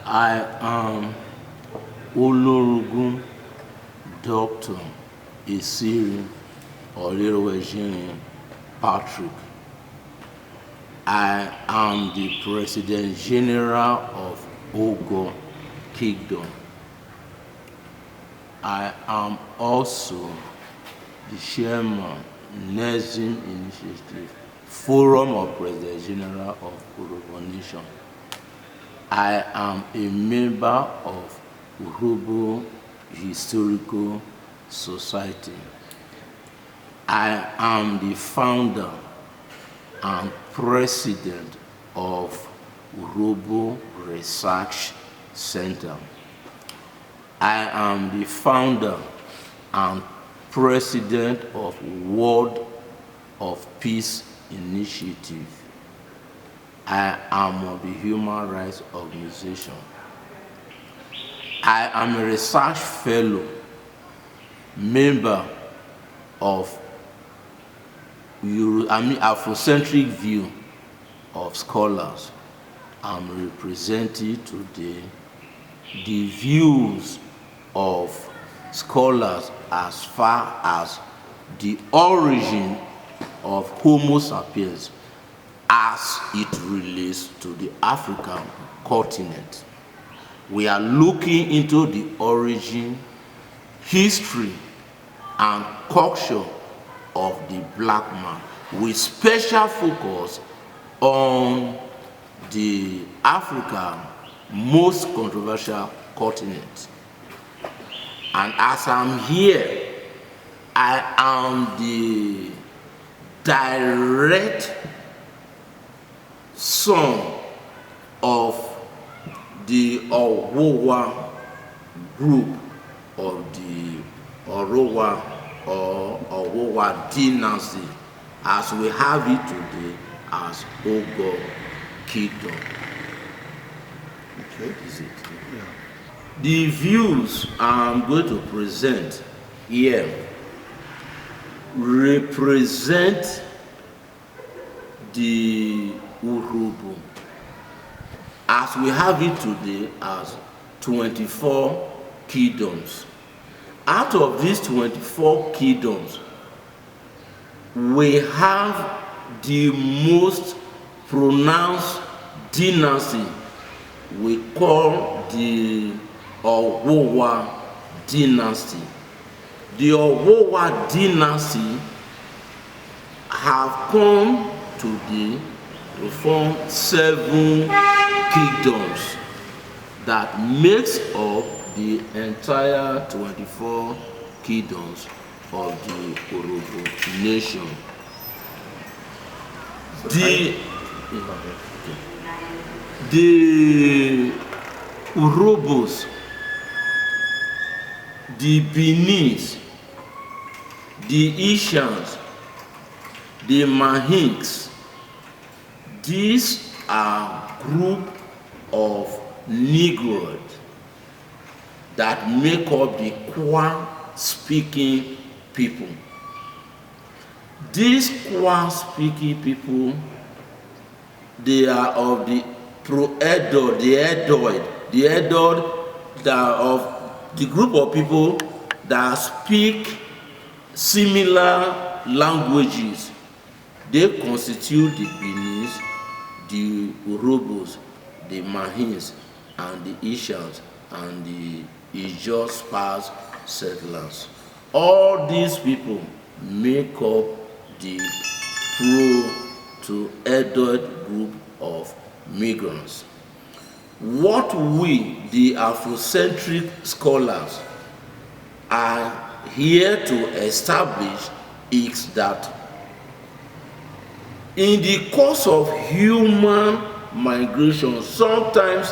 I am Olorogun Dr. Isiri Olirowejini Patrick. I am the President General of Ogor Kingdom. I am also the Chairman, Nursing Initiative, Forum of President General of Urhobo Nation. I am a member of Urhobo Historical Society. I am the founder and president of Urhobo Research Center. I am the founder and president of World of Peace Initiative. I am of the Human Rights Organization. I am a research fellow, member of Afrocentric view of scholars. I'm representing today the views of scholars as far as the origin of Homo sapiens as it relates to the African continent. We are looking into the origin, history, and culture of the black man, with special focus on the African most controversial continent. And as I'm here, I am the direct son of the Ogor group of the Orowa or Ogor dynasty, as we have it today as Ogor Kingdom. Okay, is it? Yeah. The views I'm going to present here represent the Urhobo as we have it today as 24 kingdoms. Out of these 24 kingdoms, we have the most pronounced dynasty we call the Ogor dynasty. The Ogor dynasty have come today to form 7 kingdoms that makes up the entire 24 kingdoms of the Urhobo nation. The Urhobos, the Benis, the Ishans, the Mahinks, these are group of Negroid that make up the Kwa speaking people. These Kwa speaking people, they are of the Pro-Edoid, the Edoid that of the group of people that speak similar languages. They constitute the Benis, the Urhobos, the Mahins, and the Ishans, and the Ijaw sparse settlers. All these people make up the Pro-Edoid group of migrants. What we, the Afrocentric scholars, are here to establish is that in the course of human migration, sometimes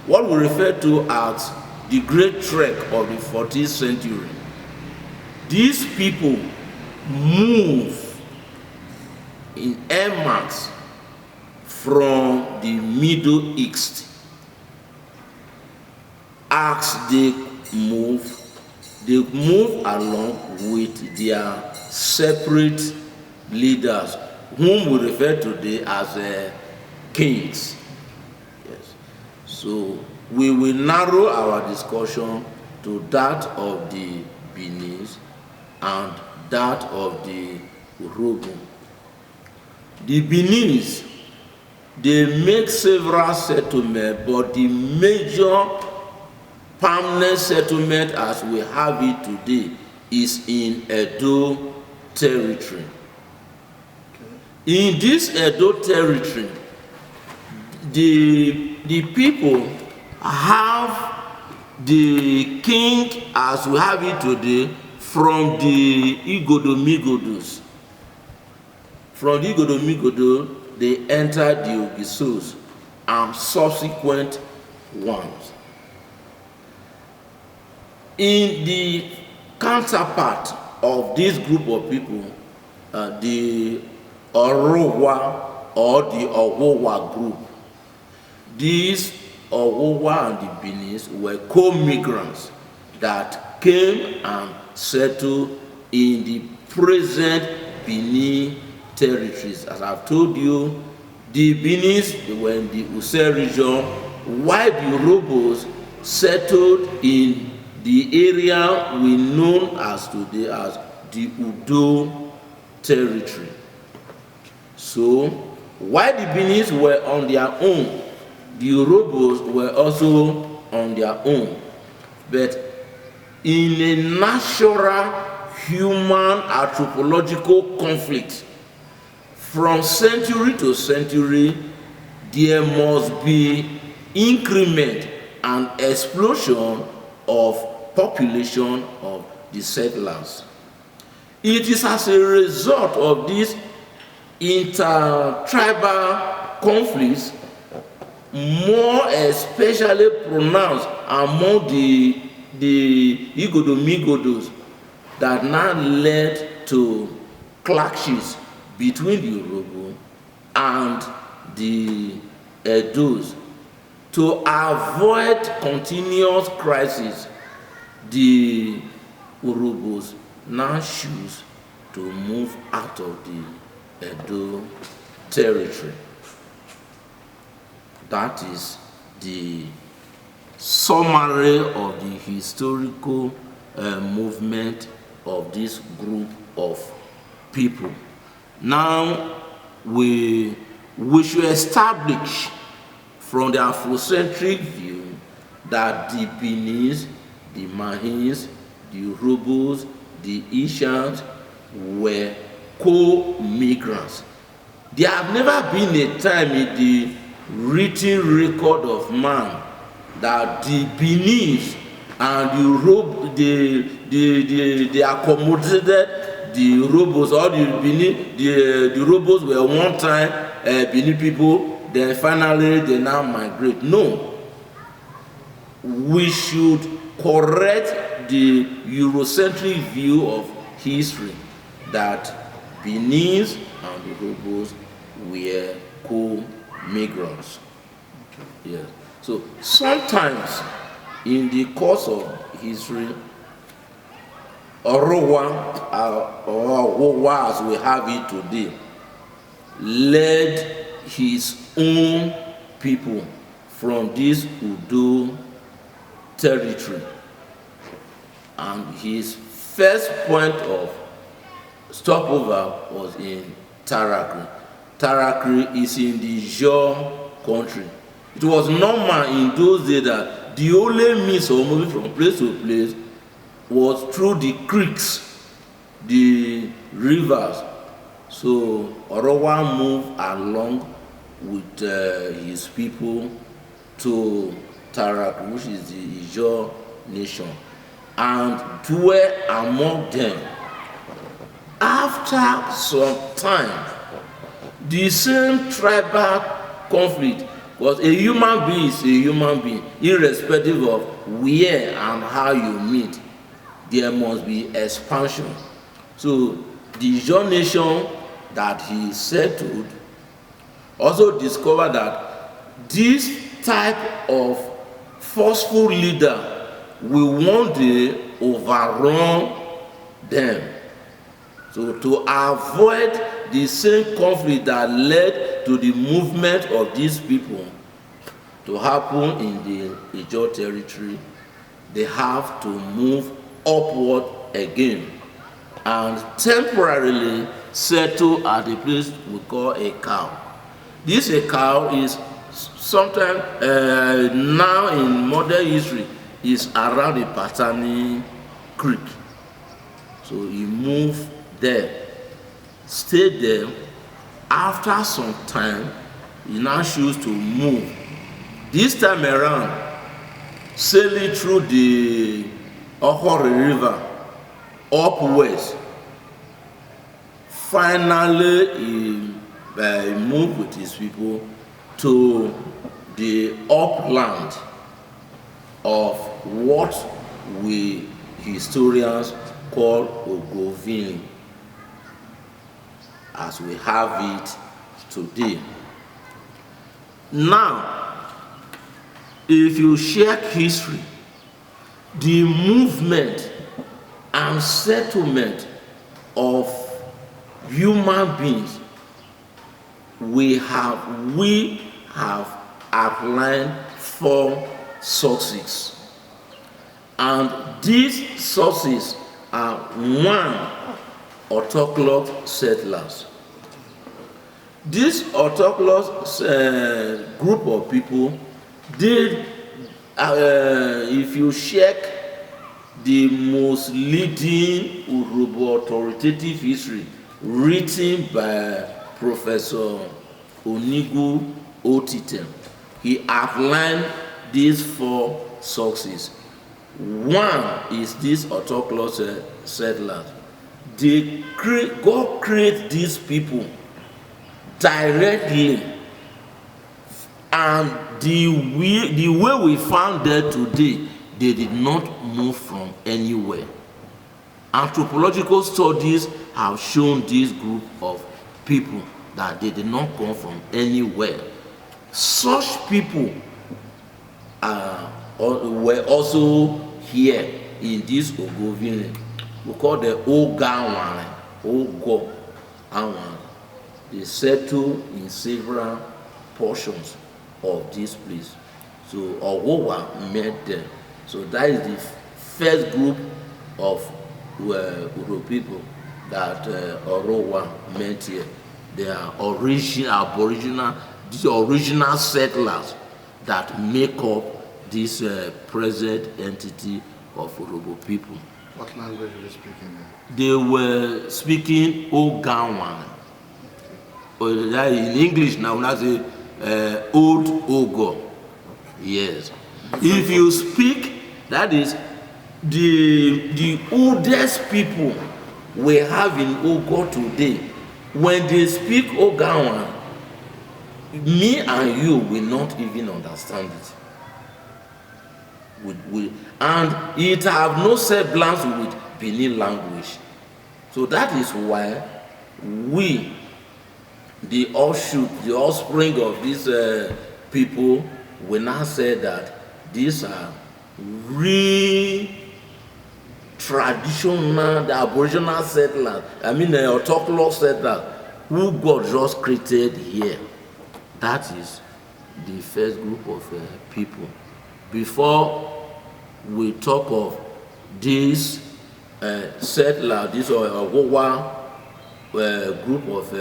what we refer to as the Great Trek of the 14th century, these people move in air mass from the Middle East. As they move along with their separate leaders, whom we refer to today as kings. Yes. So we will narrow our discussion to that of the Benis and that of the Urhobo. The Benis, they make several settlements, but the major permanent settlement as we have it today is in Edo territory. In this Edo territory, the people have the king as we have it today from the Igodomigodos. From the Igodomigodo, they enter the Ogisos and subsequent ones. In the counterpart of this group of people, the Orowa or the Owowa group, these Owowa and the Benis were co-migrants that came and settled in the present Benin territories. As I've told you, the Benis, they were in the Use region, while the Urhobos settled in the area we know as today as the Udo territory. So, while the Benis were on their own, the Urhobos were also on their own. But in a natural human anthropological conflict, from century to century, there must be increment and explosion of population of the settlers. It is as a result of these inter-tribal conflicts, more especially pronounced among the Igodomigodos, that now led to clashes between the Urhobo and the Edos. To avoid continuous crisis, the Urhobos now choose to move out of the Edo territory. That is the summary of the historical movement of this group of people. Now, we should establish from the Afrocentric view that the Benis, the Mahins, the Urhobos, the Ishans were co-migrants. There have never been a time in the written record of man that the Benis and the Urhobo, they accommodated the Urhobos, or the Benin, the Urhobos were one time Benin people, then finally they now migrate. No. We should correct the Eurocentric view of history that Benis and the Urhobos were co-migrants. Yes. So sometimes in the course of history, Orowa, or Owowa as we have it today, led his own people from this Udo territory. And his first point of stopover was in Tarakri. Tarakri is in the Jaw country. It was normal in those days that the only means of moving from place to place was through the creeks, the rivers. So Orowa moved along with his people to Tarak, which is the Ijaw nation, and dwell among them. After some time, the same tribal conflict, because a human being is a human being, irrespective of where and how you meet. There must be expansion. So the Ijaw nation that he settled also discovered that this type of forceful leader will one day overrun them. So to avoid the same conflict that led to the movement of these people, to happen in the Ijaw territory, they have to move upward again and temporarily settle at a place we call a cow. This a cow is sometimes now in modern history is around the Patani Creek. So he moved there, stayed there. After some time, he now chose to move. This time around, sailing through the Ogor River up west. Finally, he moved with his people to the upland of what we historians call Ogor, as we have it today. Now, if you check history, the movement and settlement of human beings, we have outlined 4 sources, and these sources are: 1, autochthonous settlers. This autochthonous group of people, they, if you check the most leading Urhobo authoritative history written by Professor Onigu Otitem, he outlined these 4 sources. 1 is this autochthonous settlers. God created these people directly, and the way we found them today, they did not move from anywhere. Anthropological studies have shown this group of people that they did not come from anywhere. Such people were also here in this Ogor. We call the Ogor. They settle in several portions of this place. So Ogor met them. So that is the first group of Uro people that Orowa met here. They are aboriginal, the original settlers that make up this present entity of Urhobo people. What language were they speaking there? They were speaking Ogawan. That in English now, that's Old Ogor. Yes. If you speak, that is the oldest people we have in Ogor today. When they speak Ogawan, me and you will not even understand it. And it have no semblance with Benin language. So that is why we, the offshoot, the offspring of these people, will now say that these are real traditional, the aboriginal settlers, the autochthonous settlers, who God just created here. That is the first group of people. Before we talk of this settler, this Ogor group of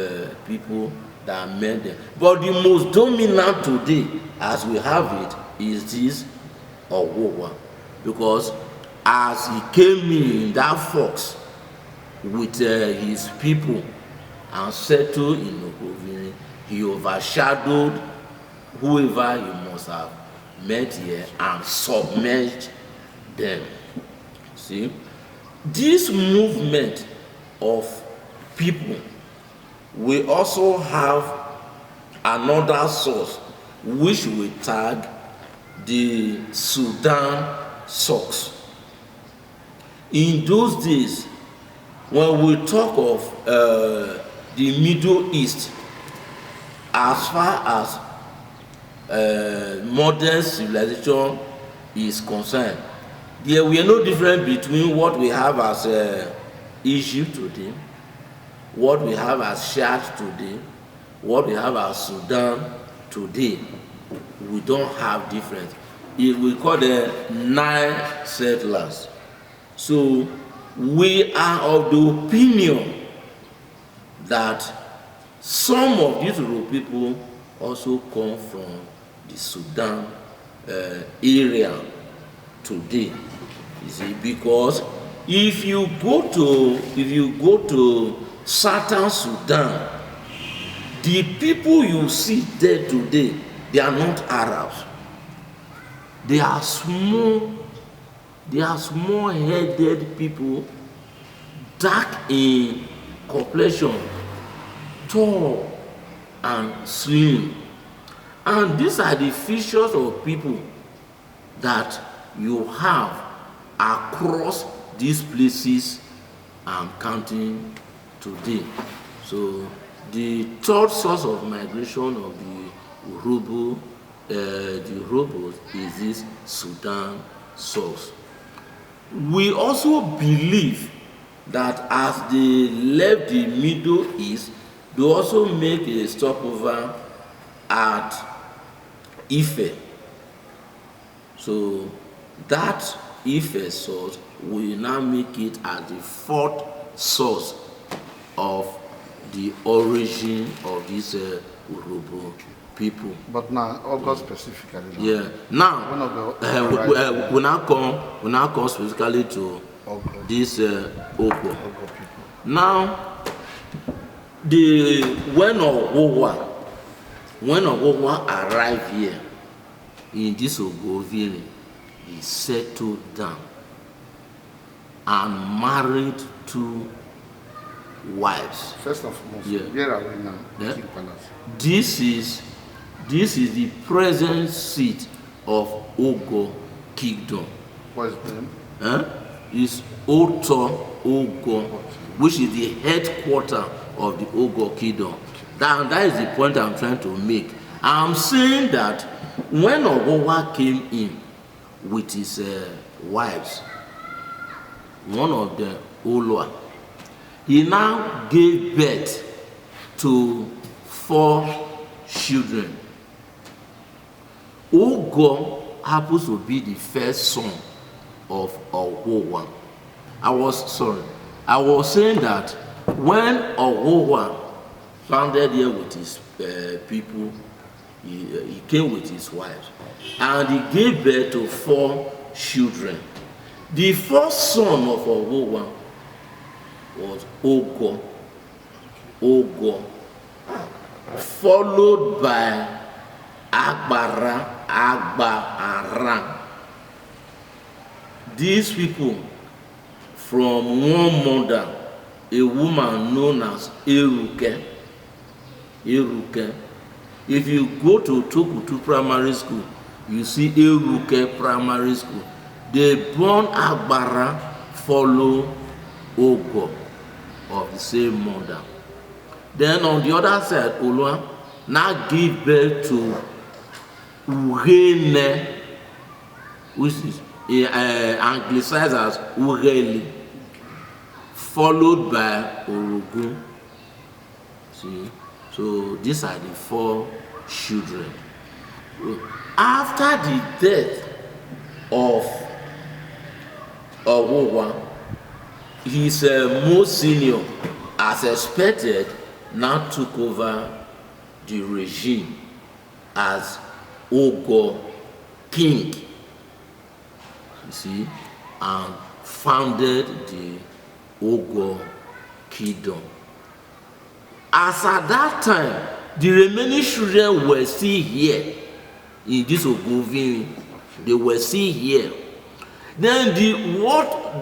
people that met them. But the most dominant today, as we have it, is this Ogor, because as he came in that fox with his people and settled in Ogor, he overshadowed whoever he must have met here and submerged them. See, this movement of people, we also have another source which we tag the Sudan source. In those days, when we talk of the Middle East, as far as modern civilization is concerned, there were no difference between what we have as Egypt today, what we have as Chad today, what we have as Sudan today. we don't have difference. We call them 9 settlers. So we are of the opinion that some of these Uru people also come from the Sudan area today. You see, because if you go to southern Sudan, the people you see there today, they are not Arabs. They are small-headed people, dark in complexion, tall and slim. And these are the features of people that you have across these places I'm counting today. So the third source of migration of the Urhobo is this Sudan source. We also believe that as they left the Middle East, they also make a stopover at Ife. So that Ife source will now make it as the fourth source of the origin of these Urhobo people. But now, Ogor specifically. Yeah. Now, we now come specifically to Ogor. this Ogor. Ogor people. Now, when Ogor arrived here in this Ogor village, he settled down and married 2 wives. First of all, Yeah. where are we now? Yeah. King Palace. This is the present seat of Ogor Kingdom. What is the name? It's Ogor, which is the headquarters of the Ogor Kingdom. That is the point I'm trying to make. I'm saying that when Ogor came in with his wives, one of the Olua, he now gave birth to 4 children. Ogor happens to be the first son of Ogor. I was saying that when Ogor founded here with his people, he came with his wives, and he gave birth to 4 children. The first son of Ogor was Ogor, followed by Agbara, Agba, and Ram. These people from one mother, a woman known as Eruke. If you go to Tokutu Primary School, you see Eruke Primary School. They born Agbara, follow Ogor of the same mother. Then on the other side, Olua now give birth to Urene, which is anglicized as Ureli, followed by Orogun. See, so these are the 4 children. After the death of Ogor, his most senior, as expected, now took over the regime as Ogor king, you see, and founded the Ogor kingdom. As at that time, the remaining children were still here in this Ogor. They were still here. Then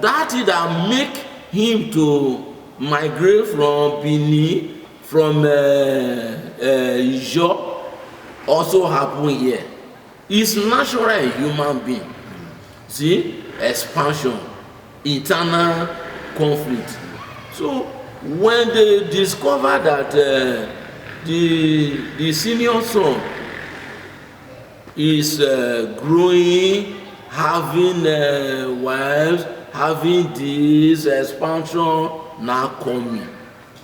that make him to migrate from Benin, from Ijo, also happen here. It's natural a human being. See, expansion, internal conflict. So when they discover that the senior son is growing, having wives, having this expansion now coming,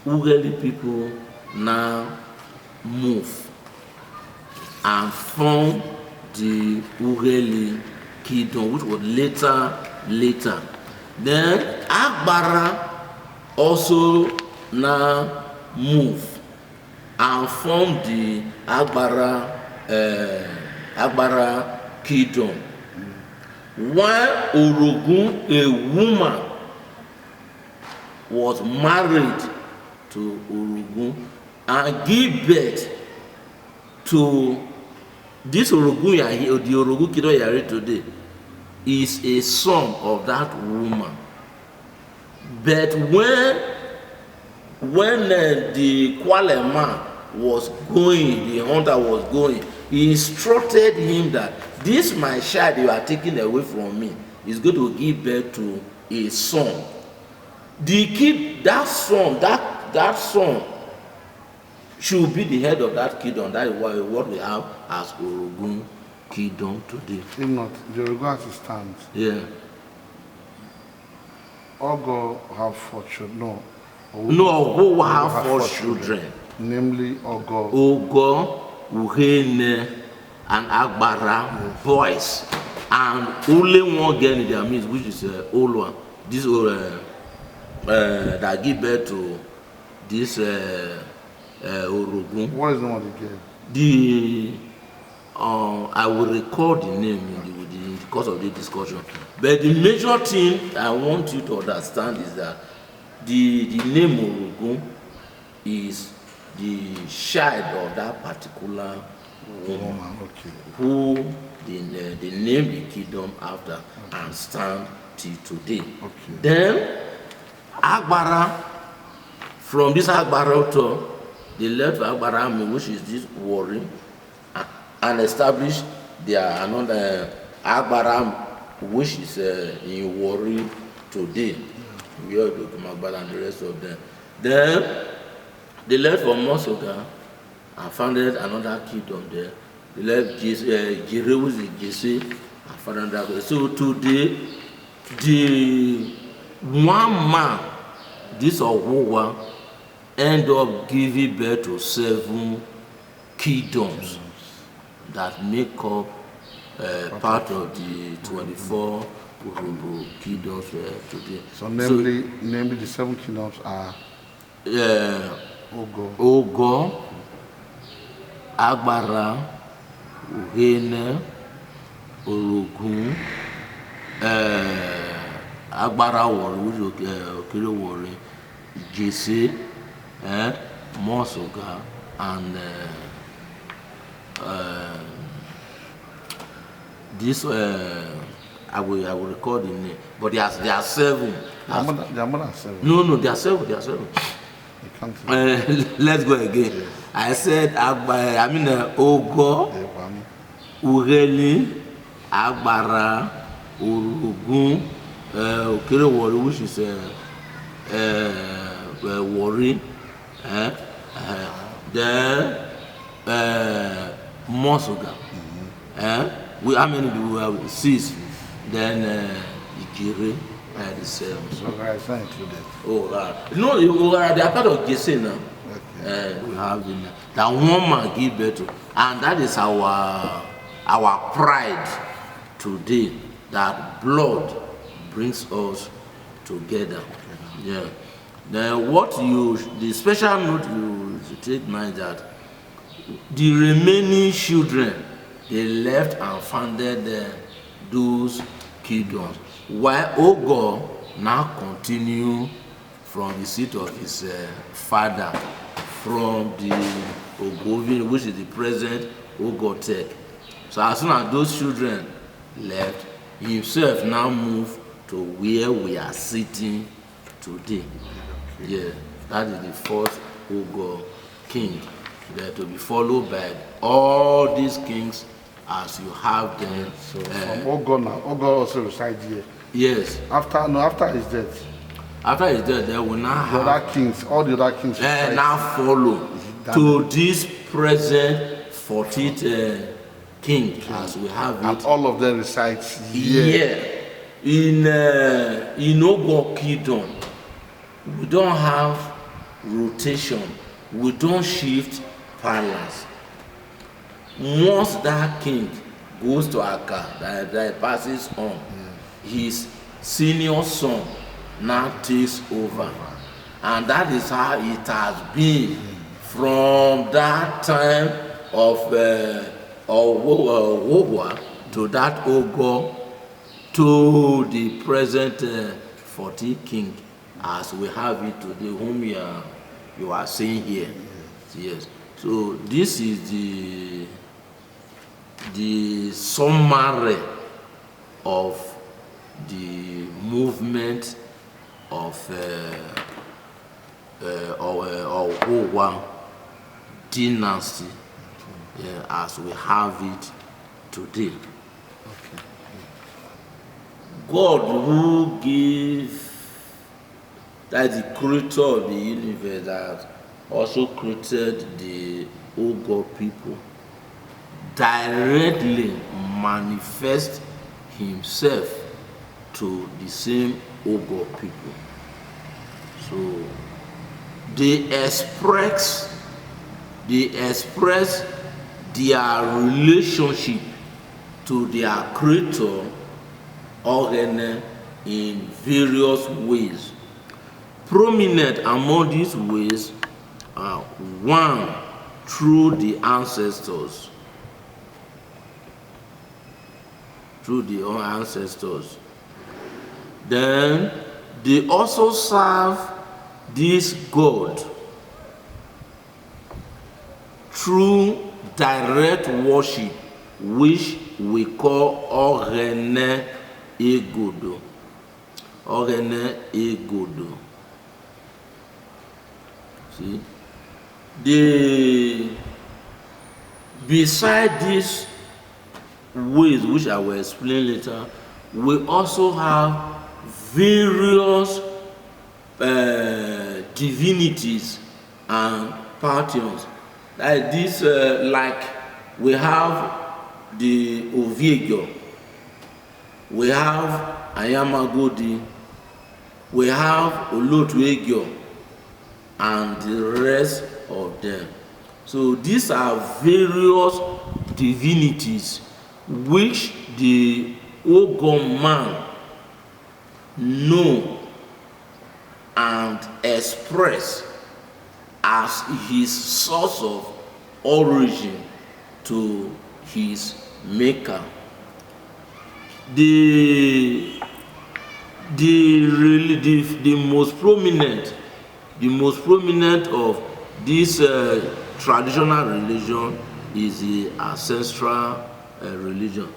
Ughelli people now move. and formed the Ughelli kingdom, which was later. Then Agbara also now moved and formed the Agbara kingdom. While Orogun, a woman, was married to Orogun and gave birth to this Orogun, the Orogun kingdom you are today, is a son of that woman. But when the Kwale man was going, the hunter was going, he instructed him that this my child you are taking away from me is going to give birth to a son. That son should be the head of that kingdom. That is what we have as Orogun kingdom today. If not, the Orogun as it stands. Yeah. Ogor have 4 children. No. Who have 4 children. Namely Ogor. Ogor, Uhene, and Agbara, boys. And only one girl in their midst, which is Olwa. This that give birth to this Orogun. What is the name of the girl? I will record the name in the course of the discussion. But the major thing I want you to understand is that the name Orogun is the child of that particular woman, okay, who they name the kingdom after and stand till today. Okay. Then Agbara, from this Agbara tour, they left Agbara army, which is this warri, and established their another Agbara, which is in Warri today. We all do Magbala and the rest of them. Then they left for Mosoga and founded another kingdom there. They left Jirewuzi Jesse and founded that. So today, the one man, this Owowa, end up giving birth to 7 kingdoms that make up part of the 24 Urumbu kingdoms today. So namely the 7 kingdoms are Ogor, Agbara, Uhene, Orogun, Agbara Warri, which is Okere Warri, Jesse, Mosoga, and this I will record the name, but there are 7. There are more than 7. No, there are 7. Let's go again. Yeah. I said Ogor, Ughelli, Agbara, Orogun, Okere Warri, which is Warri, then Mosoga. How many do we have? 6. Then Ijire, the 7. So it's not included. No, they are part of Jesse now. Okay. We have them. That one man give birth to, and that is our pride today. That blood brings us together. Yeah. Then the special note you should take now is that the remaining children, they left and founded those kingdoms, while Ogor now continue from the seat of his father, from the Ogovin, which is the present Ogotek. So as soon as those children left, he himself now moved to where we are sitting today. Yeah, that is the 4th Ogor king. There to be followed by all these kings as you have them. So from Ogor now, Ogor also resides here. Yes. After his death. After his death, there will now have all the other kings now follow to this present 14th king as we have it. And all of them resides here. Yeah. In Ogor kingdom, we don't have rotation. We don't shift palace. once that king goes to Aka, that passes on, his senior son now takes over. And that is how it has been from that time of Ogor to that Ogor to the present 14th king as we have it today, whom you are seeing here. Yes. So this is the summary of the movement of Ogor dynasty as we have it today. Okay. God who gave, that is the creator of the universe, that also created the Ogor people, directly manifest himself to the same Ogor people. So they express their relationship to their creator Ogor in various ways. Prominent among these ways are one, through the ancestors. Then they also serve this God through direct worship, which we call Ogor Egodo. Ogor Egodo. See? Beside these ways, which I will explain later, we also have various divinities and pantheons. Like this, like we have the Ogor, we have Ayamagodi, we have Olotu Egor, and the rest of them. So these are various divinities which the Ogor man know and express as his source of origin to his maker. The most prominent of this traditional religion is the ancestral religion.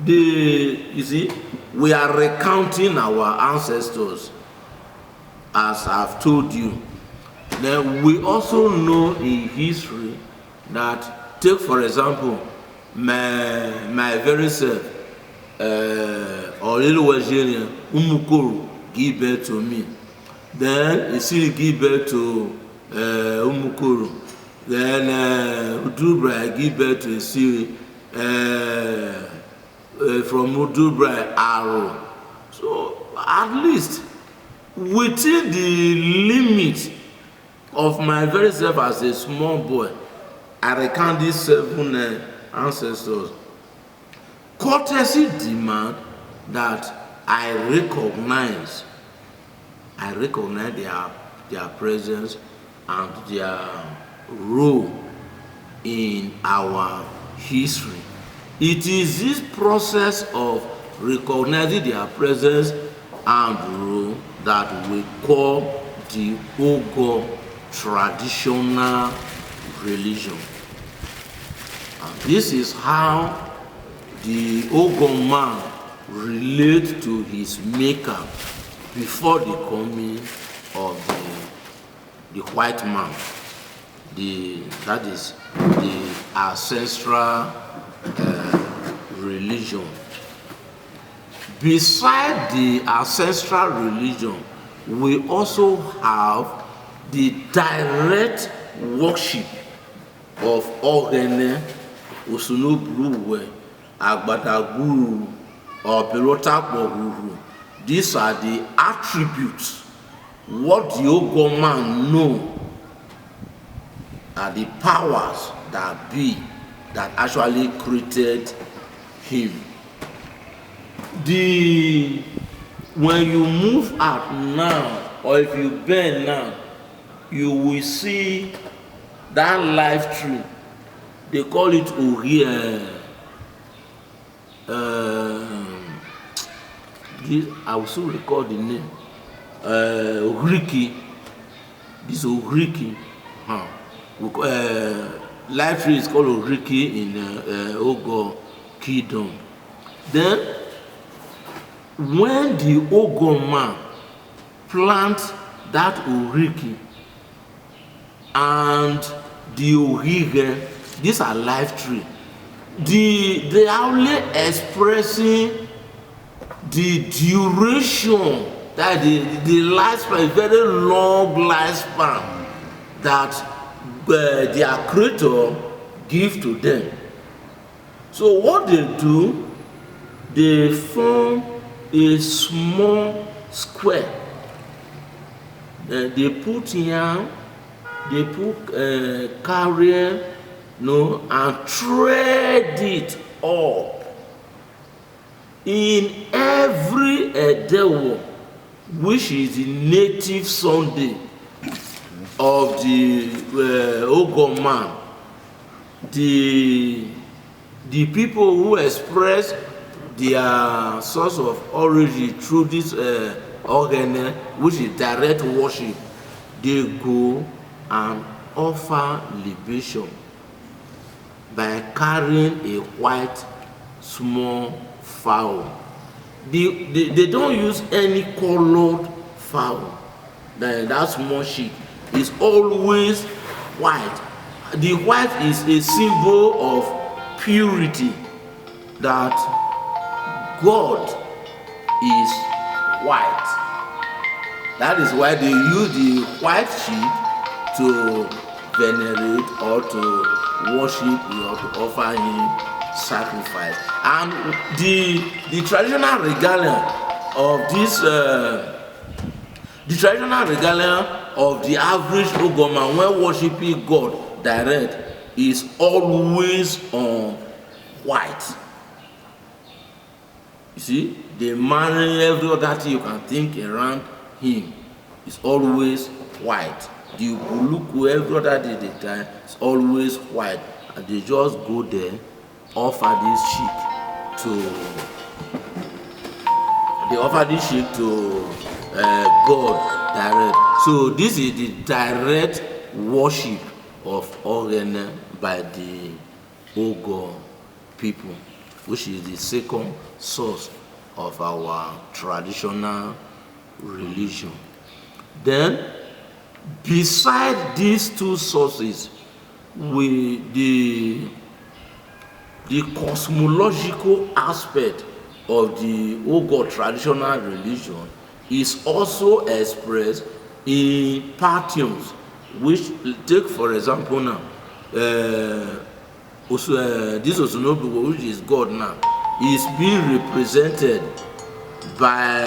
You see, we are recounting our ancestors, as I've told you. Then we also know in history that, take for example, my very self, or little Western Umukuru give birth to me. Then Isiri give birth to Umukuru. Then Udubra give birth to Isiri. From Udubra, Aro. So at least within the limit of my very self as a small boy, I recount these 7 ancestors. Courtesy demand that I recognize their presence and their role in our history. It is this process of recognizing their presence and role that we call the Ogor traditional religion. And this is how the Ogor man relates to his maker before the coming of the white man. That is the ancestral religion. Beside the ancestral religion, we also have the direct worship of Ogor, Osunobruwe, Agbadaguru, or Pelotapohuru. These are the attributes, what the Ogor man know are the powers that be that actually created him. When you move out now, or if you bend now, you will see that life tree. They call it Ogor. I will still recall the name. Ogiriki. This Ogiriki. Life tree is called Ogiriki in Ogor Kingdom. Then, when the Ogor man plant that Ogiriki and the Ogige, these are life tree. They are only expressing the duration, that the lifespan, very long lifespan that their creator give to them. So what they do, they form a small square. They put yam, they put carrier, and thread it up. In every Edewo, which is the native Sunday of the Ogor man, the people who express their source of origin through this organ, which is direct worship, they go and offer libation by carrying a white small fowl. They don't use any colored fowl. That small sheep is always white. The white is a symbol of purity, that God is white. That is why they use the white sheep to venerate or to worship or to offer him sacrifice. And the traditional regalia of this the average Ogor man when worshiping God direct is always on white. You see, they marry every other thing you can think around him is always white. The Buluku every other day they time is always white, and they just go there, offer this sheep to God direct. So this is the direct worship of Ogene by the Ogor people, which is the second source of our traditional religion. Then, beside these two sources, the cosmological aspect of the Ogor traditional religion is also expressed in patterns, which, take for example now, this Osunobu, which is God now, is being represented by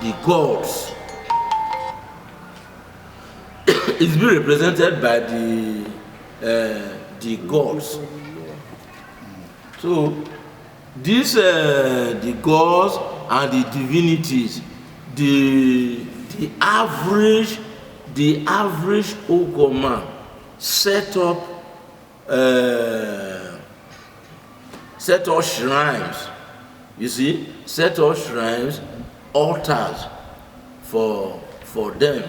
the gods. It's being represented by the gods. So these the gods and the divinities, the average Ogor man set up shrines. You see, set up shrines, altars for them,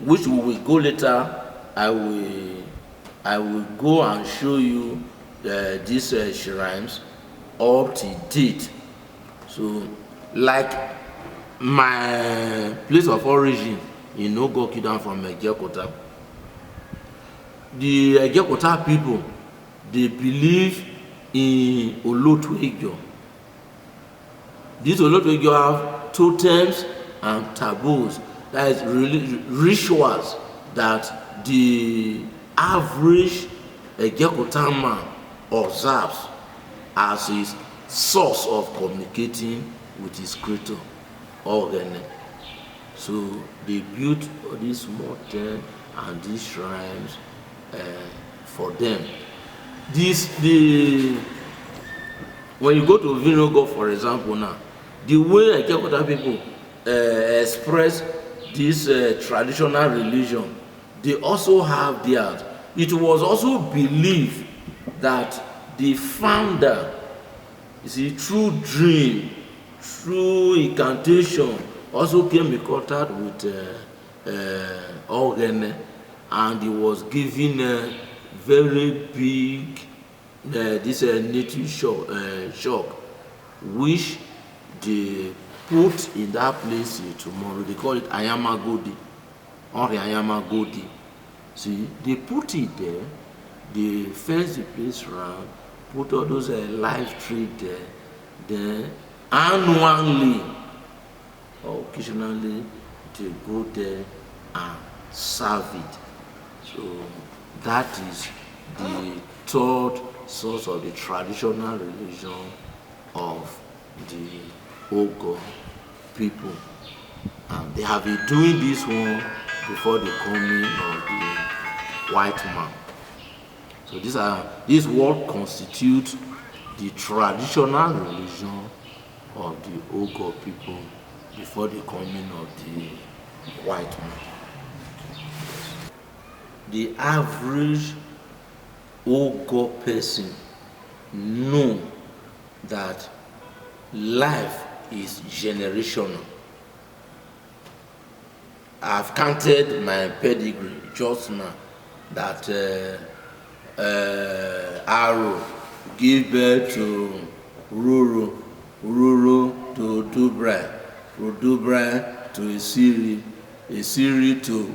which we will go later. I will go and show you these shrines up to date. So, like my place of origin in Ogor Kingdom from Ejekota, the Ejekota people, they believe in Olotuejo. These Olotuejo have totems and taboos, that is rituals that the average Ejekota man observes as his source of communicating with his creator, Ogene. So they built these small tents and these shrines for them. when you go to Ogor, for example, now, the way Ekekota people express this traditional religion, they also have theirs. It was also believed that the founder, you see, through dream, through incantation, also came in contact with Ogor, and he was given a very big this native shock, which they put in that place tomorrow. They call it Ayamagodi, or Ayamagodi. See, they put it there, they fence the place round, put all those live tree there, then annually or occasionally they go there and serve it. So that is the third source of the traditional religion of the Ogor people. And they have been doing this one before the coming of the white man. So this what constitutes the traditional religion of the Ogor people before the coming of the white man. The average Ogor person know that life is generational. I've counted my pedigree just now that Aro gave birth to Ruru, Ruru to Dubra, from Dubra to Isiri to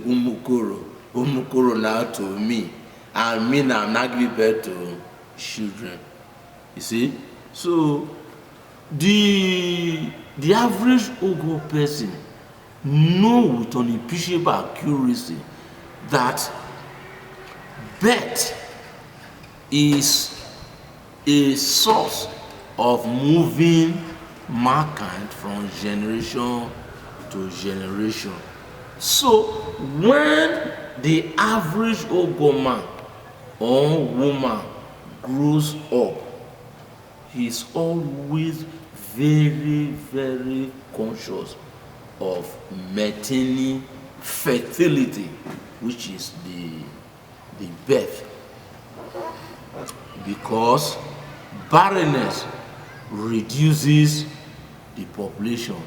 Umukoro now to me, and me now giving birth to children. You see? So the average Ogor person know with unimpeachable accuracy that birth is a source of moving mankind from generation to generation. So when the average Ogor man or woman grows up, he's always very, very conscious of maintaining fertility, which is the birth, because barrenness reduces the population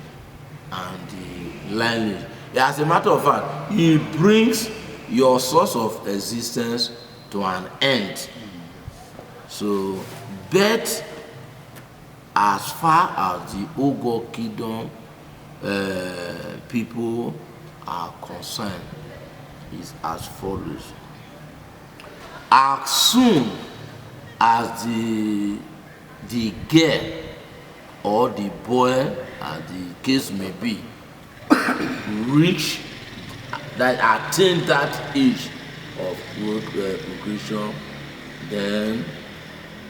and the lineage. As a matter of fact, it brings your source of existence to an end. So birth, as far as the Ogor kingdom people are concerned, is as follows. As soon as the girl or the boy, as the case may be, reach that, attain that age of procreation, then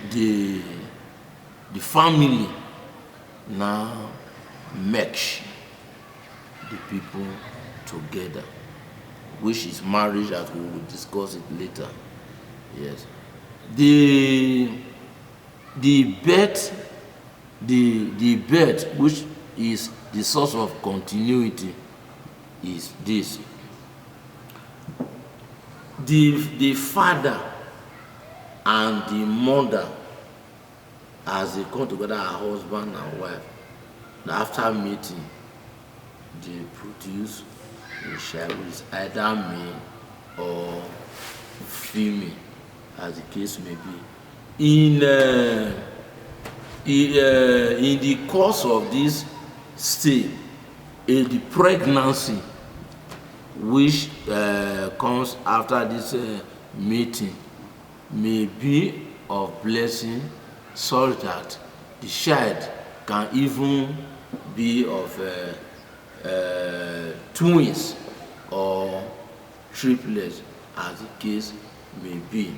the family now match the people together, which is marriage, as we will discuss it later. Yes, the birth, which is the source of continuity, is this: the father and the mother, as they come together as husband and wife, after meeting, they produce a child who is either male or female, as the case may be. In the course of this stay, the pregnancy which comes after this meeting may be of blessing, such that the child can even be of twins or triplets, as the case may be.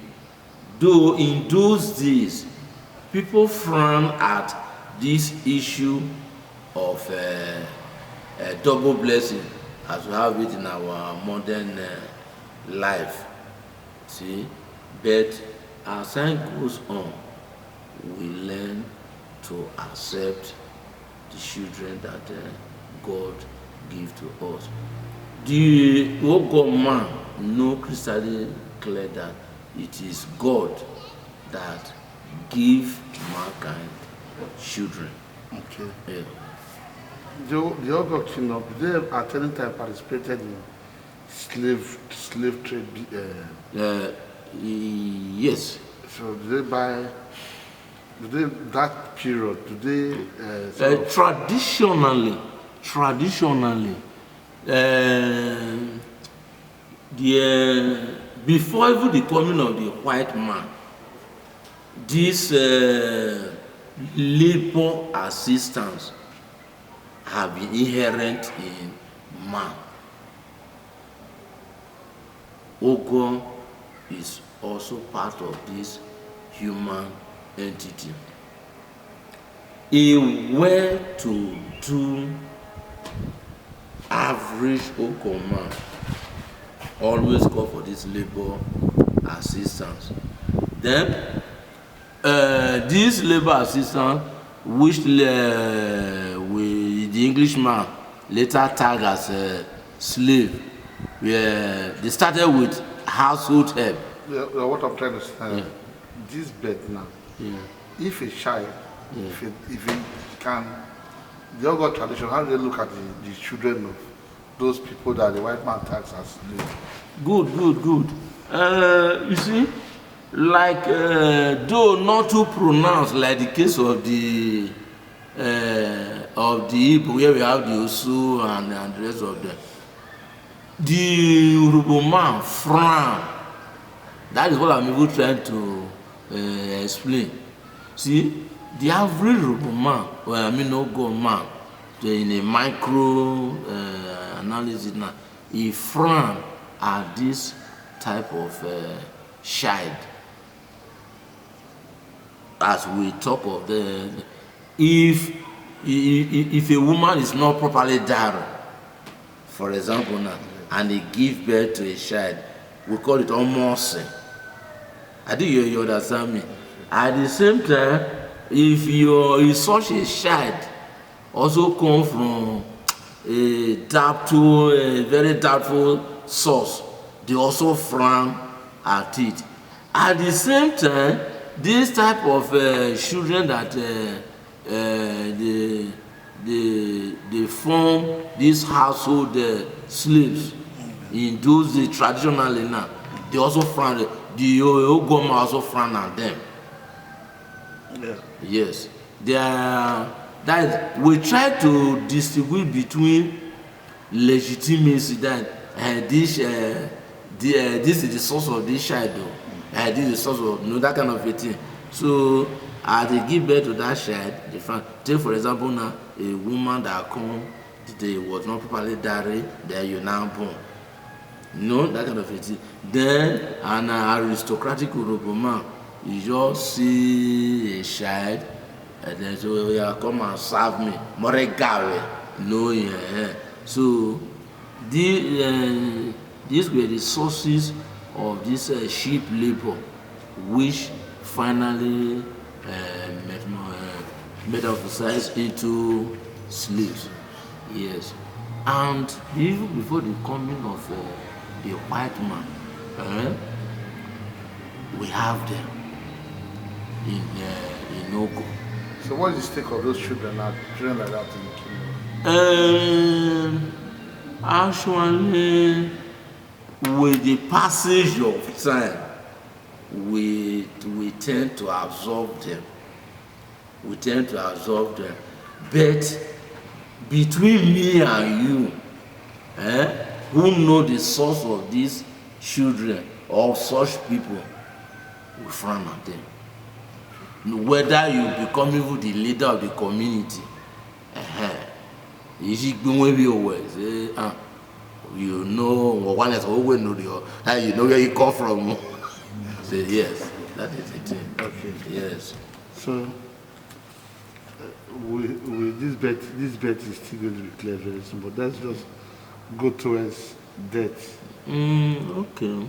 Though in those days, people frown at this issue of double blessing as we have it in our modern life. See, birth as time goes on, we learn to accept the children that God give to us. The Ogor man know crystal clear that it is God that give mankind children. Okay. Yeah. The Ogor kingdom, they at any time participated in slave trade. Yes. So do they buy? Do they that period? Do they? Traditionally, the before even the coming of the white man, this labor assistance have been inherent in man. Ogor is also part of this human entity. A well-to-do average Ogor man always go for this labor assistance. Then this labor assistance, which the Englishman later tag as slave, they started with household help. Yeah, what I'm trying to say, this bed now. Yeah. If a child, if it can, the Ogor tradition, how do they look at the children of those people that the white man tags as slaves? Good. You see, like though not too pronounced like the case of the Igbo, where we have the Osu and the rest of them. The Urhobo man frown. That is what I'm even trying to explain. See, the average Urhobo man, Ogor man, in a micro analysis now, he frown at this type of child. As we talk of if a woman is not properly married, for example now, and they give birth to a child, we call it almost. I think you understand me. At the same time, if such a child also come from a very doubtful source, they also frown at it. At the same time, this type of children that they form these household slaves in those days traditionally now, they also frown. The Ogor man also frown at them. Yeah. Yes, that we try to distinguish between legitimacy that this is the source of this child, this is the source of that kind of a thing. So as they give birth to that child, they find, take for example now a woman that come, they was not properly married, then you now born. That kind of a thing. Then an aristocratic Urhobo man, you just see a child, and then so come and serve me. More gawe. So these were the sources of this sheep labor, which finally metamorphosized into slaves. Yes, and even before the coming of the white man, we have them in Ogor. So what is the stake of those children like that in the kingdom? Actually, with the passage of time, we tend to absorb them. But between me and you, who know the source of these children or such people, we frown at them. Whether you become even the leader of the community, you know one is always know you know where you come from. Say yes, that is it. Okay. Yes. So with this bet is still going to be clear very soon, but let's just go towards death. Okay.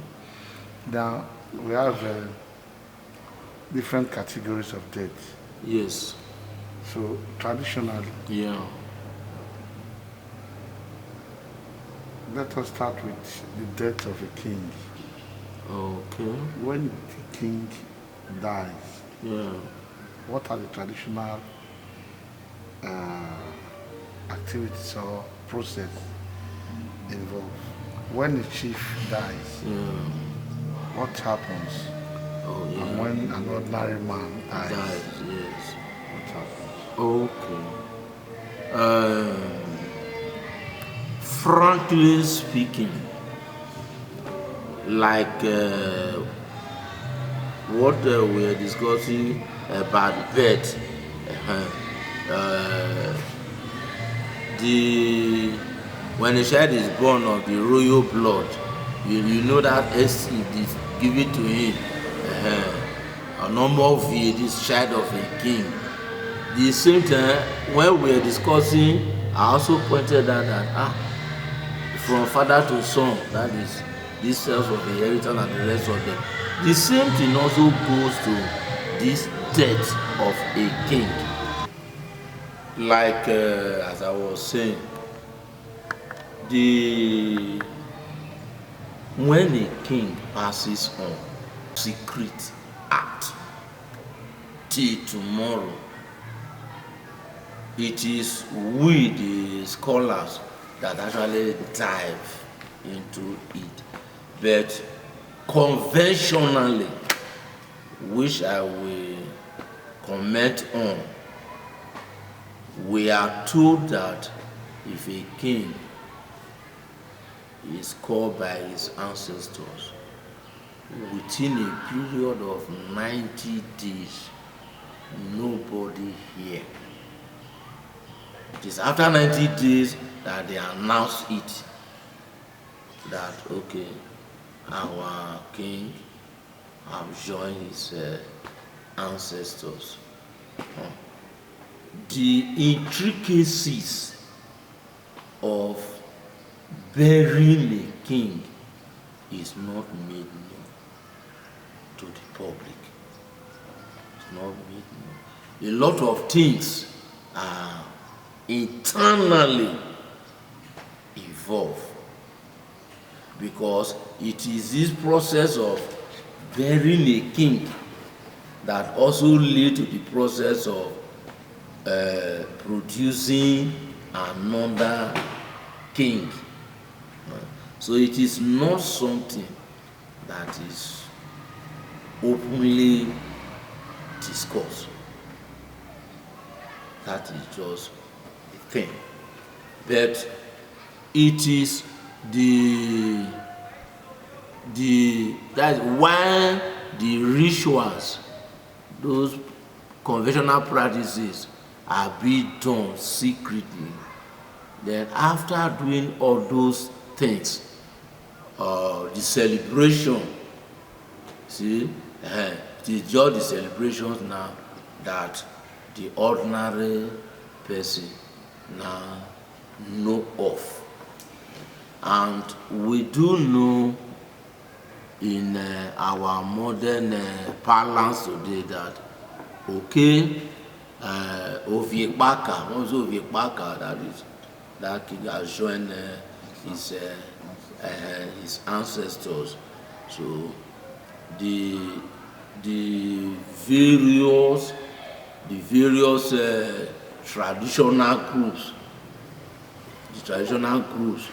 Now we have different categories of death. Yes. So traditionally, Yeah. let us start with the death of a king. Okay. When the king dies, Yeah. what are the traditional activities or process involved? When the chief dies, Yeah. what happens? Oh And yeah. when an ordinary man dies, Dies. Yes. what happens? Okay. Frankly speaking, like what we are discussing about birth, uh, the when a child is born of the royal blood, you know that seed is given to him. A normal view, this child of a king. The same time, when we are discussing, I also pointed out that from father to son, that is this sense of inheritance and the rest of them. The same thing also goes to this death of a king. Like as I was saying, the when a king passes on, secret act till tomorrow, it is we the scholars that actually dive into it. But conventionally, which I will comment on, we are told that if a king is called by his ancestors within a period of 90 days, nobody here. It is after 90 days that they announce it, that okay, our king have joined his ancestors. The intricacies of burying a king is not made known to the public. It's not made known. A lot of things are internally involved, because it is this process of burying a king that also lead to the process of producing another king. So it is not something that is openly discussed. That is just a thing. But it is that's why the rituals, those conventional practices, are being done secretly. Then after doing all those things, the celebration, see, it is just the celebrations now that the ordinary person now know of. And we do know in our modern parlance today that okay, Oviekpaka, what is Oviekpaka? That is that king has joined his ancestors. So the various traditional groups,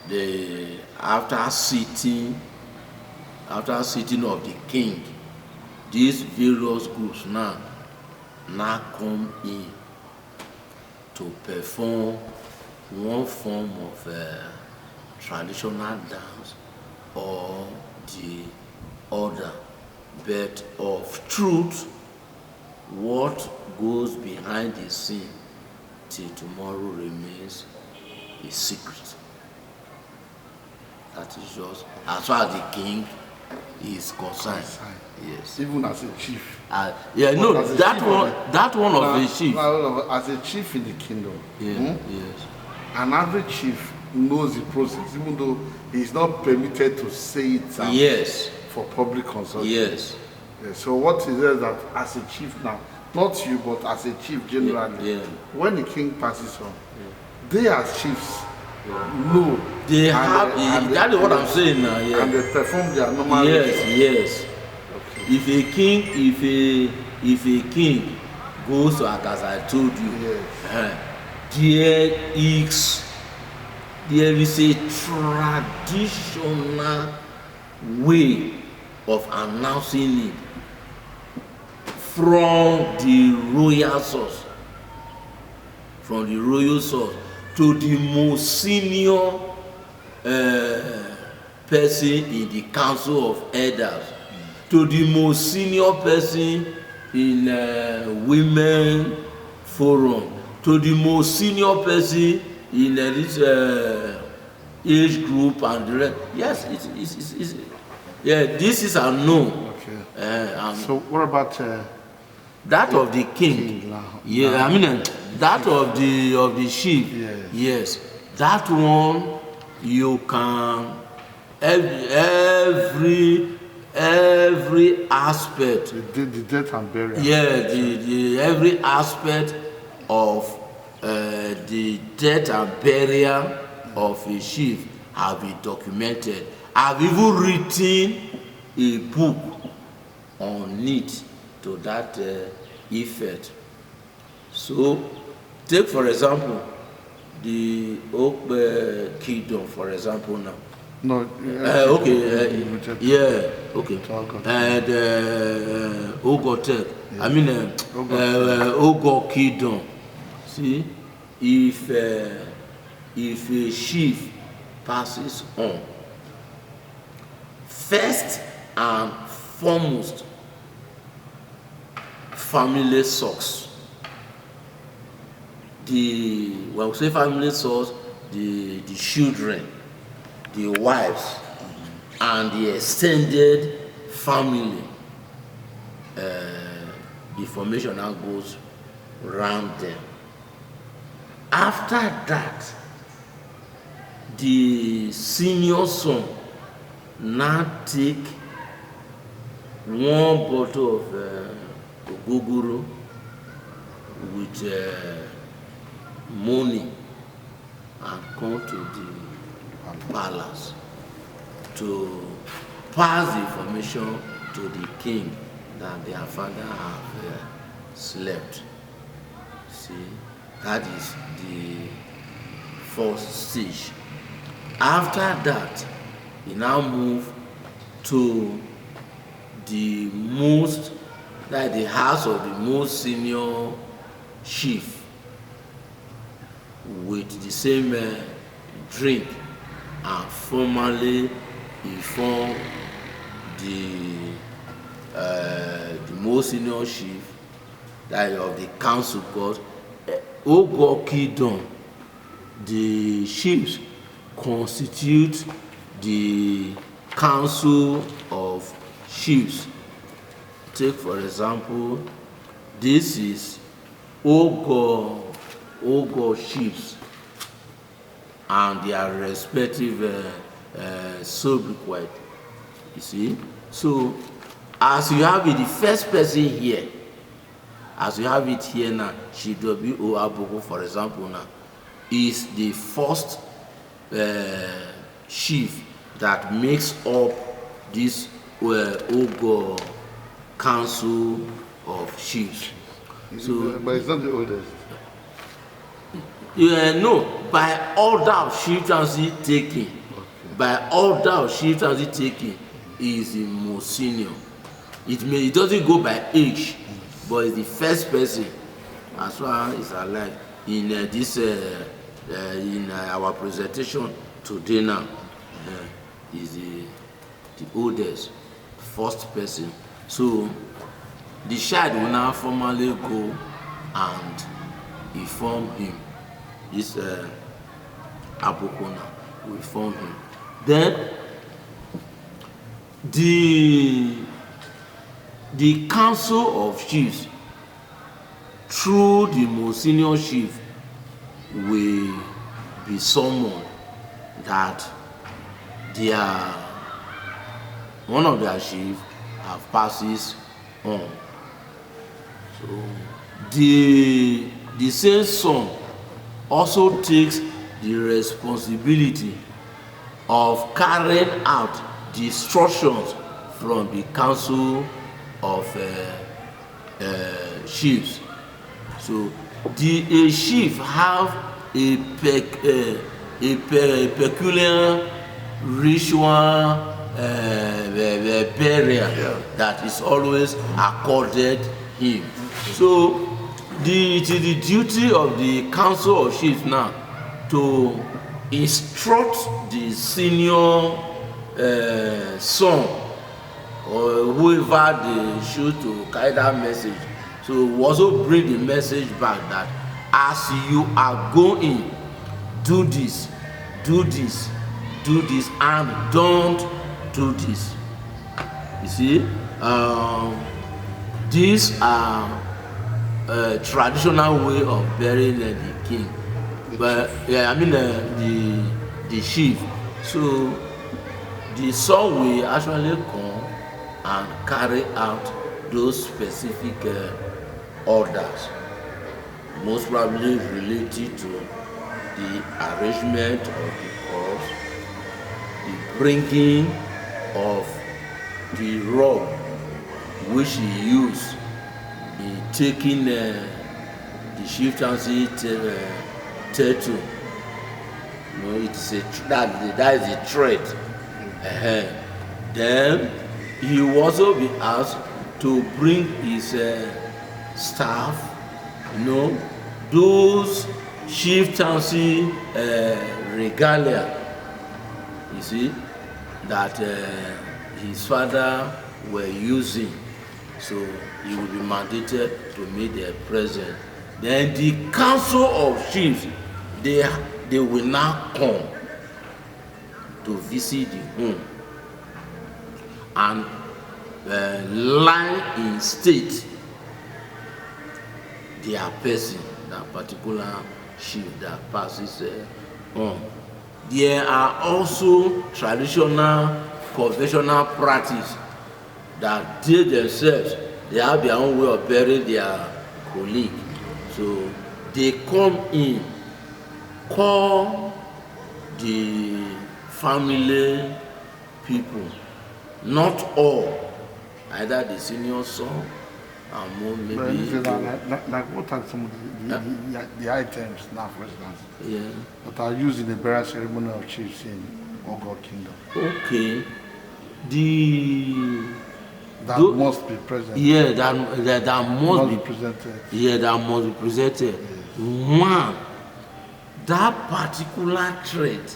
they after sitting of the king, these various groups now come in to perform one form of traditional dance or the other. But of truth, what goes behind the scene till tomorrow remains a secret. That is just as far as the king is concerned. Yes. Even as a chief. Yeah, no, that one of the chief. As a chief in the kingdom, Yeah, yes. an average chief knows the process, even though he is not permitted to say it out Yes. for public consumption. Yes. Yeah, so what is it that as a chief now, not you, but as a chief generally, when the king passes on, they as chiefs know. They have, that is what I'm saying now, And they perform their normal yes, ritual. yes. Okay. If a king goes to, as I told you, there is a traditional way of announcing it from the royal source, to the most senior person in the council of elders, to the most senior person in women forum, to the most senior person in this age group and the rest. Yes, it's this is unknown. Okay. So what about that of the king? I mean that of the chief. Yes, that one you can every aspect. The death and burial. The every aspect of the death and burial of a chief have been documented. I've even written a book on it to that effect. So, take for example the Ogor kingdom, for example now. No. Okay. The Ogor I mean Ogor kingdom. See, if a chief passes on, first and foremost, family source. When we say family source, the children, the wives, and the extended family, information now goes round them. After that, the senior son now take one bottle of Ogogoro with money and come to the palace to pass the information to the king that their father have slept. See, that is the first stage. After that, he now move to the house of the most senior chief with the same drink and formally inform the most senior chief that of the council called Ogor kingdom. The chiefs constitute the council of chiefs. Take for example, this is Ogor chiefs and their respective sobriquet. You see, so as you have it, the first person here, as you have it here now, Chidobi Aboko, for example, now is the first chief that makes up this Ogor council of chiefs. So, but it's not the oldest. No, by order of chieftaincy taking, by order of chieftaincy taking, is the most senior. It doesn't go by age, but it's the first person as far as alive in this in our presentation today now. Is the oldest, first person. So the child will now formally go and inform him. This Abokona will inform him. Then the council of chiefs, through the most senior chief, will be someone that one of their chiefs have passes on. So the same son also takes the responsibility of carrying out the instructions from the council of chiefs. So a chief have a peculiar ritual burial that is always accorded him. So it is the duty of the council of chiefs now to instruct the senior son or whoever they should to carry that message. So we also bring the message back that as you are going, do this, do this, do this, and don't do this. You see, these are traditional way of burying the king, but yeah, I mean the chief. So the son will actually come and carry out those specific orders, most probably related to the arrangement of the corpse, the bringing of the robe which he used in taking the chieftaincy tattoo. You know, it's that is a thread. Then he will also be asked to bring his staff, you know, those chieftaincy regalia, you see, that his father were using. So he will be mandated to meet their present. Then the council of chiefs, they will now come to visit the home and lie in state their person, that particular chief that passes on. There are also traditional conventional practice that they themselves, they have their own way of burying their colleague. So they come in, call the family people, not all, either the senior son and more maybe. Like what are some of the items now, for instance, that are used in the burial ceremony of chiefs in Ogor Kingdom? Okay. That must be present. Yeah, that must be presented. Yeah, that must be presented. Yes. One, that particular thread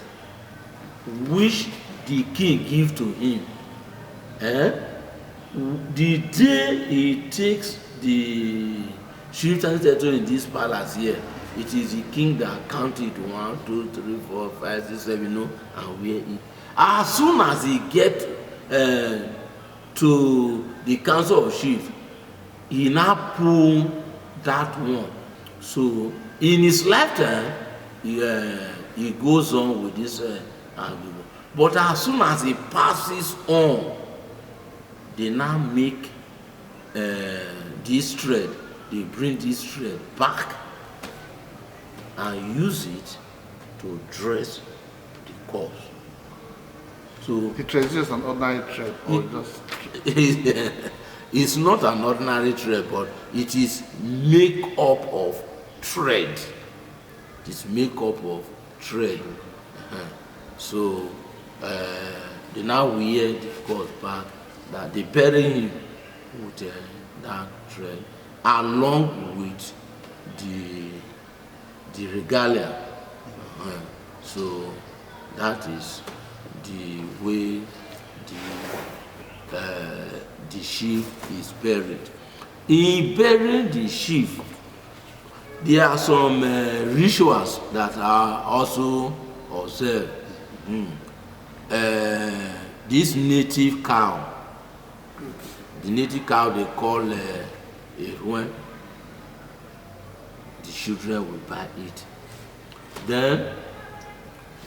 which the king give to him, the day he takes the chieftaincy title in this palace here, it is the king that counted 1, 2, 3, 4, 5, 6, 7, you know, and wear it. As soon as he get to the council of chiefs, he now pull that one. So in his lifetime, he goes on with this argument. But as soon as he passes on, they now make this thread, they bring this thread back and use it to dress the corpse. So it is just an ordinary thread, or just it's not an ordinary thread, but it is make up of thread. It is make up of thread. So they now wear the corpse back, that they bury him with that thread along with the regalia. So that is the way the chief is buried. In burying the chief, there are some rituals that are also observed. This native cow, the native cow they call when the children will buy it. Then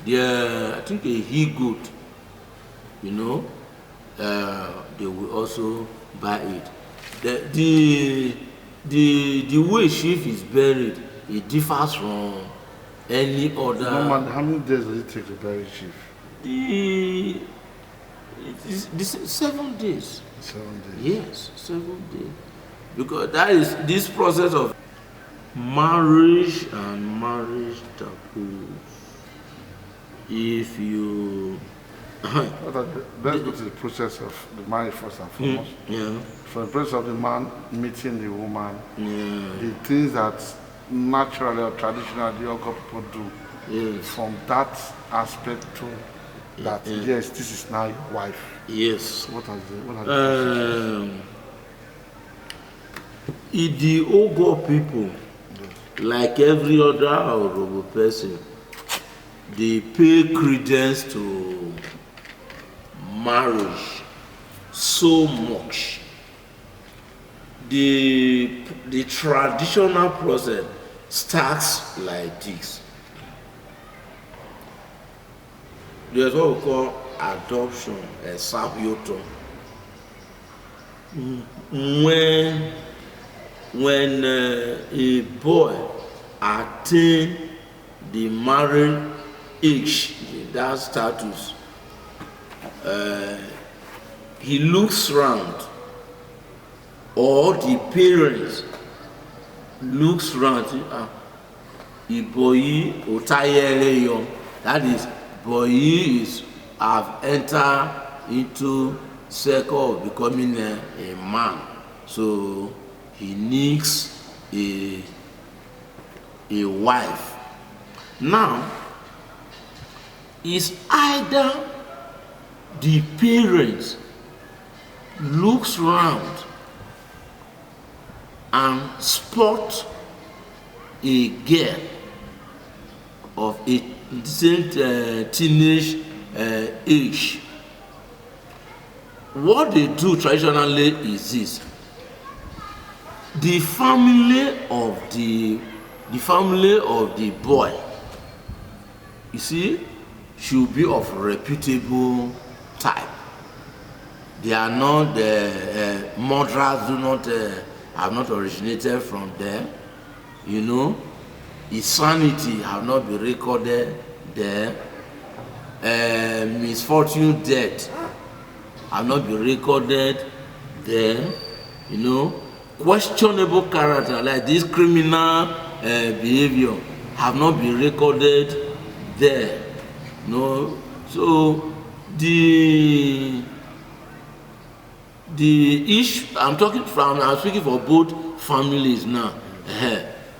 I think a he-goat, you know, they will also buy it. The way chief is buried, it differs from any other. Normally, how many days does it take to bury chief? The this 7 days. 7 days. Yes, 7 days. Because that is this process of marriage and marriage taboos. If you Let's go to the process of the marriage first and foremost. yeah, From the process of the man meeting the woman, yeah, the things that naturally or traditionally the Ogor people do, yes, from that aspect to that, yes, this is now your wife. yes. What are the In the Ogor people, like every other Orobo person, they pay credence to marriage so much. The traditional process starts like this. There's what we call adoption, a sabioto. When a boy attain the marriage age, that status, he looks round, or the parents looks round, boy otayere, that is, boy is have entered into circle of becoming a man, so he needs a wife. Now, it's either the parents looks round and spot a girl of a decent teenage age. What they do traditionally is this: the family of the boy, you see, should be of reputable type. They are not murderers, have not originated from there. You know, insanity have not been recorded there. Misfortune, death have not been recorded there. You know, questionable character like this criminal behavior have not been recorded there. No, so I'm speaking for both families now.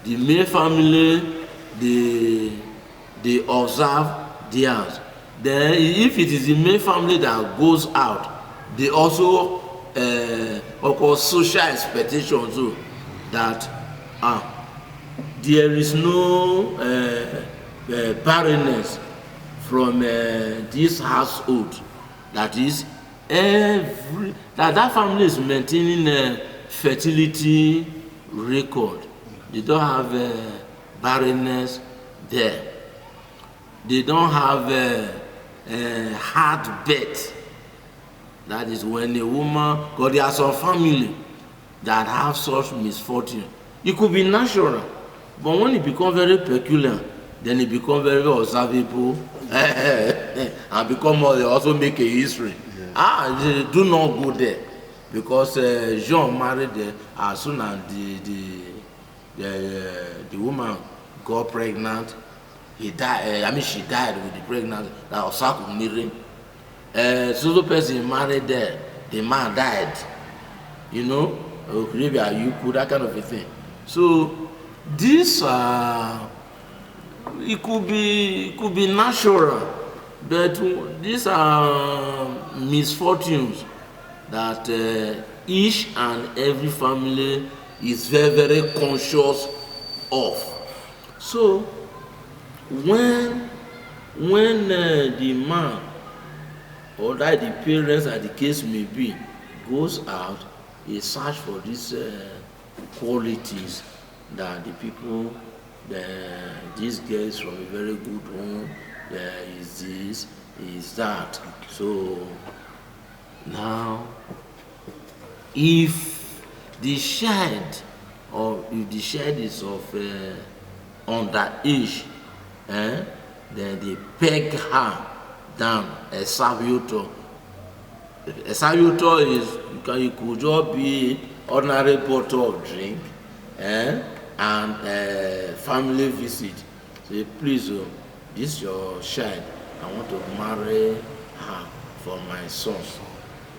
The male family, they observe theirs. Then if it is the male family that goes out, they also of course social expectations too, that there is no barrenness from this household. That is, that family is maintaining a fertility record. They don't have barrenness there. They don't have hard birth. That is when a woman, because there are some family that have such misfortune. It could be natural, but when it becomes very peculiar, then it becomes very observable and become more, they also make a history. They do not go there, because Jean married as soon as the woman got pregnant, he died. She died with the pregnancy. That was Sakumiri. So person married there, the man died. You know, maybe you could, that kind of a thing. So this it could be natural, but these are misfortunes that each and every family is very, very conscious of. So when the man, or that the parents, as the case may be, goes out, he search for these qualities that the people, these girls from a very good home, there is this, is that. So now, if the child, or if the child is of underage, then they peg her down a servitor. A servitor is, it could just be ordinary bottle of drink, and a family visit. Say, please, this your child, I want to marry her for my son.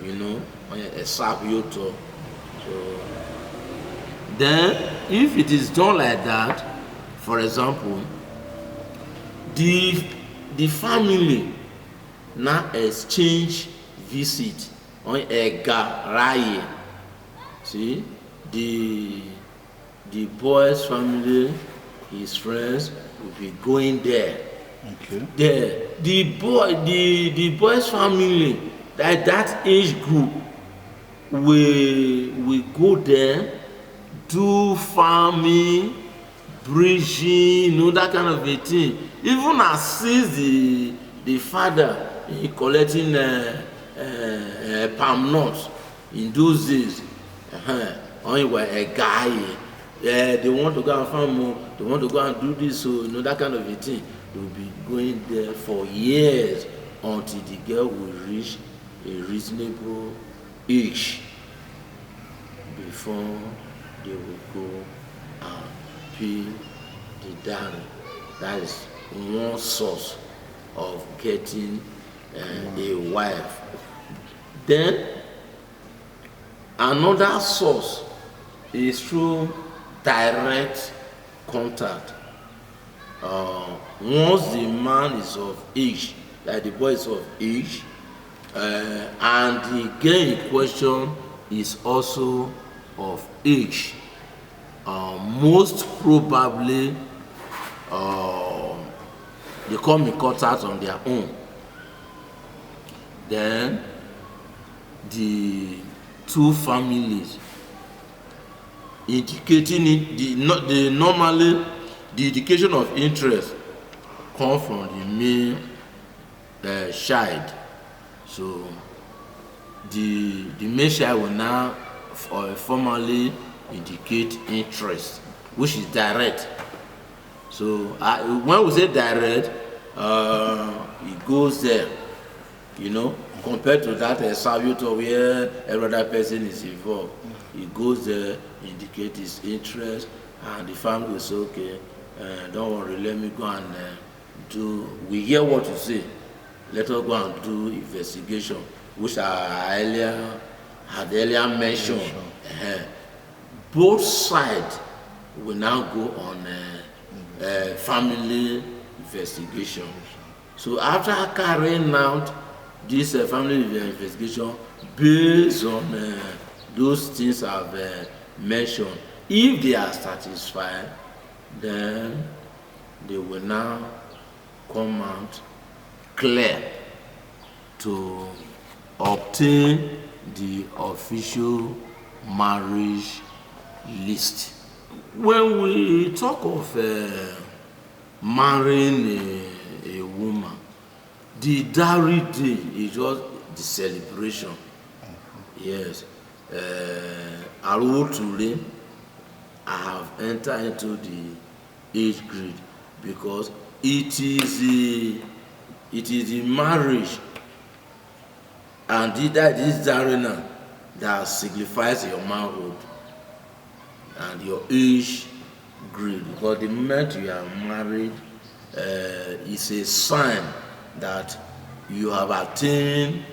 You know, a servitor. So then, if it is done like that, for example, the family now exchange visit on a ráyè. See, the boy's family, his friends will be going there. Okay. There, the boy's family, that age group, we go there, do farming, bridging, that kind of a thing. Even assist the father in collecting palm nuts in those days. Only were a guy, they want to go and farm more, they want to go and do this, so that kind of a thing. They will be going there for years until the girl will reach a reasonable age before they will go and pay the dowry. That is one source of getting a wife. Then another source is through direct contact. Once the man is of age, like the boy is of age, and the girl in question is also of age, most probably they come in contact on their own. Then the two families indicating it, normally the indication of interest come from the male child. So the male child will now formally indicate interest, which is direct. So when we say direct, it goes there, compared to that servitor where every other person is involved. It goes there, indicate his interest, and the family will say, okay, don't worry, let me go and we hear what you say, let us go and do investigation, which I had earlier mentioned. Both sides will now go on family investigation. So after carrying out this family investigation based on those things I've mentioned, if they are satisfied, then they will now come out clear to obtain the official marriage list. When we talk of marrying a woman, the dowry day is just the celebration. Yes. Today, I have entered into the age grade because it is the marriage and this dowry now that signifies your manhood and your age grade. Because the moment you are married is a sign that you have attained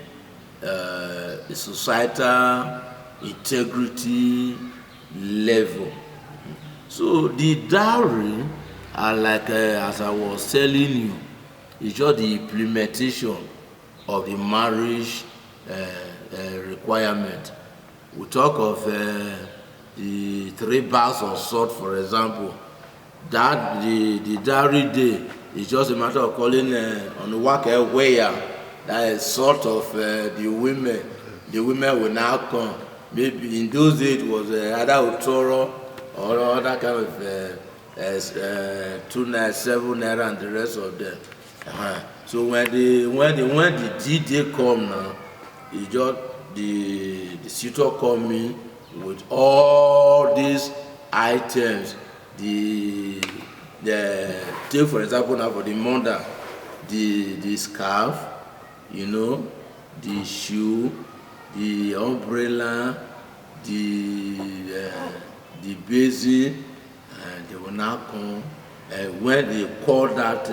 a societal integrity level. So the dowry, like as I was telling you, is just the implementation of the marriage requirement. We talk of the 3 bags of salt, for example. That the dowry day is just a matter of calling on the work where that is sort of the women. The women will now come. Maybe in those days it was either Otoro or other kind of 2 naira, 7 naira, and the rest of them. So when the D-Day come now, it's just the suitor coming with all these items. The take for example now for the mother, the scarf, the shoe, the umbrella, the basin, and they will now come. When they call that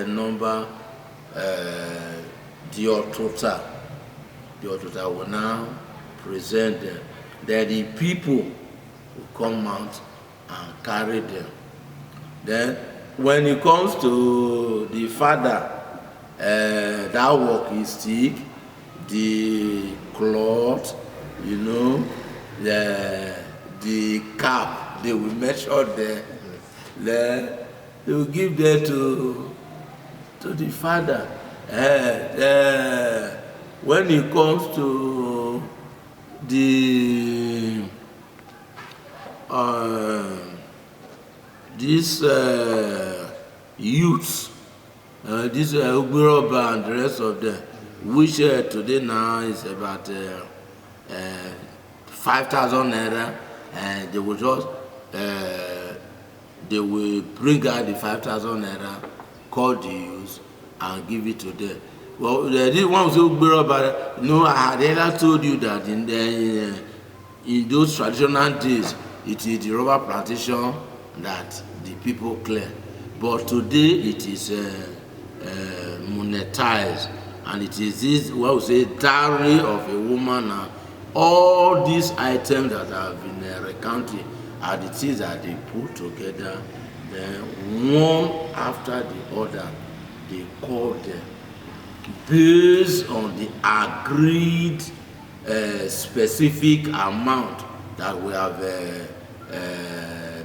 number, the authority will now present them. Then the people will come out and carry them. Then when it comes to the father, that walking stick, the cloth, the cap, they will measure there. Then they will give them to the father. When it comes to the these youths, this Ogor and the rest of them, which today now is about 5,000 naira, and they will just they will bring out the 5,000 naira, call the youths, and give it to them. Well, this one was Ogor, but I had earlier told you that in those traditional days, it is the rubber plantation that the people clear. But today it is monetized, and it is this what we say dowry of a woman. Now, all these items that have been recounted are the things that they put together. Then one after the other, they call them based on the agreed specific amount that we have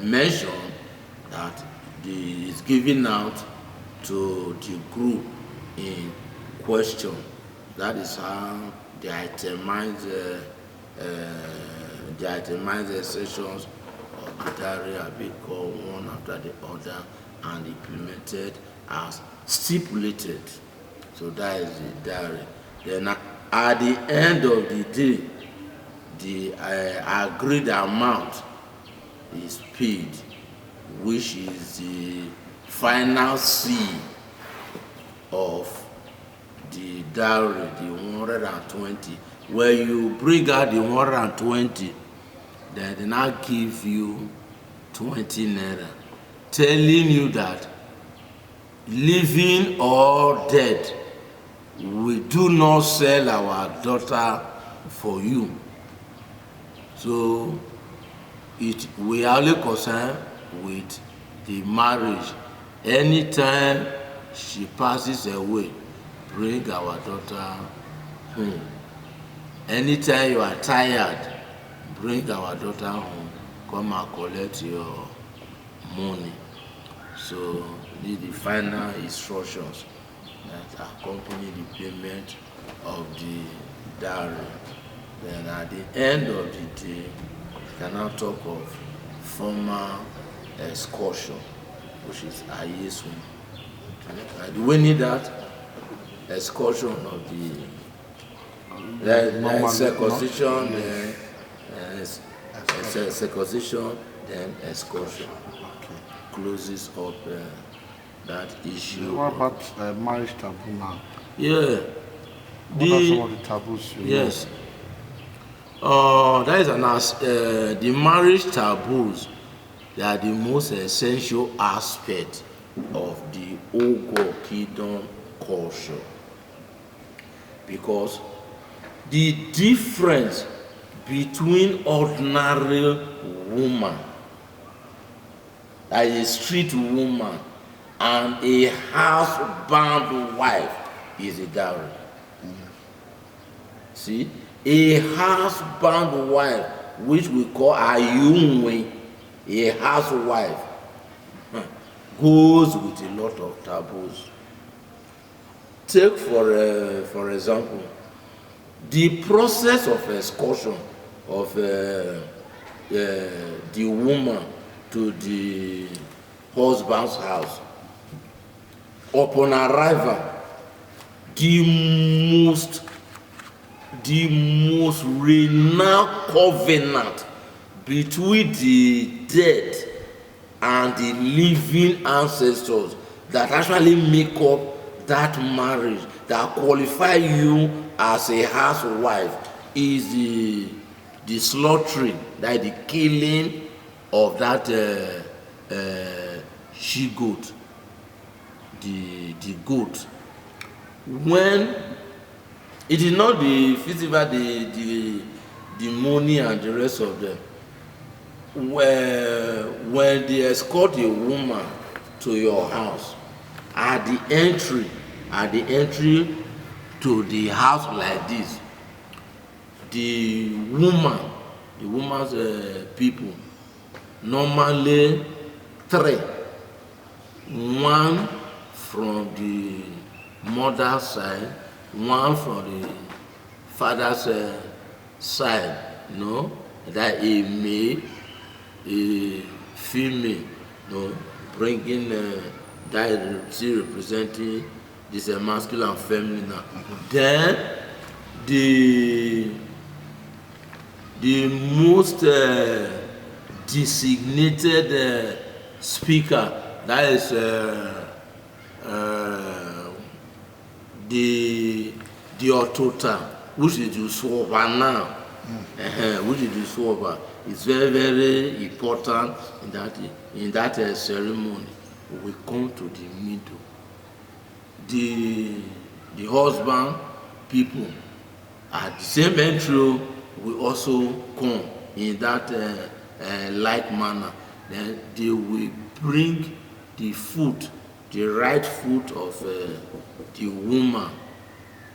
mentioned, that is given out to the group in question. That is how the itemized sessions of the diary are being called one after the other and implemented as stipulated. So that is the diary. Then at the end of the day, the agreed amount is paid, which is the final seal of the dowry, the 120. When you bring out the 120, then they now give you 20 naira, telling you that living or dead, we do not sell our daughter for you. So we are only concerned with the marriage. Anytime she passes away, bring our daughter home. Anytime you are tired, bring our daughter home. Come and collect your money. So these are the final instructions that accompany the payment of the dowry. Then at the end of the day, you can now talk of formal excursion, which is Ayesun. Do we need that excursion of the circumcision, circumcision, then excursion? Closes up that issue. What about marriage taboo now? Yeah. What are some of the taboos you know? That is the marriage taboos. They are the most essential aspect of the Ogor Kingdom culture, because the difference between ordinary woman, like a street woman, and a housebound wife is a dowry. See, a housebound wife, which we call Ayunwe, a housewife, goes with a lot of taboos. Take for example, the process of excursion of the woman to the husband's house. Upon arrival, the the most renowned covenant between the dead and the living ancestors that actually make up that marriage, that qualify you as a housewife, is the slaughtering, like the killing of that she goat, the goat. When it is not the festival, the money and the rest of them. When they escort a woman to your house, at the entry to the house like this, the woman's people, normally three, one from the mother's side, one from the father's side, you know, that a male, a female, you know, bringing that still representing this masculine and feminine. Then the most designated speaker, that is the authority, which is the swabber now, which is the swabber, is very, very important in that ceremony. We come to the middle. The husband people at the same entry will also come in that like manner. Then they will bring the foot, the right foot of the woman,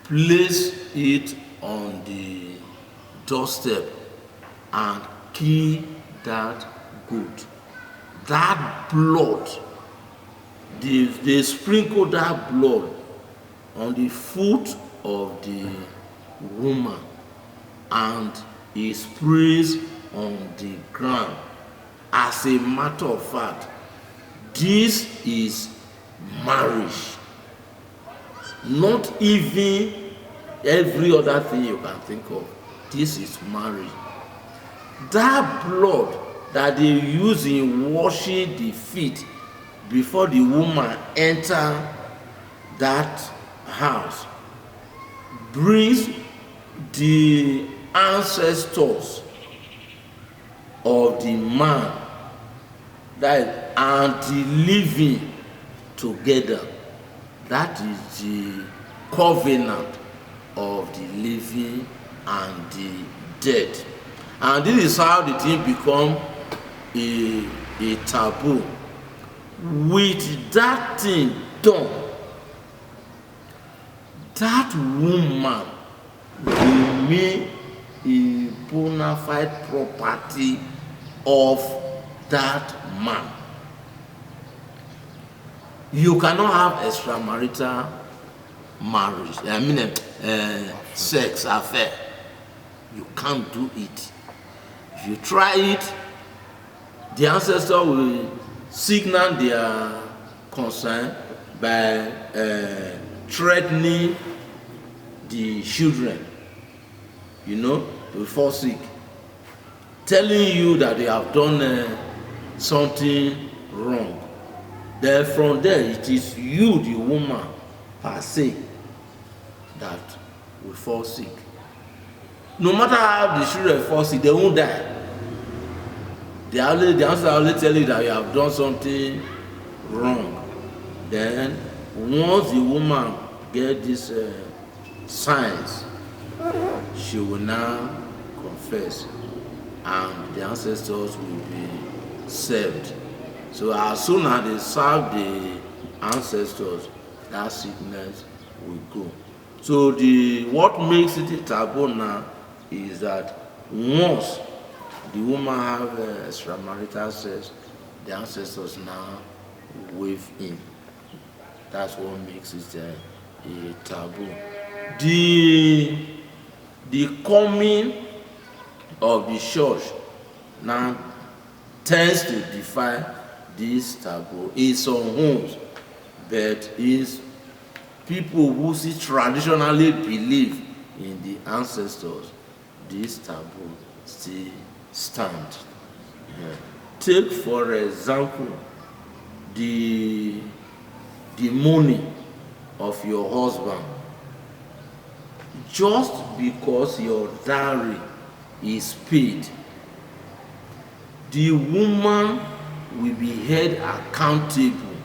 place it on the doorstep and kill that goat. That blood, they sprinkle that blood on the foot of the woman and it sprays on the ground. As a matter of fact, this is marriage. Not even every other thing you can think of. This is marriage. That blood that they use in washing the feet before the woman enter that house brings the ancestors of the man that and the living together. That is the covenant of the living and the dead. And this is how the thing become a taboo. With that thing done, that woman remain a bona fide property of that man. You cannot have extramarital marriage, sex affair. You can't do it. If you try it, the ancestor will signal their concern by threatening the children, to fall sick, telling you that they have done something wrong. Then from there, it is you, the woman, per se, that will fall sick. No matter how the children fall sick, they won't die. The answer only tell you that you have done something wrong. Then, once the woman get these signs, she will now confess, and the ancestors will be served. So as soon as they serve the ancestors, that sickness will go. So what makes it a taboo now is that once the woman have extramarital sex, the ancestors now wave in. That's what makes it a taboo. The coming of the church now tends to defy this taboo. It's on homes, but it's people who traditionally believe in the ancestors, this taboo still stand. Take for example the money of your husband. Just because your dowry is paid, the woman will be held accountable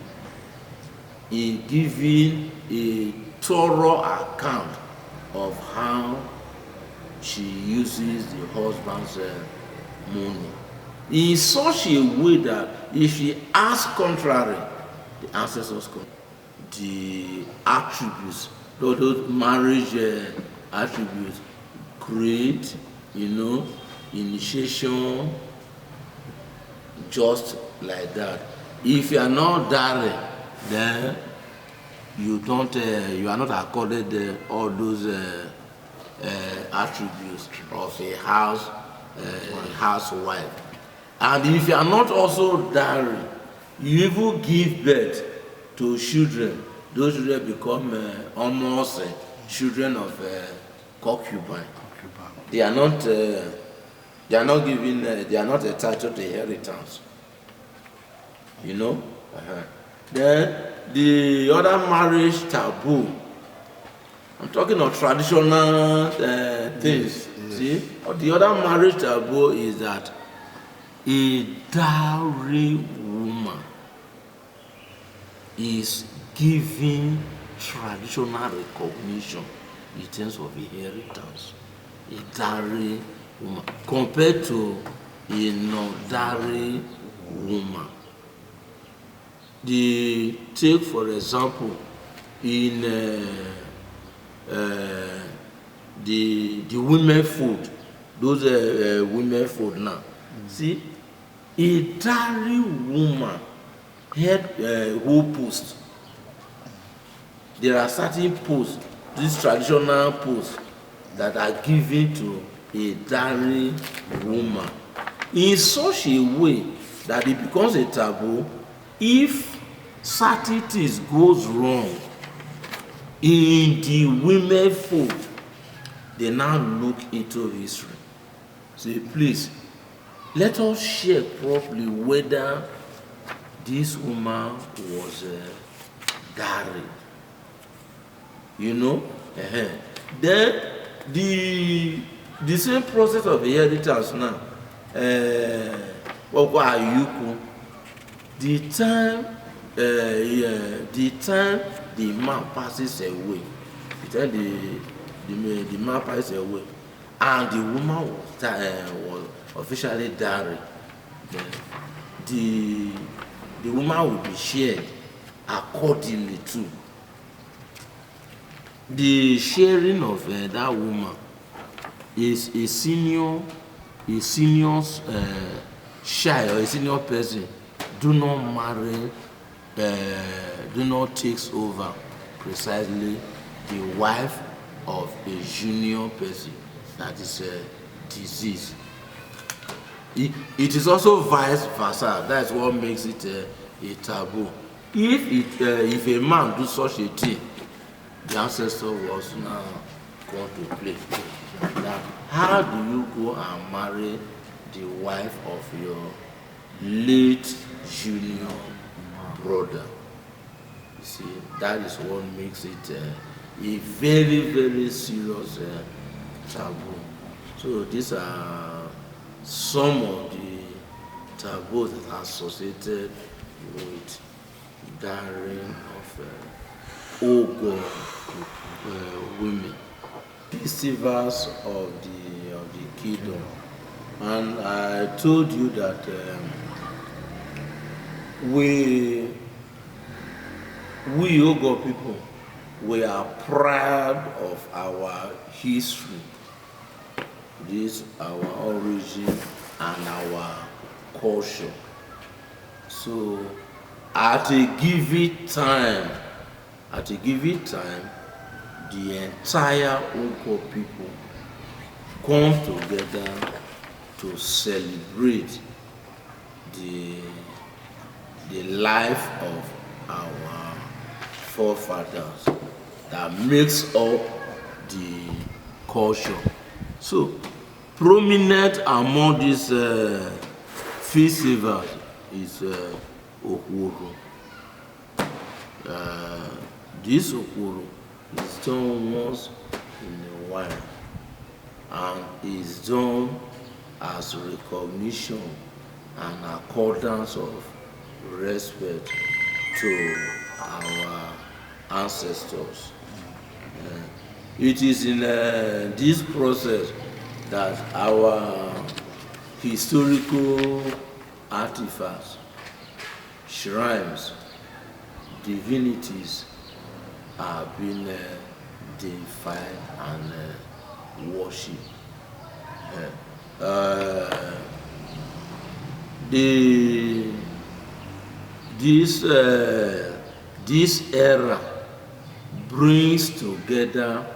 in giving a thorough account of how she uses the husband's money, in such a way that if she acts contrary, the ancestors come. The attributes, those marriage attributes, create, initiation, just like that. If you are not married, then you don't, you are not accorded all those attributes of a housewife. And if you are not also married, you even give birth to children. Those children become almost children of concubine. They are not given. They are not entitled to inheritance. Then the other marriage taboo. I'm talking of traditional things. Yes. See, the other marriage taboo is that a dowry woman is given traditional recognition in terms of inheritance. A dowry woman compared to a non-dowry woman. Take for example in the women food, those women food now. See, a dowry woman had whole post. There are certain posts, these traditional posts, that are given to a dowry woman in such a way that it becomes a taboo. If certain things goes wrong in the women fold, they now look into history. Say, please, let us check properly whether this woman was married. Then the same process of inheritance now. The time the man passes away, the man passes away, and the woman was officially married, the woman will be shared accordingly too. The sharing of that woman is a senior child or a senior person do not marry, do not takes over precisely the wife of a junior person that is deceased. It is also vice versa. That's what makes it a taboo. If a man do such a thing, the ancestor was now going to play. Now, how do you go and marry the wife of your late junior brother? You see, that is what makes it a very, very serious taboo. So these are some of the taboos that are associated with marrying of Ogor women. Festivals of the kingdom. And I told you that we Ogor people, we are proud of our history, this our origin and our culture. So at a given time, the entire Ogor people come together to celebrate the life of our forefathers that makes up culture. So, prominent among these festivals is Ogor. This Ogor is done once in a while and is done as recognition and accordance of respect to our ancestors. It is in this process that our historical artifacts, shrines, divinities have been deified and worshipped. This era brings together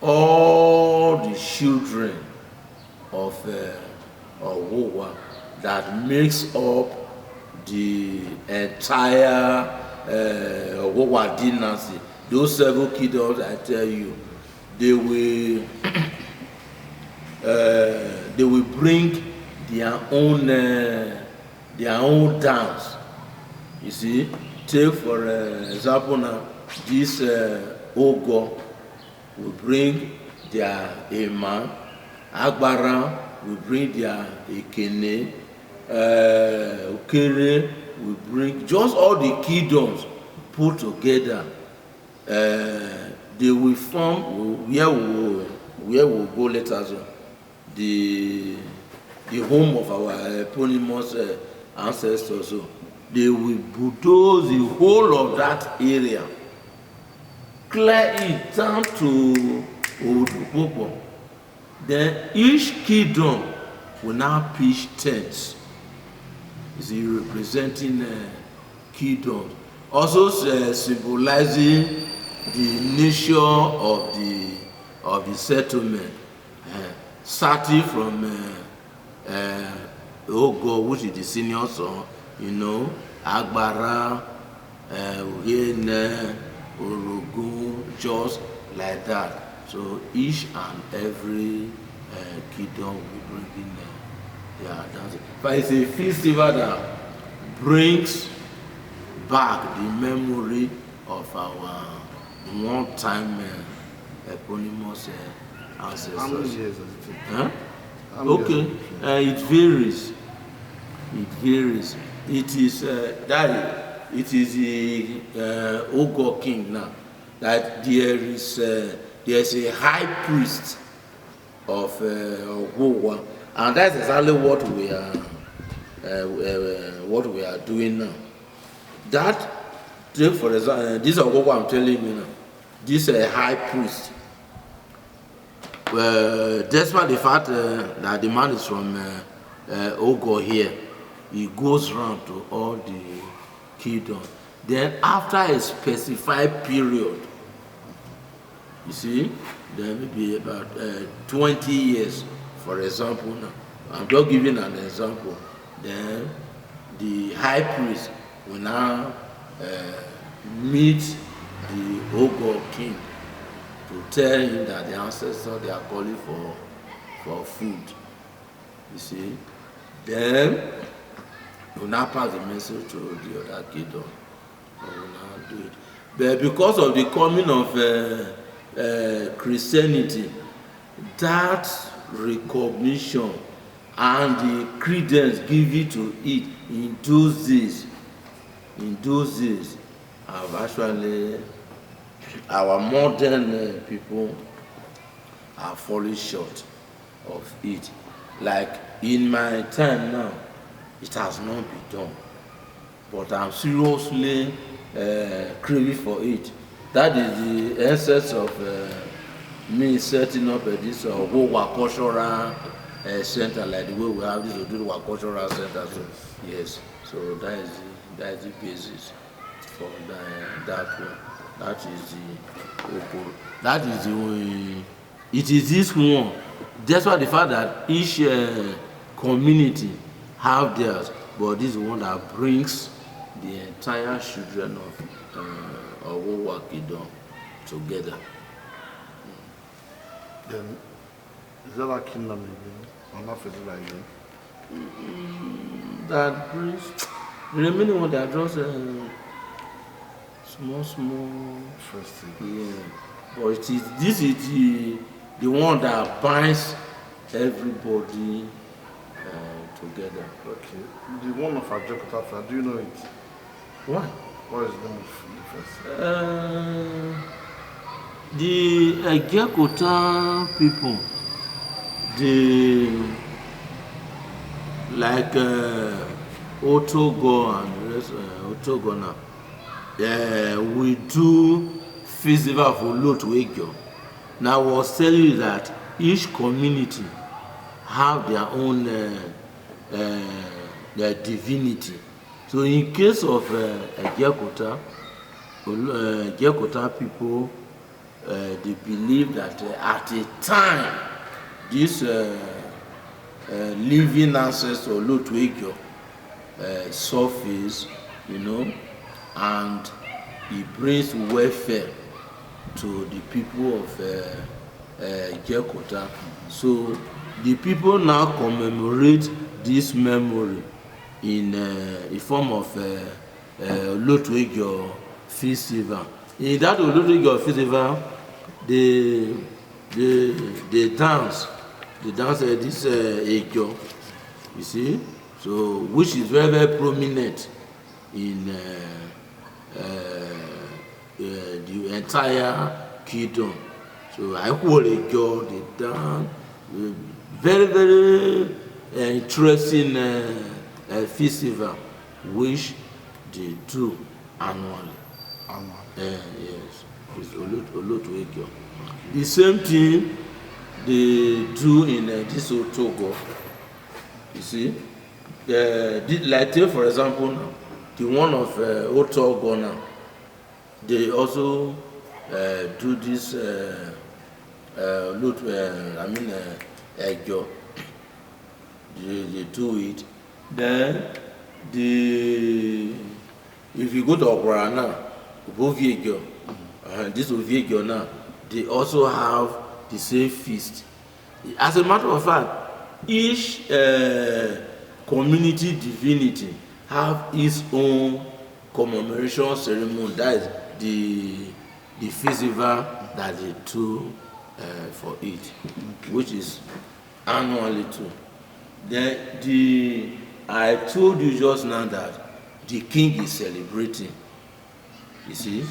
all the children of Ogor that makes up the entire Ogor dynasty. Those 7 kingdoms, I tell you, they will bring their own dance. You see, take for example now, this Ogor will bring their Eman, Agbara will bring their Ekene, Okere will bring just all the kingdoms put together. They will form where we go later on, the home of our eponymous ancestors. So they will bulldoze the whole of that area, clear it down to Odupopo. Then each kingdom will now pitch tents. You see, representing kingdoms, also symbolizing the nature of the settlement, starting from Ogor, which is the senior son, Agbara, Urene, Orogun, just like that. So each and every kingdom will bring in their dancing. But it's a festival that brings back the memory of our one-time eponymous ancestors. How many years does it take? Huh? Okay, it varies. It varies. It is it is the Ogor king now that there's a high priest of Ogor, and that's exactly what we are doing now. That, take for example, this Ogor I'm telling you now, this high priest. Despite the fact that the man is from Ogor here, he goes round to all the kingdoms. Then after a specified period, you see, then maybe about 20 years, for example now, I'm just giving an example, then the high priest will now meet the Ogor king to tell him that the ancestors, they are calling for food. You see, then he will now pass the message to the other kingdom. He will now do it. But because of the coming of Christianity, that recognition and the credence given to it in those days have actually, our modern people are falling short of it. Like in my time now, it has not been done, but I'm seriously craving for it. That is the essence of me setting up this Ogor cultural center, like the way we have this Ogor cultural center. So yes, so that is the basis for that one. That is the Ogor. That is the way. It is this one. That's why the fact that each community have theirs, but this is the one that brings the entire children of Ogor kingdom together. Then, is there that kingdom again? Or not Festival again? That brings the remaining one that just small. Festival. Yeah. But this is the one that binds everybody together. Okay. The one of Ajokota, do you know it? Why? What is the name of the festival? The Egiakota people, the like Ogor and the rest, Ogor now, we do festival for Olotwegyo. Now I was telling you that each community have their own their divinity. So in case of Egiakota people, they believe that at a time this living ancestor Olotwegyo surface, and he brings welfare to the people of Egiakota. So the people now commemorate this memory in a form of Olotwegyo festival. In that Olotwegyo festival, they dance this Egyo, you see, so which is very, very prominent in the entire kingdom. So I call Egyo, they dance, very, very interesting festival which they do annually. Yes, it's Olotwegyo. The same thing they do in this Ogor. You see, like for example now, the one of Ogor now, they also do this Egyo. They do it. Then if you go to Ogor now, this Oviegyo now, they also have the same feast. As a matter of fact, each community divinity have its own commemoration ceremony. That is the festival that they do for it, which is annually too. Then I told you just now that the king is celebrating. You see,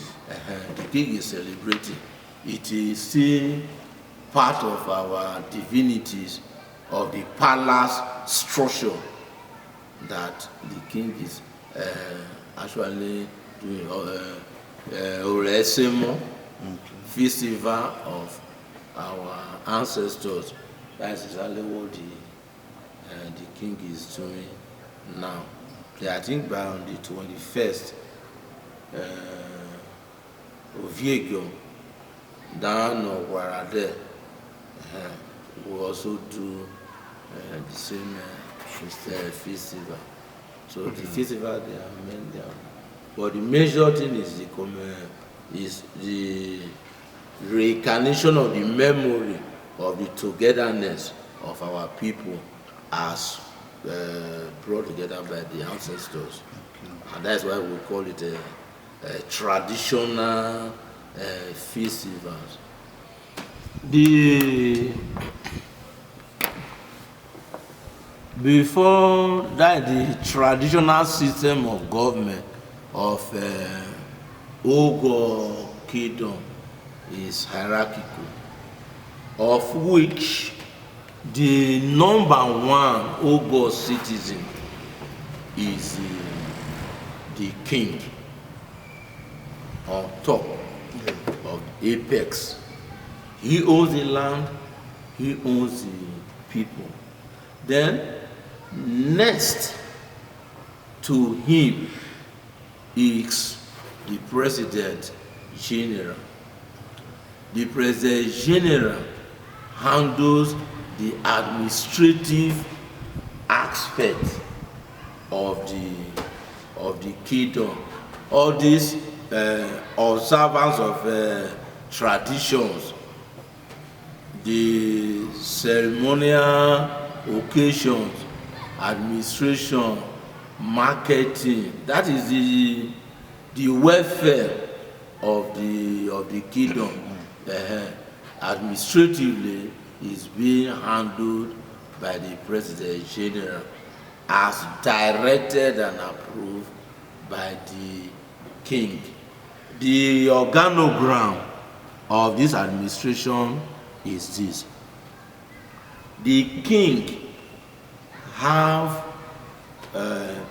the king is celebrating. It is still part of our divinities of the palace structure that the king is actually doing Oresemo festival of our ancestors. That's exactly what the king is doing now. I think by on the 21st, Oviegyo down Ogor there will also do the same festival. So the festival they are meant there, but the major thing is the reincarnation of the memory of the togetherness of our people as brought together by the ancestors, and that's why we call it a traditional festivals. Before that, the traditional system of government of Ogor kingdom is hierarchical, of which the number one Ogor citizen is the king on top of apex. He owns the land, he owns the people. Then next to him is the president general. The president general handles the administrative aspect of the kingdom. All these observance of traditions, the ceremonial occasions, administration, marketing. That is the welfare of the kingdom. Administratively is being handled by the President General as directed and approved by the king. The organogram of this administration is this. The king have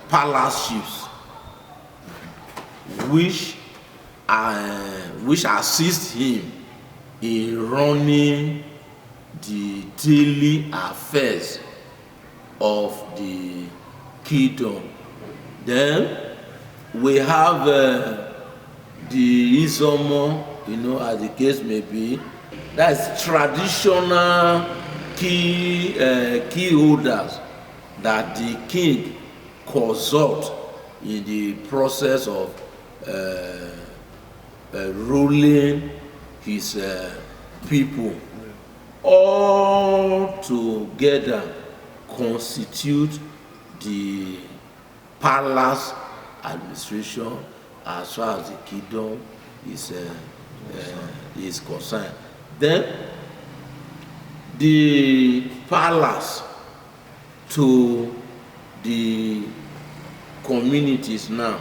palace chiefs which assist him in running the daily affairs of the kingdom. Then we have the Isomo, as the case may be. That's traditional key holders that the king consult in the process of ruling his people. All together constitute the palace administration as far as the kingdom is concerned. Then the palace to the communities now.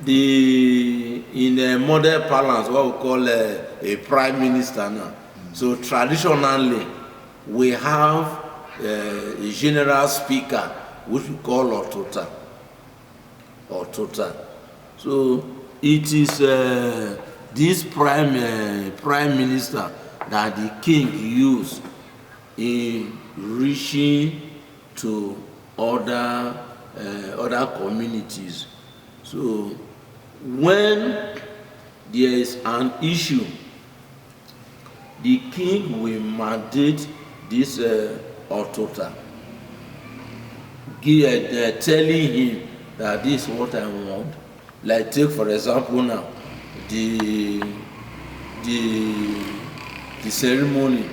Yes. In a modern palace, what we call a prime minister now. So traditionally, we have a general speaker, which we call Otota. So it is this prime minister that the king used in reaching to other communities. So when there is an issue, the king will mandate this Otota, telling him that this is what I want. Like take for example now, the ceremony,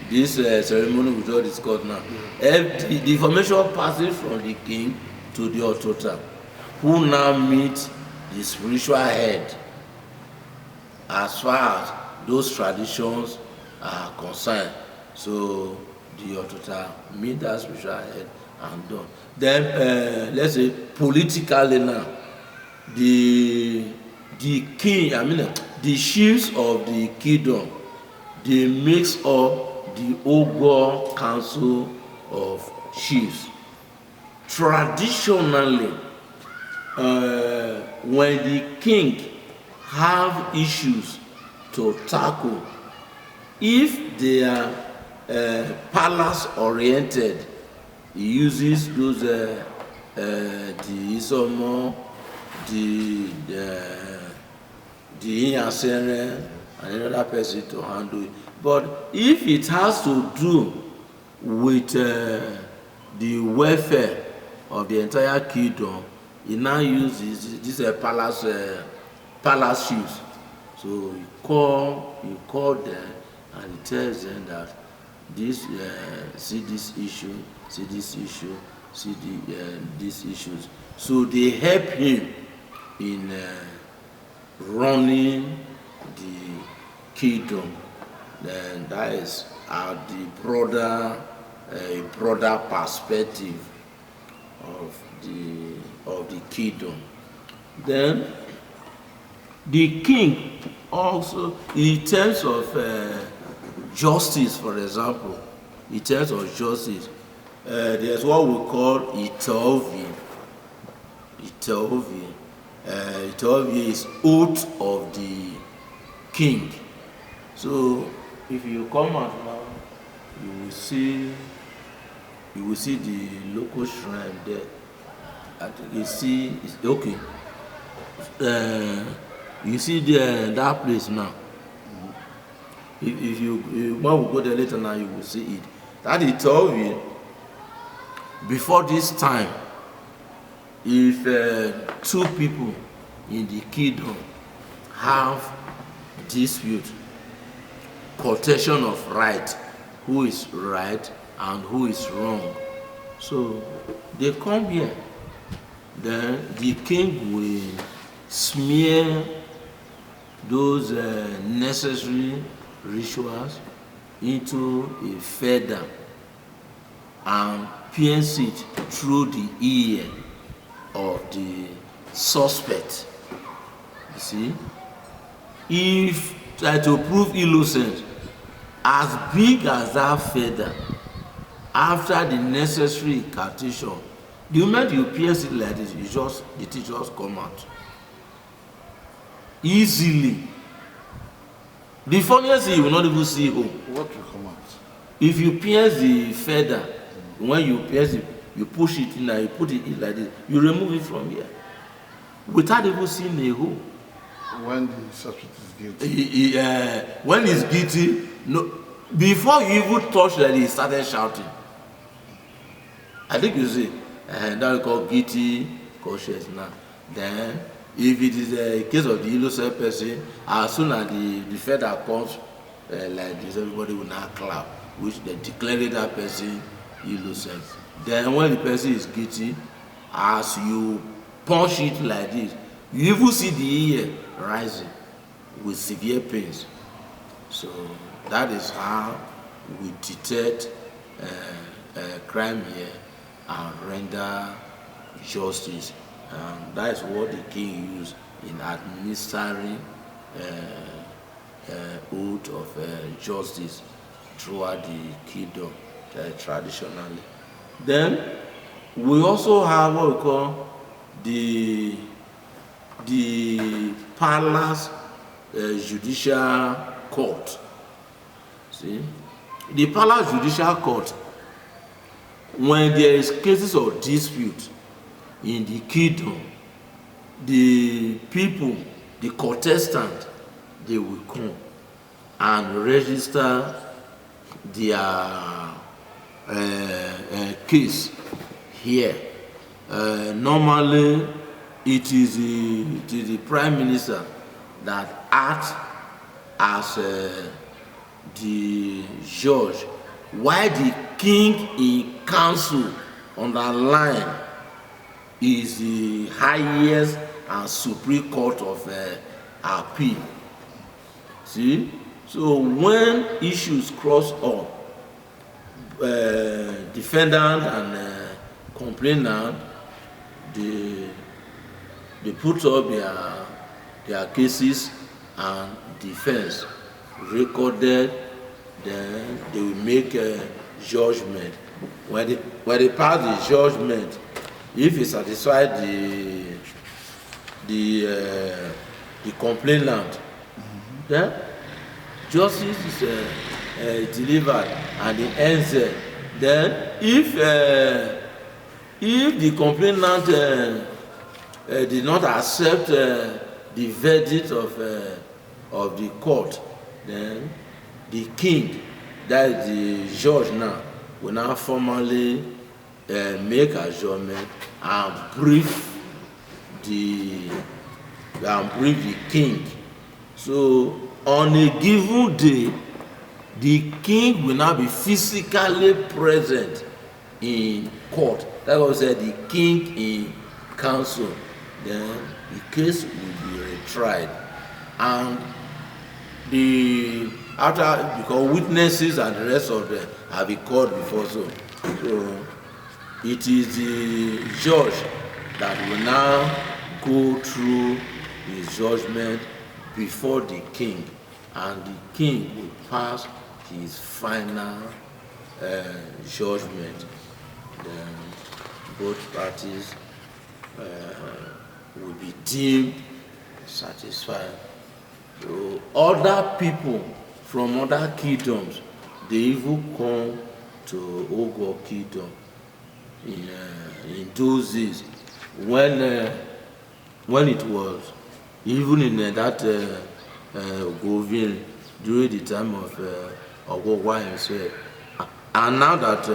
this ceremony we just discussed now. The information passes from the king to the Otota, who now meets the spiritual head as far as those traditions are concerned. So the Otota meet that spiritual head and done. Then let's say politically now, the king, the chiefs of the kingdom, they mix up the Ogor council of chiefs. Traditionally, when the king have issues to tackle, if they are palace oriented, he uses those the Isomo, the Inyasere, and another person to handle it. But if it has to do with the welfare of the entire kingdom, he now uses this palace chiefs. So you call them and he tells them that this see this issue, see this issue, see these issues. So they help him in running the kingdom. Then that is the broader perspective of the kingdom. Then the king also, in terms of justice, for example, in terms of justice, there's what we call Itovi. Itovi is oath of the king. So if you come out now, you will see the local shrine there. You see, it's okay. You see that place now. If you when we go there later now, you will see it. That Itovi, before this time, if two people in the kingdom have dispute, quotation of right, who is right and who is wrong. So they come here, then the king will smear those necessary rituals into a feather and pierce it through the ear of the suspect. You see, if try to prove innocent, as big as that feather, after the necessary incantation, the moment you pierce it like this, the teeth just come out easily. The funniest thing, you will not even see home. What will come out? If you pierce the feather, when you pierce it, you push it in and you put it in like this, you remove it from here without even seeing a hole. When the suspect is guilty. When he's guilty, no, before you even touch that, he started shouting. I think you see, that we call guilty conscious now. Then, if it is a case of the innocent person, as soon as the feather comes like this, everybody will now clap, which they declare that person innocent. Then, when the person is guilty, as you punch it like this, you even see the ear rising with severe pains. So that is how we detect crime here and render justice. And that is what the king used in administering oath of justice throughout the kingdom traditionally. Then we also have what we call the palace judicial court. See, the palace judicial court, when there is cases of dispute in the kingdom, the people, the contestant, they will come and register their case here. Normally, it is the prime minister that acts as the judge, while the king in council underline is the highest and supreme court of appeal. See, so when issues cross up, defendant and complainant, they put up their cases and defense recorded, then they will make a judgment. When they pass the judgment, if it satisfies the complainant, then justice is delivered and it ends there. Then if the complainant did not accept the verdict of the court, then the king, that is the judge now, will now formally make a judgment and brief the king. So on a given day, the king will now be physically present in court. That was the king in council. Then the case will be retried, and because witnesses and the rest of them have been called before, so it is the judge that will now go through his judgment before the king, and the king will pass his final judgment. Then both parties will be deemed satisfied. So other people from other kingdoms, they even come to Ogor kingdom in those days when it was even in that Ogor during the time of Ogor himself. And now that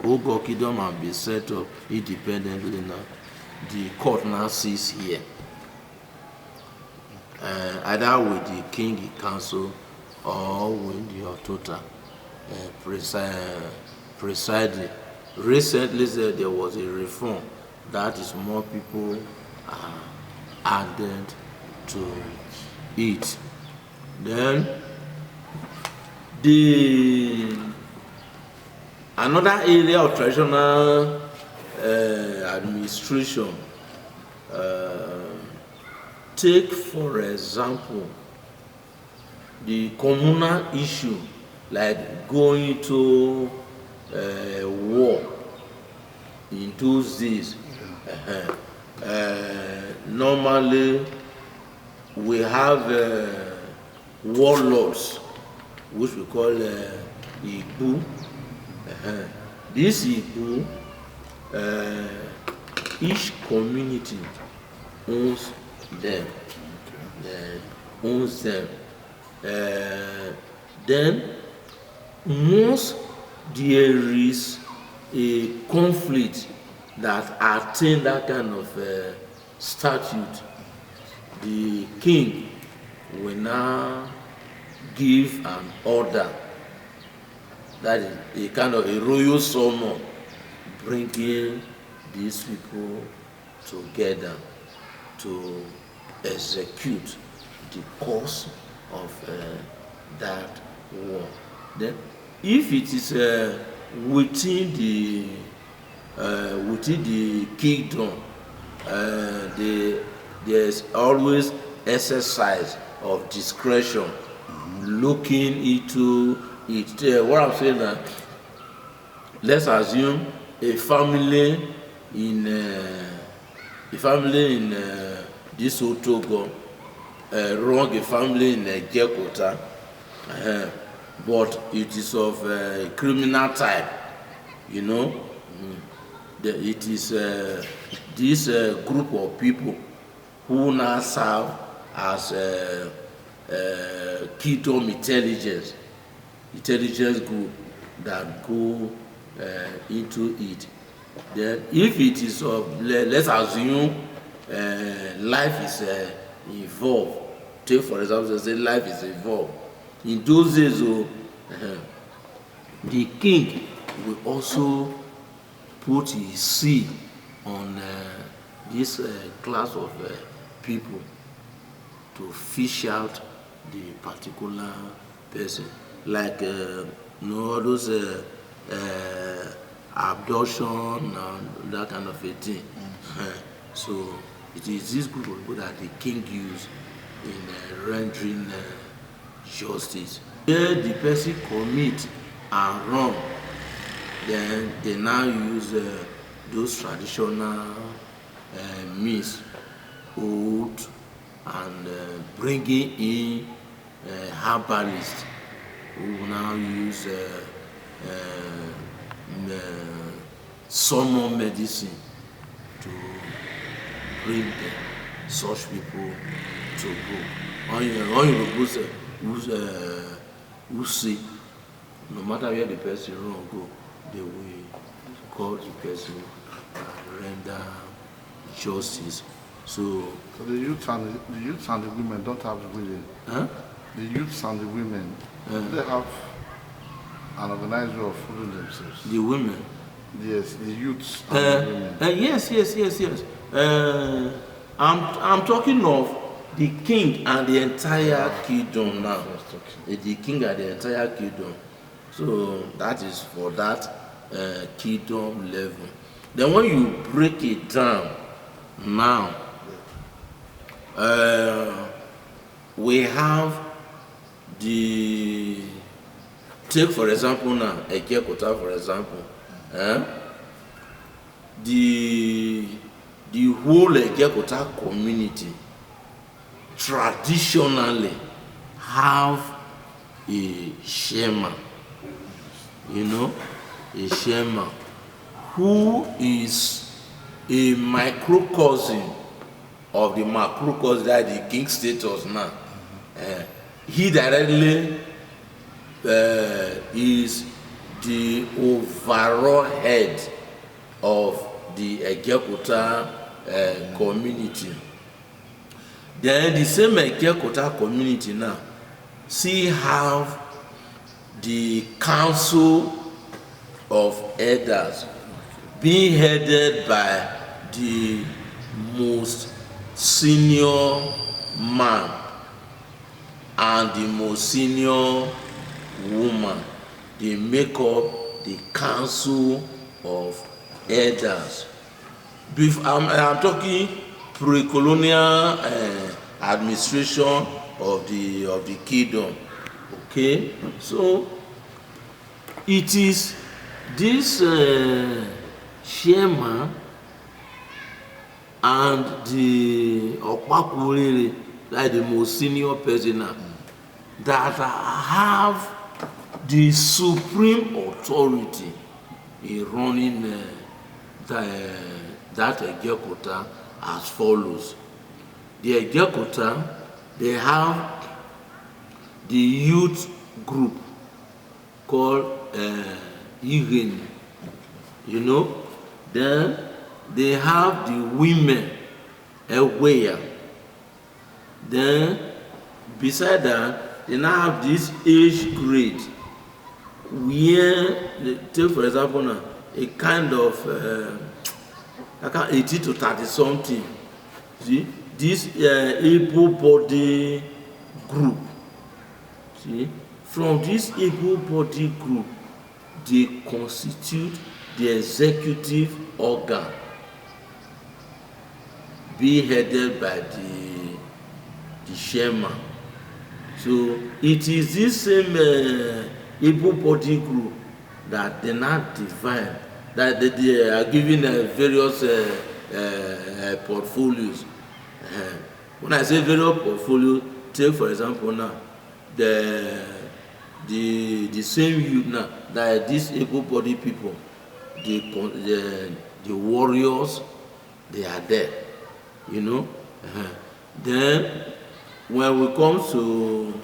Ogor kingdom has been set up independently now, the court now sits here, either with the king in council or with your total presiding. Recently, there was a reform that is more people are added to it. Then another area of traditional administration, take for example the communal issue like going to war in those days. Normally we have warlords which we call Igbo. This Igbo, each community owns them. Then once there is a conflict that attain that kind of statute, the king will now give an order, that is a kind of a royal summon, bringing these people together to execute the cause of that war. Then, if it is within the kingdom, there's always exercise of discretion, looking into it. What I'm saying that, let's assume a family in this Ogor wrong a family in Jekota, but it is of criminal type, you know. It is this group of people who now serve as kingdom intelligence group that go into it. Then if it is of, let's assume life is involved. Take for example, say life is involved. In those days, the king will also put his seal on this class of people to fish out the particular person, like all those abduction and that kind of a thing. So it is this group of people that the king use in rendering justice. Where the person commit and wrong, then they now use those traditional means, oath, and bringing in herbalists who now use summon medicine to bring such people to go. On your who say, no matter where the person wrong go, they will call the person and render justice. So the youths and the women don't have really. huh? The youths and the women, they have an organized way of fooling themselves. The women. Yes, the youths and the women. Yes. I'm talking of the king and the entire kingdom now. The king and the entire kingdom. So that is for that kingdom level. Then when you break it down now, we have take for example now, Ekekota for example, the whole Ekekota community traditionally have a shaman, a shaman who is a microcosm of the macrocosm that the king status now. He directly is the overall head of the Ekekota community. Then the same Ekekota community now still have the council of elders being headed by the most senior man and the most senior woman. They make up the council of elders. I'm talking pre-colonial administration of the kingdom. Okay, so it is this chairman and the Okpakurere, like the most senior person now, that have the supreme authority in running that Egekota as follows. The Egekota, they have the youth group called Iren, you know. Then they have the women, Eweya. Then beside that, they now have this age grade where, take for example now, a kind of 18 to 30 something. See, this able body group. See, from this able body group, they constitute the executive organ, be headed by the chairman. So it is this same able body group that they now divide, that they are given various portfolios. When I say various portfolios, take for example now the same youth now, that these able-bodied people, the warriors, they are there, you know. Then when we come to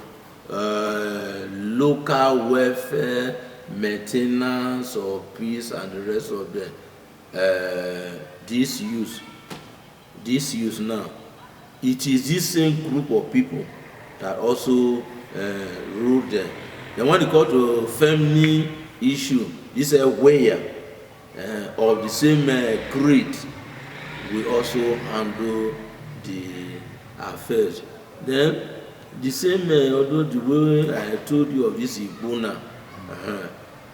local welfare, maintenance or peace and the rest of this youth now, it is this same group of people that also rule them. Then when it comes to family issue, this is where of the same grade, we also handle the affairs. Then the same, although the way I told you of this Ibuna,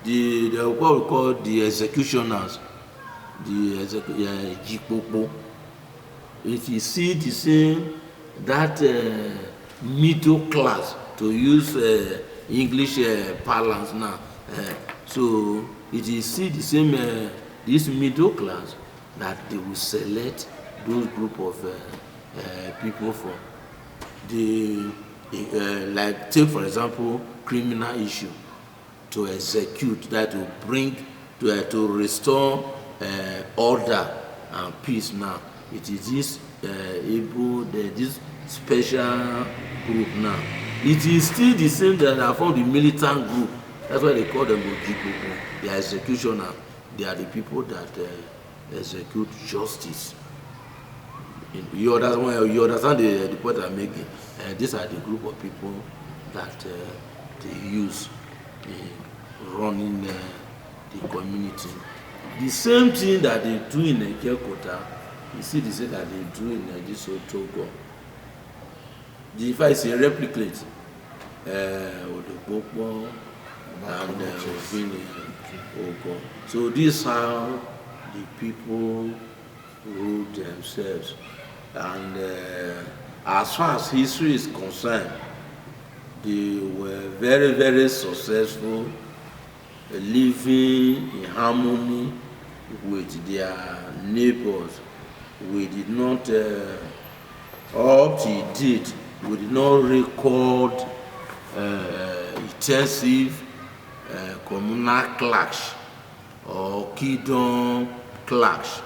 the what we call the executioners, the Jikpopo, if you see the same, that middle class, to use English parlance now, so it is still the same, this middle class that they will select those group of people for. The like take for example criminal issue, to execute, that to bring to restore order and peace. Now it is this this special group now. It is still the same that are from the militant group. That's why they call them Ojibwe. They are executioner. They are the people that execute justice. You understand the point I'm making? These are the group of people that they use in running the community. The same thing that they do in Ekekota, you see the same that they do in this Ogor. If I say replicate, Odokpokpo and Ogor. So this is how the people rule themselves. And as far as history is concerned, they were very, very successful, living in harmony with their neighbors. We did not, up to date, we did not record intensive communal clash or kingdom clash,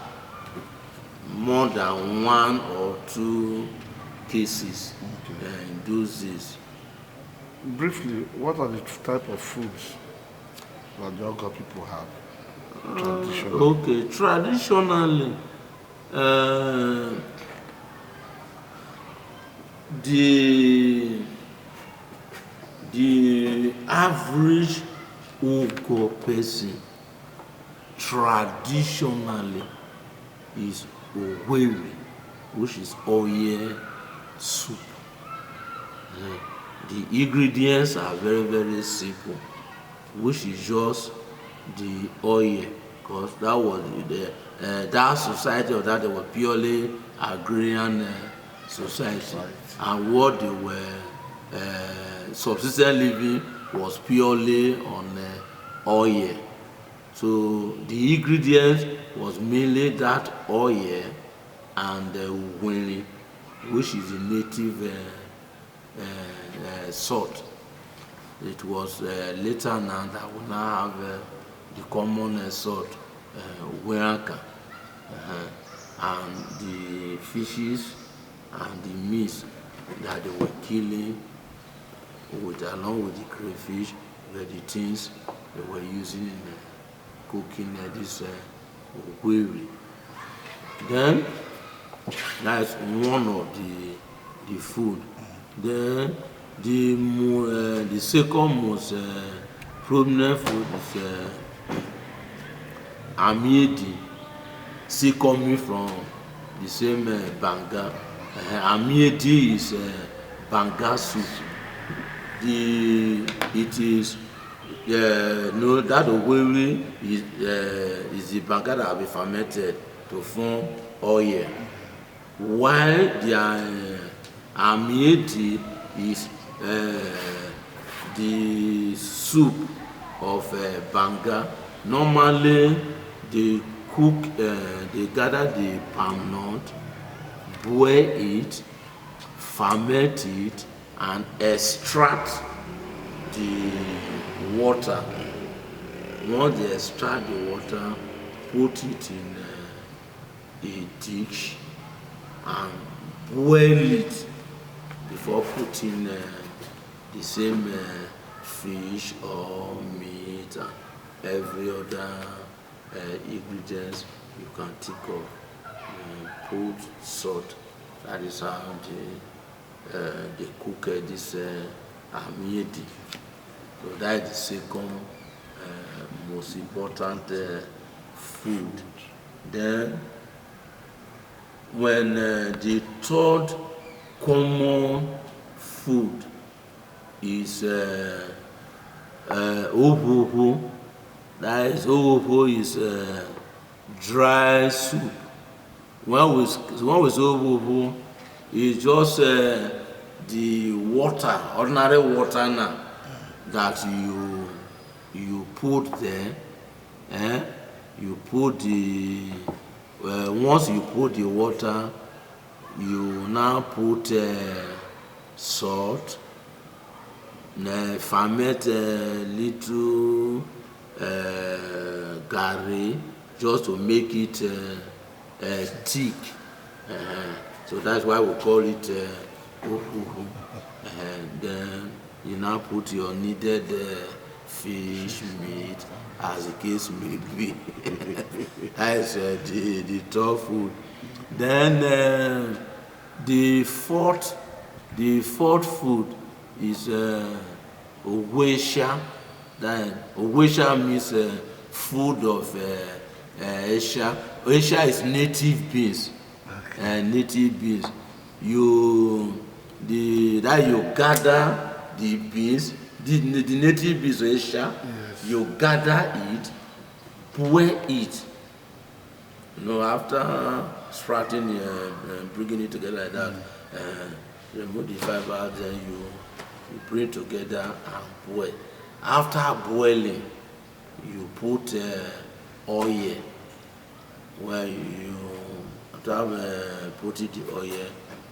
more than one or two cases in those days. Briefly, what are the type of foods that the Ogor people have traditionally? Okay, traditionally, the average Ogor person traditionally is oweri, which is oil soup. The ingredients are very, very simple, which is just the oil, because that was that society or that they were purely agrarian society, and what they were subsistence living was purely on oil. So the ingredients was mainly that oil and oweri, which is the native salt. It was later now that we now have the common salt, weraka, and the fishes and the meats that they were killing with, along with the crayfish, were the things they were using in cooking this oweri. Then that's one of the food. Then the second most prominent food is amiedi, still coming from the same banga. Amiedi is banga soup. It is no, that oweri is the banga that have been fermented to form oil, while the amiedi is the soup of banga. Normally they cook, they gather the palm nut, boil it, ferment it, and extract the water. Once they extract the water, put it in a dish and boil it before putting the same fish or meat and every other ingredients you can think of. Put salt. That is how they cook this amiedi. So that is the second most important food. Then when the third common food is ovoho. That is, ovoho is dry soup. When we say ovoho, it's just the water, ordinary water now, that you put there. You put the once you put the water, you now put salt, ferment little garri just to make it thick. So that's why we call it ofufu. And then you now put your needed fish, meat, as the case may be. That's the third food. Then the fourth food is owesha. Then owesha means food of Asia. Asia is native beans. Native beans. You gather the beans, the native beans of Asia. Yes. You gather it, boil it. After sprouting, bringing it together like that, remove the fiber, then you bring it together and boil. After boiling, you put oil. Where after putting the oil,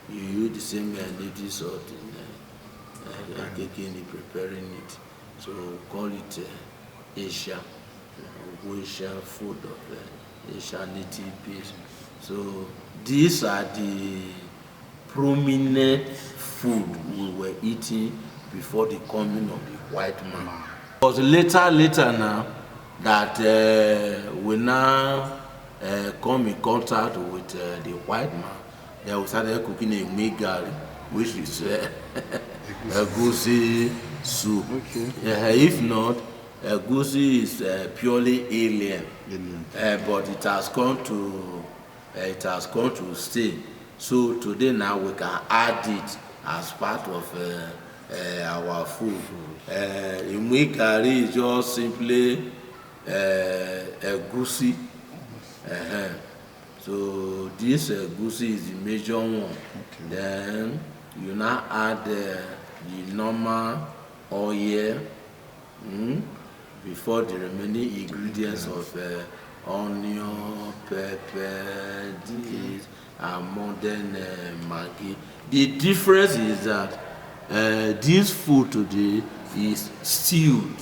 you use the same native salt in cooking and preparing it. So call it Asia, Asian food of Asian native beans. So these are the prominent food we were eating before the coming of the white man. It was later now that we now come in contact with the white man. Then we started cooking a megari, which is egusi, soup. Okay. If not, egusi is purely alien, but it has come to stay. So today now we can add it as part of our food. Imui curry is just simply egusi. So this egusi is the major one. Okay. Then you now add the normal oil before the remaining ingredients of onion, pepper, this, and modern maggi. The difference is that this food today is stewed.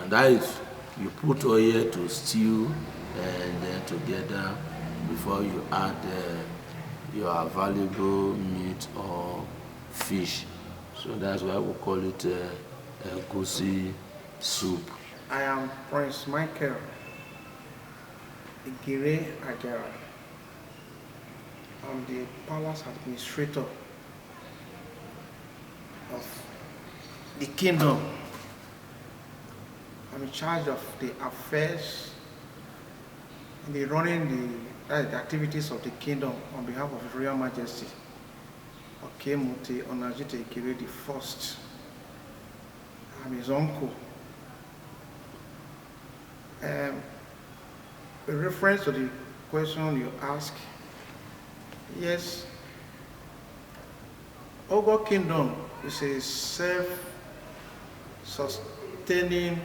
That is, you put oil to stew and then together before you add your valuable meat or fish. So that's why we call it egusi soup. I am Prince Michael Igire Ajara. I'm the palace administrator of the kingdom. I'm in charge of the affairs and the running the activities of the kingdom on behalf of His Royal Majesty Okemuti Onajite Igire the First. I'm his uncle. In reference to the question you ask, yes, Ogor Kingdom is a self-sustaining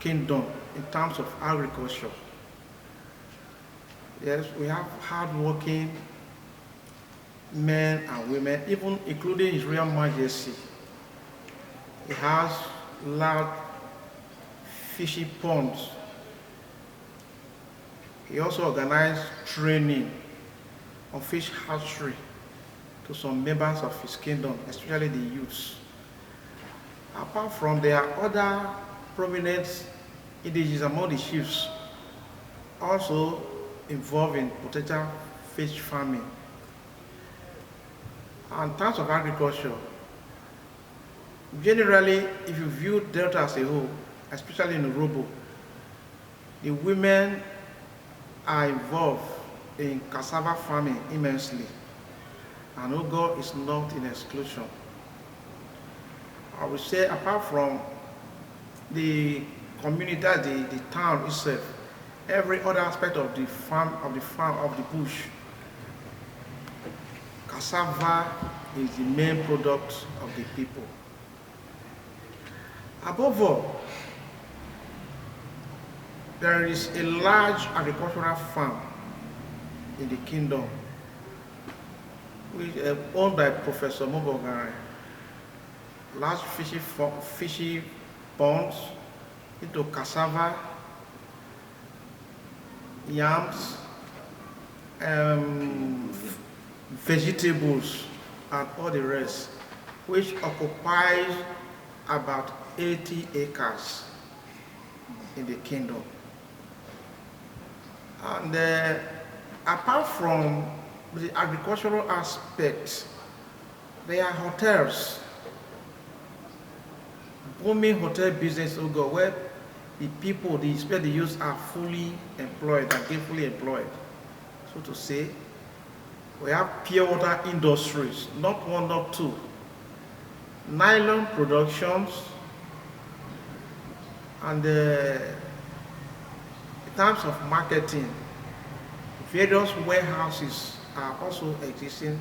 kingdom in terms of agriculture. Yes, we have hard-working men and women, even including His Royal Majesty. He has large fishy ponds. He also organized training on fish hatchery to some members of his kingdom, especially the youths. Apart from, there are other prominent indigenous among the chiefs also involved in potential fish farming. And in terms of agriculture, generally, if you view Delta as a whole, especially in Urobo, the women are involved in cassava farming immensely, and Ogor is not in exclusion. I would say, apart from the community, the town itself, every other aspect of the farm, of the bush, cassava is the main product of the people. Above all, there is a large agricultural farm in the kingdom, which is owned by Professor Mobogare. Large fishy ponds into cassava, yams, vegetables, and all the rest, which occupies about 80 acres in the kingdom. And apart from the agricultural aspect, there are hotels, booming hotel business, Ogor, where the people, especially the youth, are fully employed and gainfully employed. So to say, we have pure water industries, not one, not two. Nylon productions, and in terms of marketing, various warehouses are also existing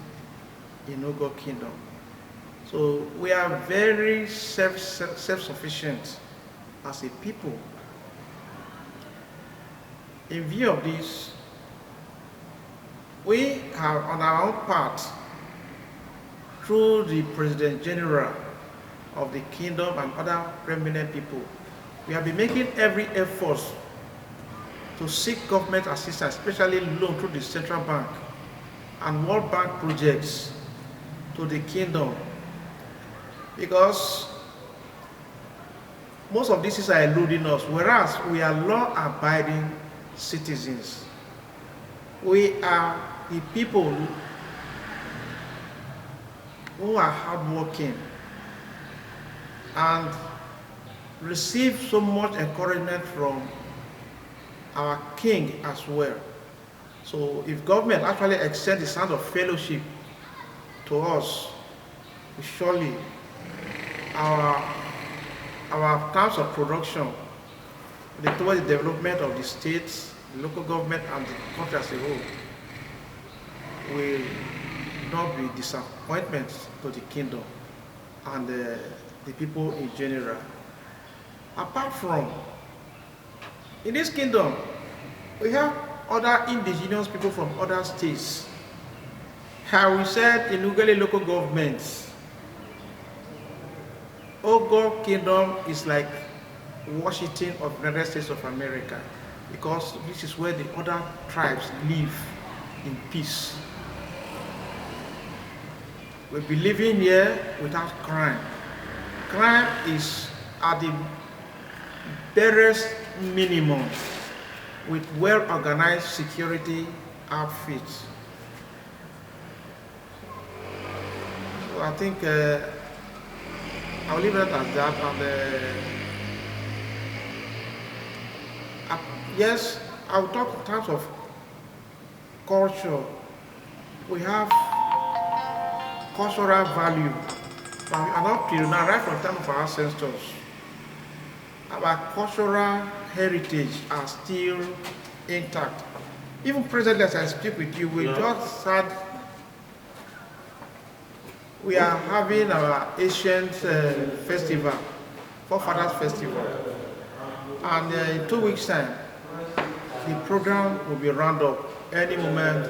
in Ogor Kingdom. So we are very self-sufficient as a people. In view of this, we have on our own part, through the President General of the kingdom and other prominent people, we have been making every effort to seek government assistance, especially loan through the Central Bank and World Bank projects to the kingdom, because most of these are eluding us, whereas we are law-abiding citizens. We are the people who are hardworking, and receive so much encouragement from our king as well. So if government actually extend the sound of fellowship to us, surely our terms of production towards the development of the states, the local government, and the country as a whole will not be disappointment to the kingdom and the people in general. Apart from, in this kingdom, we have other indigenous people from other states. How we said in Uganda local governments, Ogor kingdom is like Washington of the United States of America, because this is where the other tribes live in peace. We'll be living here without crime. Crime is at the barest minimum with well-organized security outfits. So I think I'll leave it at that. And yes, I'll talk in terms of culture. We have cultural value, and up till now, right from the time of our ancestors, our cultural heritage are still intact. Even presently, as I speak with you, we just had, we are having our ancient festival, Forefathers Festival, and in 2 weeks' time, the program will be rounded up any moment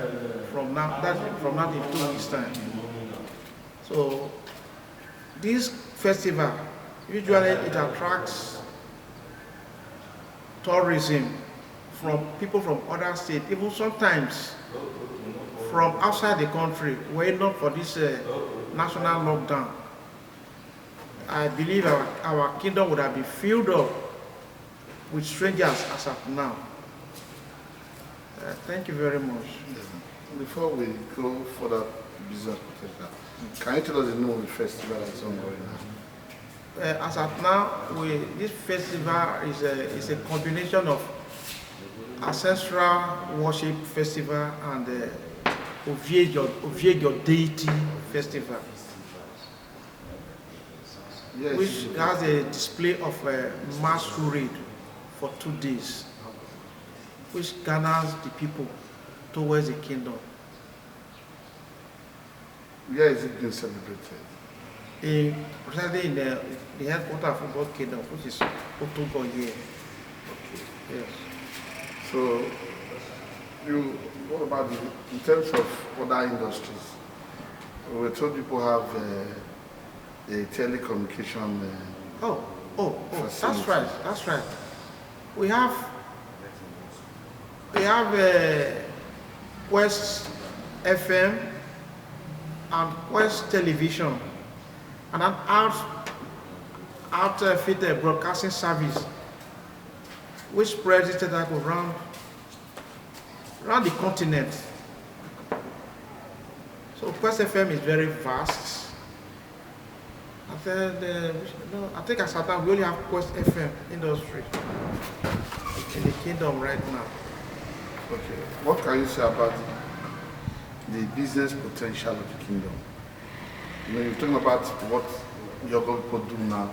from now. From now in 2 weeks' time. So this festival, usually it attracts tourism from people from other states, even sometimes from outside the country, were not for this national lockdown. I believe our kingdom would have been filled up with strangers as of now. Thank you very much. Before we go further business potential, can you tell us the name of the festival that's ongoing now? As of now, this festival is a combination of ancestral worship festival and Ovie your deity festival, Yes. which has a display of masquerade for 2 days, which gathers the people towards the kingdom. Where is it being celebrated? Precisely in the headquarters of Ogor Kingdom, which is Ogor here. Yes. So, what about in terms of other industries? We told people have a telecommunication. That's right. That's right. We have Quest FM and Quest Television, and an outfitted broadcasting service which spreads it around the continent. So Quest FM is very vast. I think as at now we only have Quest FM industry in the kingdom right now. Okay. What can you say about the business potential of the kingdom? You're talking about what your people do now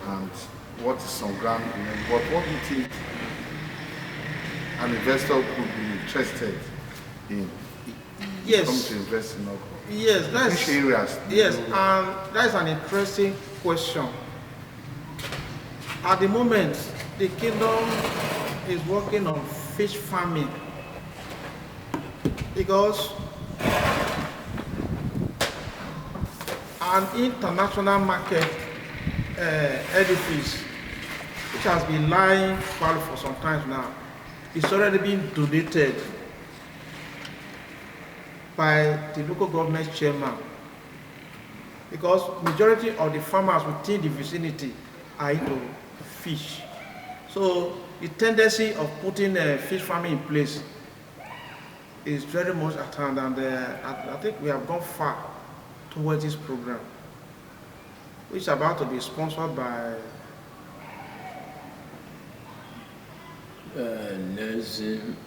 and what is on ground, but what do you think an investor could be interested in? Yes. Come to invest in Ogor? Yes, Which areas? Yes, and that is an interesting question. At the moment, the kingdom is working on fish farming because an international market edifice, which has been lying fallow for some time now, is already being donated by the local government chairman, because majority of the farmers within the vicinity are into fish. So the tendency of putting fish farming in place is very much at hand, and I think we have gone far towards this program. which is about to be sponsored by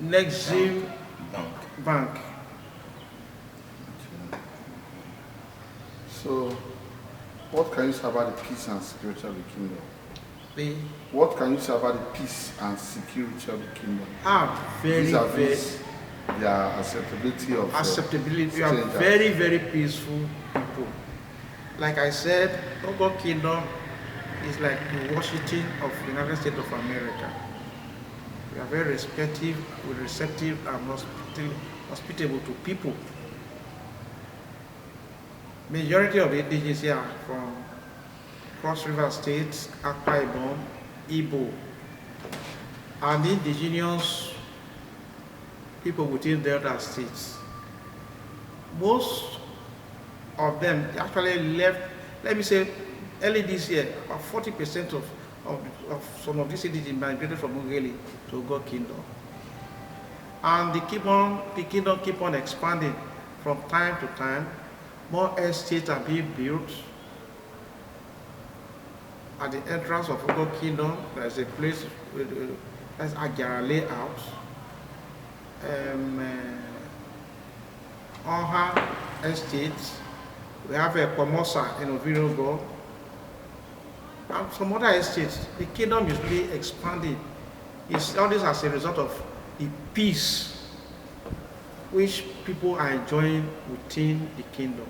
Nexim Bank. So, what can you say about the peace and security of the kingdom? The What can you say about the peace and security of the kingdom? very, Vis-a-vis their acceptability of acceptability. We are strangers. very, very peaceful people. Like I said, Ogor Kingdom is like the Washington of the United States of America. We are very receptive and hospitable to people. Majority of the indigenous here are from Cross River States, Akwa Ibom, Igbo, and indigenous people within Delta states. Most of them actually left, let me say, early this year, about 40% of some of these indigenous migrated from Ughelli to Ogor Kingdom. And the kingdom keep on expanding from time to time. More estates are being built. At the entrance of Ogor Kingdom, there's a place, that's Agara layout. Oha Estate, we have a Pomosa in Ogor, and some other estates. The kingdom is really expanding. It's all this as a result of the peace which people are enjoying within the kingdom.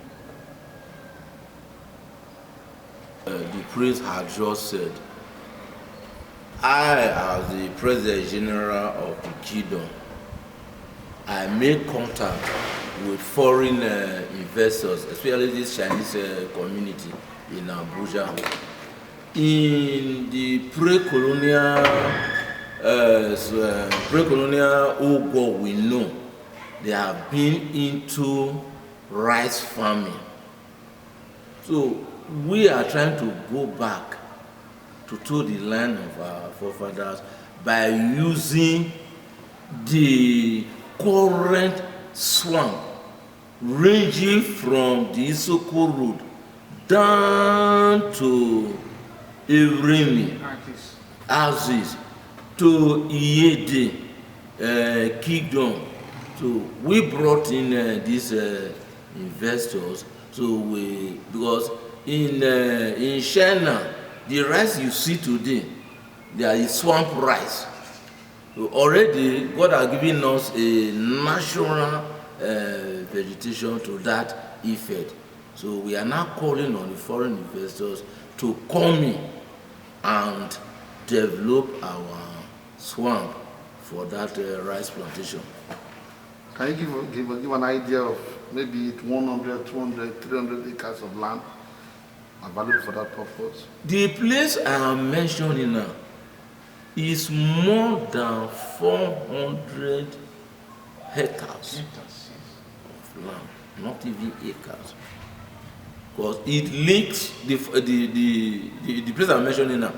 The priest had just said, I, as the President General of the kingdom, I make contact with foreign investors, especially this Chinese community in Abuja. In the pre-colonial Ogor, we know they have been into rice farming. So we are trying to go back to the land of our forefathers by using the current swamp ranging from the Isoko Road down to Irimi, Axis, to Iyede, Kingdom. So we brought in these investors. So because in China, the rice you see today, there is swamp rice. So already, God has given us a natural vegetation to that effect. So we are now calling on the foreign investors to come in and develop our swamp for that rice plantation. Can you give an idea of maybe 100, 200, 300 acres of land available for that purpose? The place I am mentioning now is more than 400 hectares of land, not even acres. Because it links the place I'm mentioning now,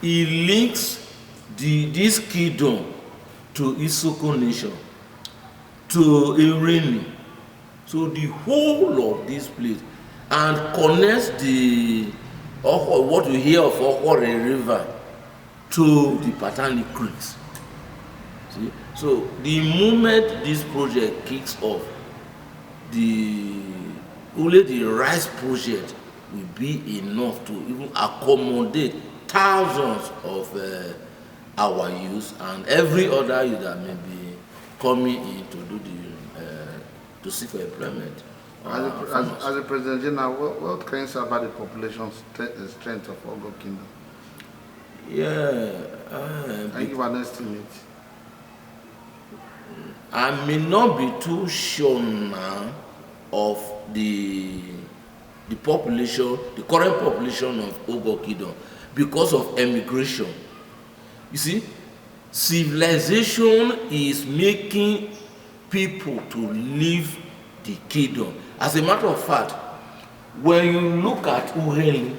it links this kingdom to Isoko Nation, to Irimi. So the whole of this place, and connects the what you hear of Ogor River to the Patani Creeks. See? So the moment this project kicks off, only the rice project will be enough to even accommodate thousands of our youth and every other youth that may be coming in to do to seek for employment. As a President General, what can you say about the population strength of Ogor Kingdom? Yeah. Can you give an estimate? I may not be too sure now of the population, the current population of Ogor Kingdom because of emigration. You see, civilization is making people to leave the kingdom. As a matter of fact, when you look at Ughelli,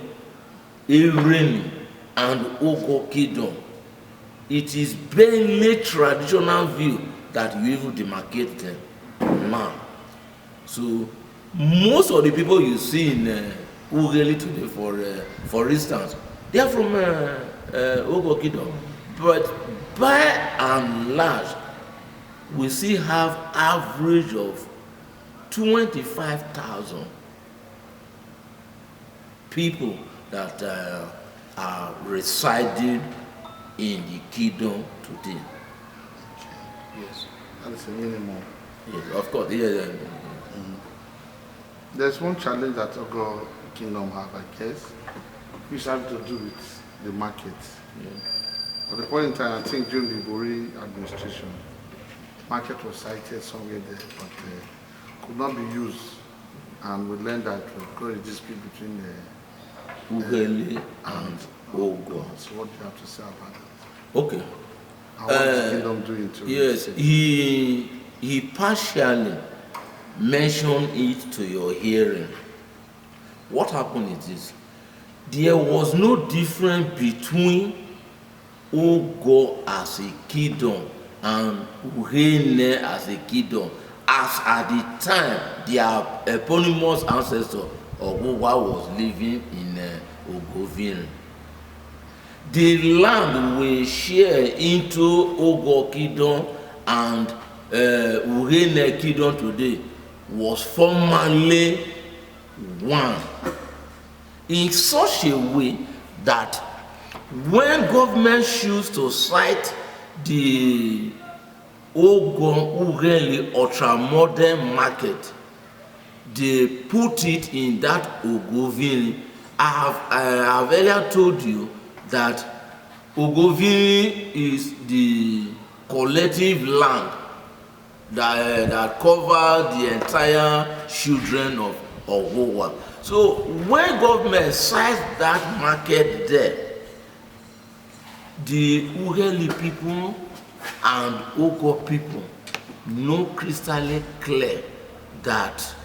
Irimi, and Ogor Kingdom, it is barely traditional view that you even demarcate them now. So most of the people you see in Ughelli today, for instance, they are from Ogor Kingdom. But by and large, we still have average of 25,000 people that are residing in the kingdom today. Yes, that is a minimum. Yes, of course. Yeah. There's one challenge that Ogor Kingdom have, I guess, which has to do with the market. At the point in time, I think during the Bori administration, market was cited somewhere there, but could not be used. And we learned that it was going to dispute between Ughelli and Ogor. So what do you have to say about it? Okay. And what is the kingdom doing to Yes, he partially mentioned it to your hearing. What happened is this: there was no difference between Ogor as a kingdom and Ughelli as a kingdom, as at the time their eponymous ancestor Ogor was living in Ogor. The land we share into Ogor Kingdom and Ughelli Kingdom today was formerly one, in such a way that when government choose to cite the Ogor Ughelli ultra-modern market, they put it in that Ogor. I have earlier told you that Ogor is the collective land that covers the entire children of Ogor. So when government cites that market there, the Ughelli people and Ogor people know crystal clear that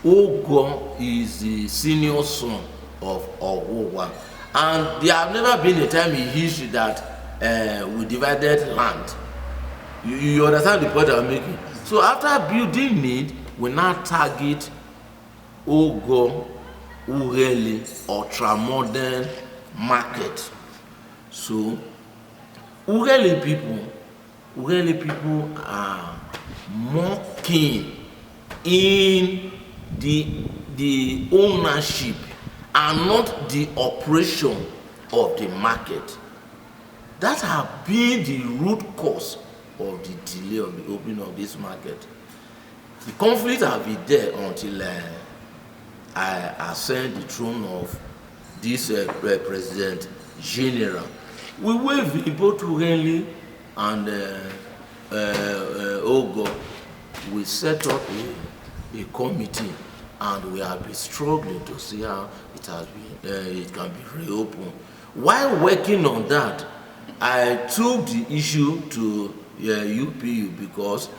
Ogor is the senior son of Ogor. And there have never been a time in history that we divided land. You understand the point I'm making? So after building it, we now target Ogor Ughelli ultra-modern market. So Ughelli people are more keen in the ownership and not the operation of the market. That has been the root cause of the delay of the opening of this market. The conflict has been there until I ascend the throne of this President General. We wave in both Ughelli and Ogor. We set up a committee, and we have been struggling to see how it has been. It can be reopened. While working on that, I took the issue to UPU because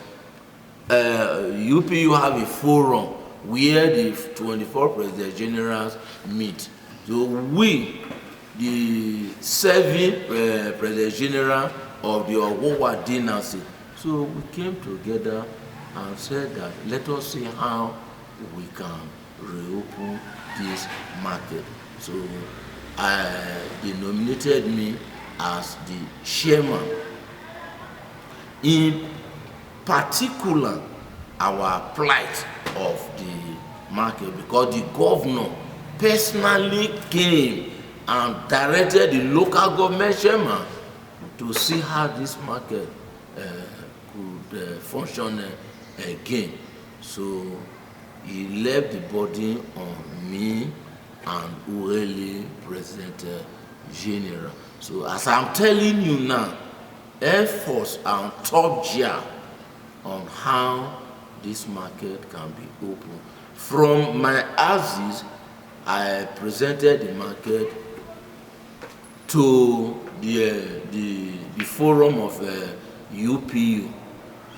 UPU have a forum where the 24 President Generals meet. So we, the 7 President General of the Ogor dynasty, so we came together and said that let us see how we can reopen this market. So they nominated me as the chairman. In particular, our plight of the market, because the governor personally came and directed the local government chairman to see how this market could function again. So he left the burden on me and Ughelli President General. So as I'm telling you now, efforts are top gear on how this market can be open. From my axis, I presented the market to the forum of UPU.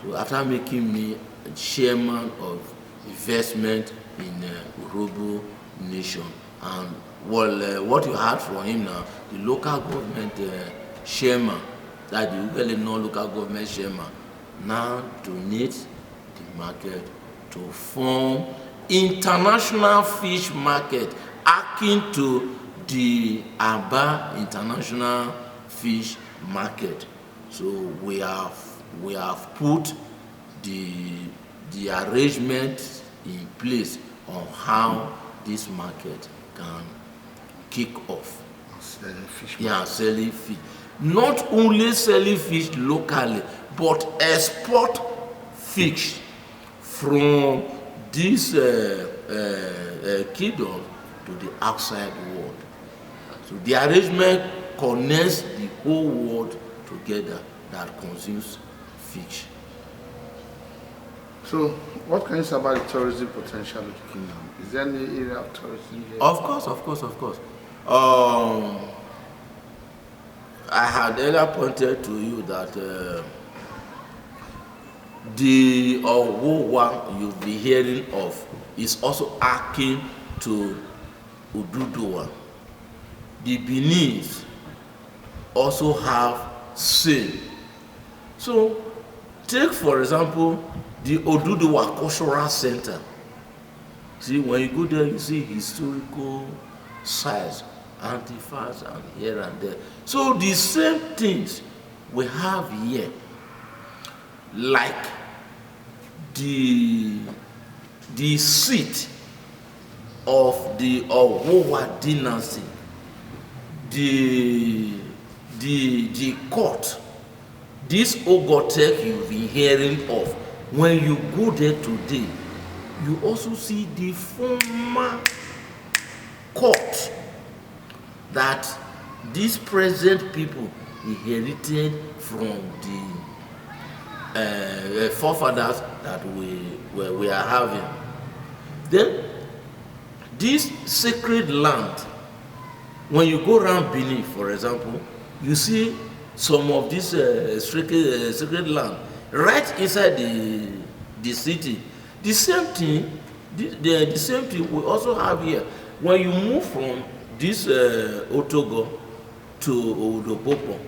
So after making me chairman of investment in Urhobo Nation, and what you heard from him now, the local government chairman, that the Ughelli non-local government chairman, now donate the market to form international fish market, akin to the Aba International Fish Market. So we have put the arrangement in place on how this market can kick off. Selling fish. Not only selling fish locally, but export fish from this kingdom to the outside world. So the arrangement connects the whole world together that consumes fish. So, what can you say about the tourism potential of the kingdom? Is there any area of tourism here? Of course. I had earlier pointed to you that the Ogor you'll be hearing of is also akin to Oduduwa. The Beninese also have same. So, take for example the Oduduwa Cultural Center. See, when you go there, you see historical sites, artifacts, and here and there. So the same things we have here, like the seat of the Ogor dynasty, the court, this Ogotech you've been hearing of. When you go there today, you also see the former court that these present people inherited from the forefathers that we are having. Then this sacred land, when you go around Benin, for example, you see some of this sacred land right inside the city. The same thing, the same thing we also have here. When you move from this Ogor to Odopopo,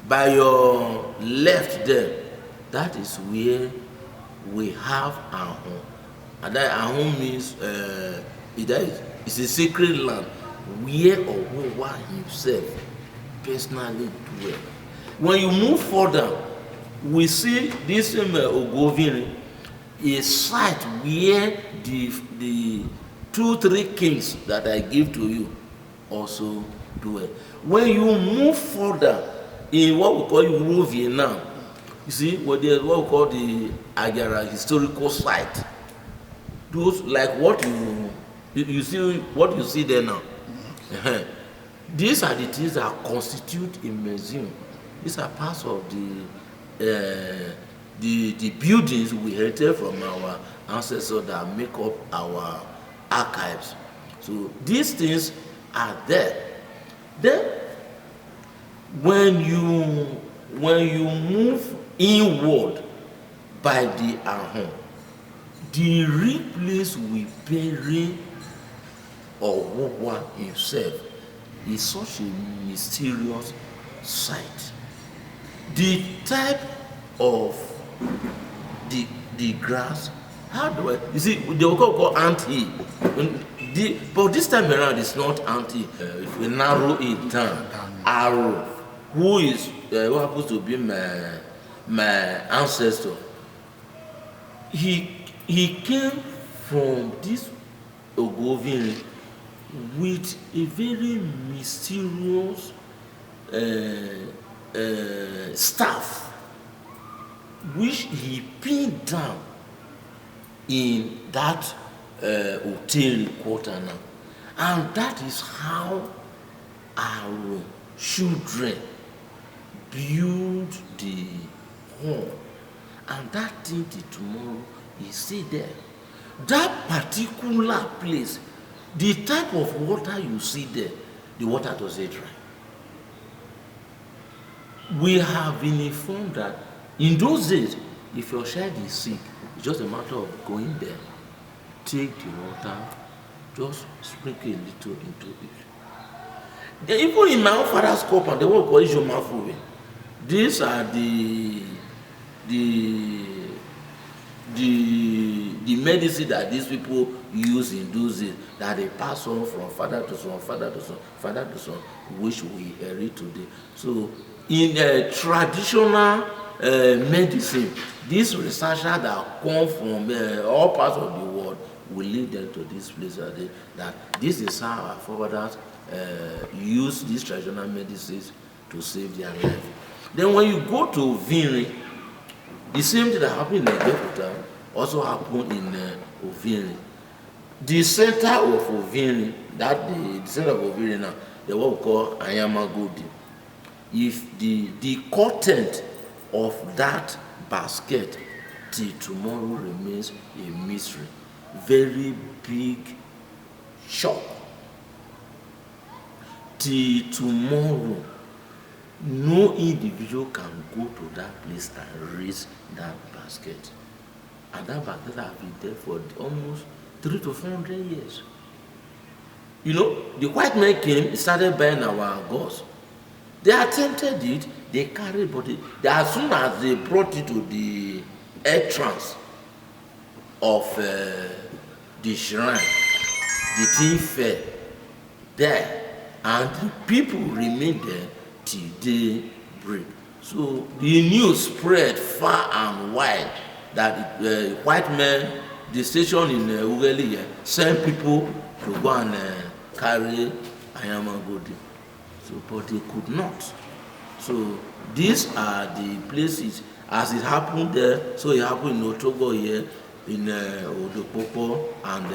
by your left there, that is where we have Ahon. And that Ahon means it's a sacred land where Ogor himself personally dwell. When you move further, we see this Ogoviri, a site where the 2-3 kings that I give to you also dwell. When you move further in what we call Urovie now, you see what we call the Agara historical site. Those like what you see, what you see there now. These are the things that constitute a museum. These are parts of the buildings we inherited from our ancestors that make up our archives. So these things are there. Then when you move inward by the Ahon, the real place we bury Ogor himself is such a mysterious site. The type of the grass, how do I, you see, they will call ant hill. But this time around it's not ant hill. If we narrow it down, Arrow, who happens to be my ancestor, he came from this Ogoviri with a very mysterious staff, which he pinned down in that hotel quarter now. And that is how our children build the home. And that thing till tomorrow is still there. That particular place, the type of water you see there, the water doesn't dry. We have been informed that in those days, if your child is sick, it's just a matter of going there, take the water, just sprinkle a little into it. Even in my own father's compound, they won't call it Jomafuwe. These are the the medicine that these people use in those days, that they pass on from father to son, father to son, father to son, which we inherit today. So in traditional medicine, these researchers that come from all parts of the world will lead them to this place that this is how our forefathers use these traditional medicines to save their life. Then when you go to Vinri, the same thing that happened in Egeputa also happened in Ovinri. The center of Ovinri, the center of Ovinri now, the what we call Ayamagodi. If the content of that basket till tomorrow remains a mystery, very big shock. Till tomorrow, no individual can go to that place and raise that basket. And that basket has been there for almost 300 to 400 years. You know, the white men came, started buying our gods. They attempted it, they carried, but as soon as they brought it to the entrance of the shrine, the thing fell there, and the people remained there till daybreak. So the news spread far and wide that the white men, the station in Ugeli, sent people to go and carry Ayamagodi. So, but they could not. So these are the places, as it happened there, so it happened in Otogo here, in Odopopo and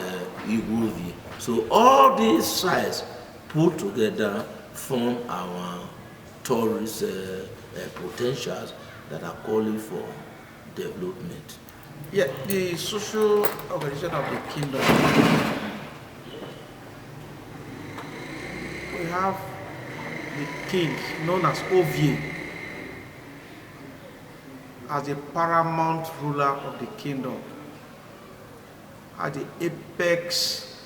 Igwovi. So all these sites put together form our tourist potentials that are calling for development. Yeah, the social organization of the kingdom. We have the king, known as Ovie, as the paramount ruler of the kingdom. At the apex,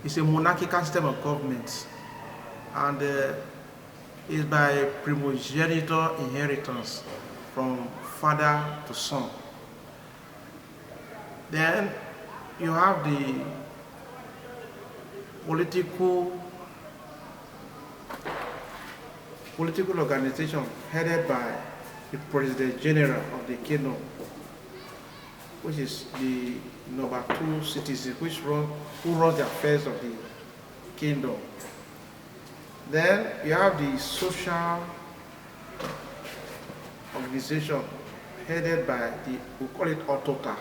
it's a monarchical system of government, and is by primogeniture inheritance from father to son. Then you have the political organization headed by the President General of the kingdom, which is the number 2 citizen who runs the affairs of the kingdom. Then you have the social organization headed by we call it Otota,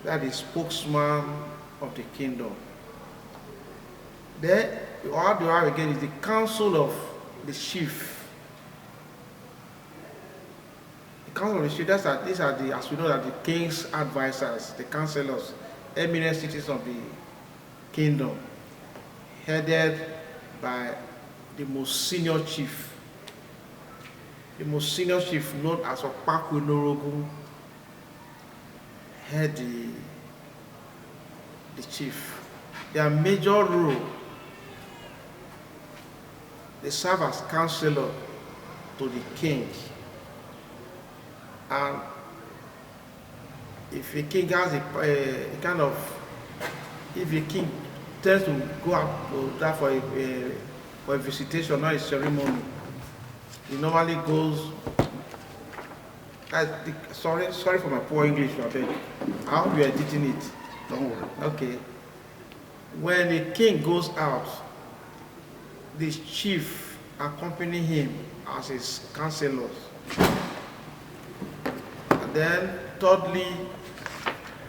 that is spokesman of the kingdom. Then what you have again is the council of the chief. The council of the chief, these are the, as we know, that the king's advisors, the councillors, eminent citizens of the kingdom, headed by the most senior chief. The most senior chief, known as Opakwe Norogun, head the chief. Their major role, they serve as counselor to the king. And if a king has if a king tends to go out to that for a visitation, not a ceremony, he normally goes. Sorry for my poor English, I hope you are editing it. Don't worry. Okay. When a king goes out, the chief accompany him as his counselors. And then, thirdly,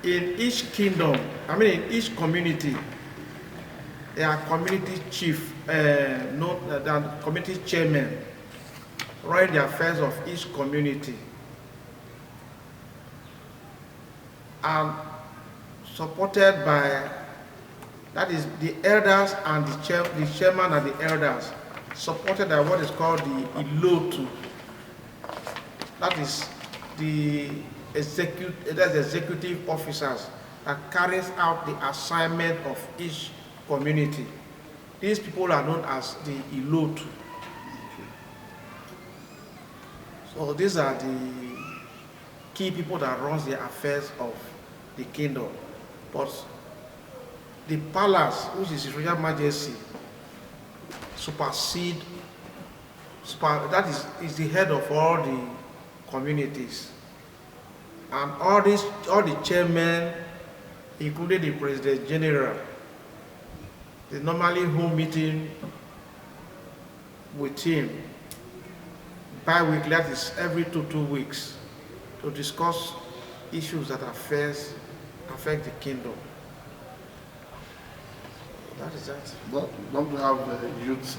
in each kingdom, in each community, there are community chief, community chairmen, running the affairs of each community. And supported by, that is the elders and the chairman and the elders, supported by what is called the Ilotu. That is the executive officers that carries out the assignment of each community. These people are known as the Ilotu. So these are the key people that runs the affairs of the kingdom. But the palace, which is His Royal Majesty, that is the head of all the communities. And all the chairmen, including the President General, they normally hold meeting with him bi-weekly, that is every 2 weeks, to discuss issues that affect the kingdom. That is that. Don't we have the youths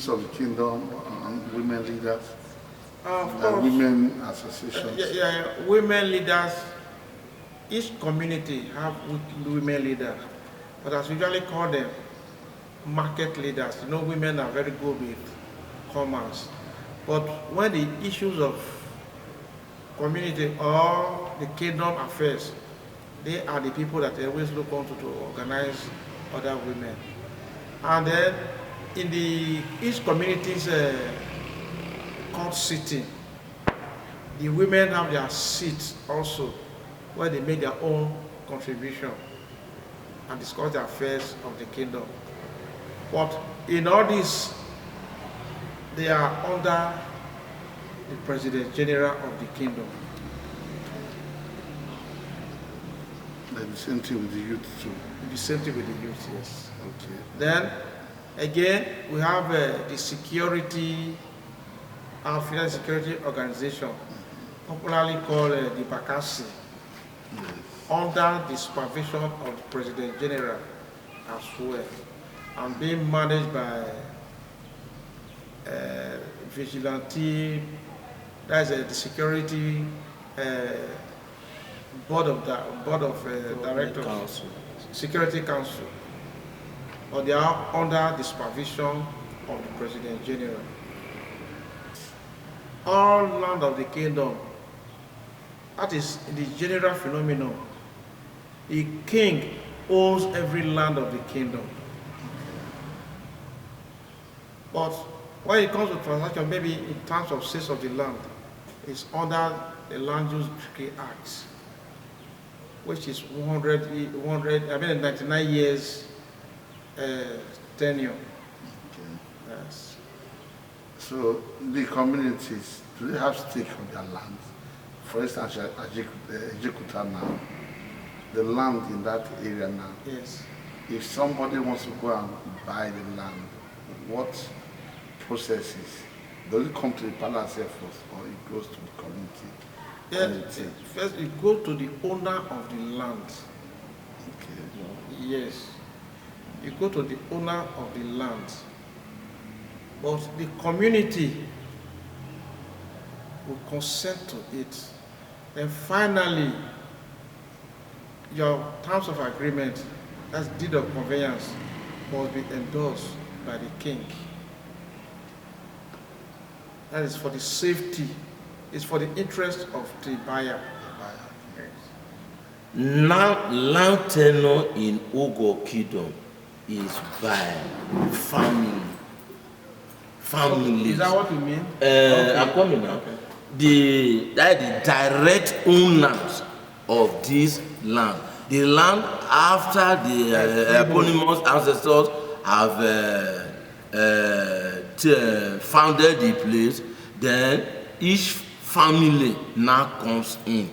of the kingdom and women leaders? Of course. Women associations. Women leaders. Each community have women leaders, but as we usually call them, market leaders. You know, women are very good with commerce, but when the issues of community or the kingdom affairs, they are the people that they always look on to organize other women. And then in each community's court sitting, the women have their seats also, where they make their own contribution and discuss the affairs of the kingdom. But in all this, they are under the President General of the kingdom. Like the same thing with the youth too. The same thing with the youth, yes. Okay. Then, again, we have the security, our Finance Security Organization, popularly called the Bakassi, under the supervision of the President General as well, and being managed by vigilante, that is the security board of directors, Council. security council, or they are under the supervision of the President General. All land of the kingdom, that is the general phenomenon. The king owns every land of the kingdom. But when it comes to transaction, maybe in terms of sales of the land, it's under the Land Use Decree Act, which is 99 years tenure. Okay. Yes. So the communities, do they have stake on their land? For instance, Ejikuta now, the land in that area now. Yes. If somebody wants to go and buy the land, what processes? Does it come to the palace here first, or it goes to the community? Yes. First, you go to the owner of the land. Okay. Yes. You go to the owner of the land. But the community will consent to it. Then finally, your terms of agreement, that's deed of conveyance, must be endorsed by the king. That is for the safety, it's for the interest of the buyer. Now, land tenure in Ogor Kingdom is by family. Is that what you mean? I'm coming now. The direct owners of this land. The land after the eponymous ancestors have founded the place, then each family now comes in.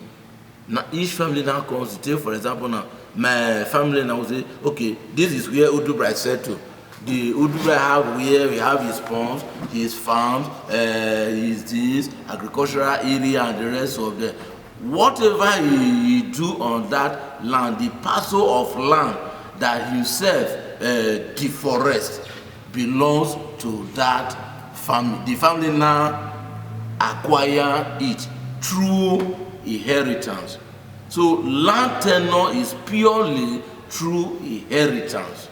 Now each family now comes to take, for example, now my family now will say, okay, this is where Udubra settled. The Udubra have where we have his ponds, his farms, his this agricultural area and the rest of them. Whatever he do on that land, the parcel of land that himself deforest belongs to that family. The family now acquire it through inheritance. So land tenure is purely through inheritance.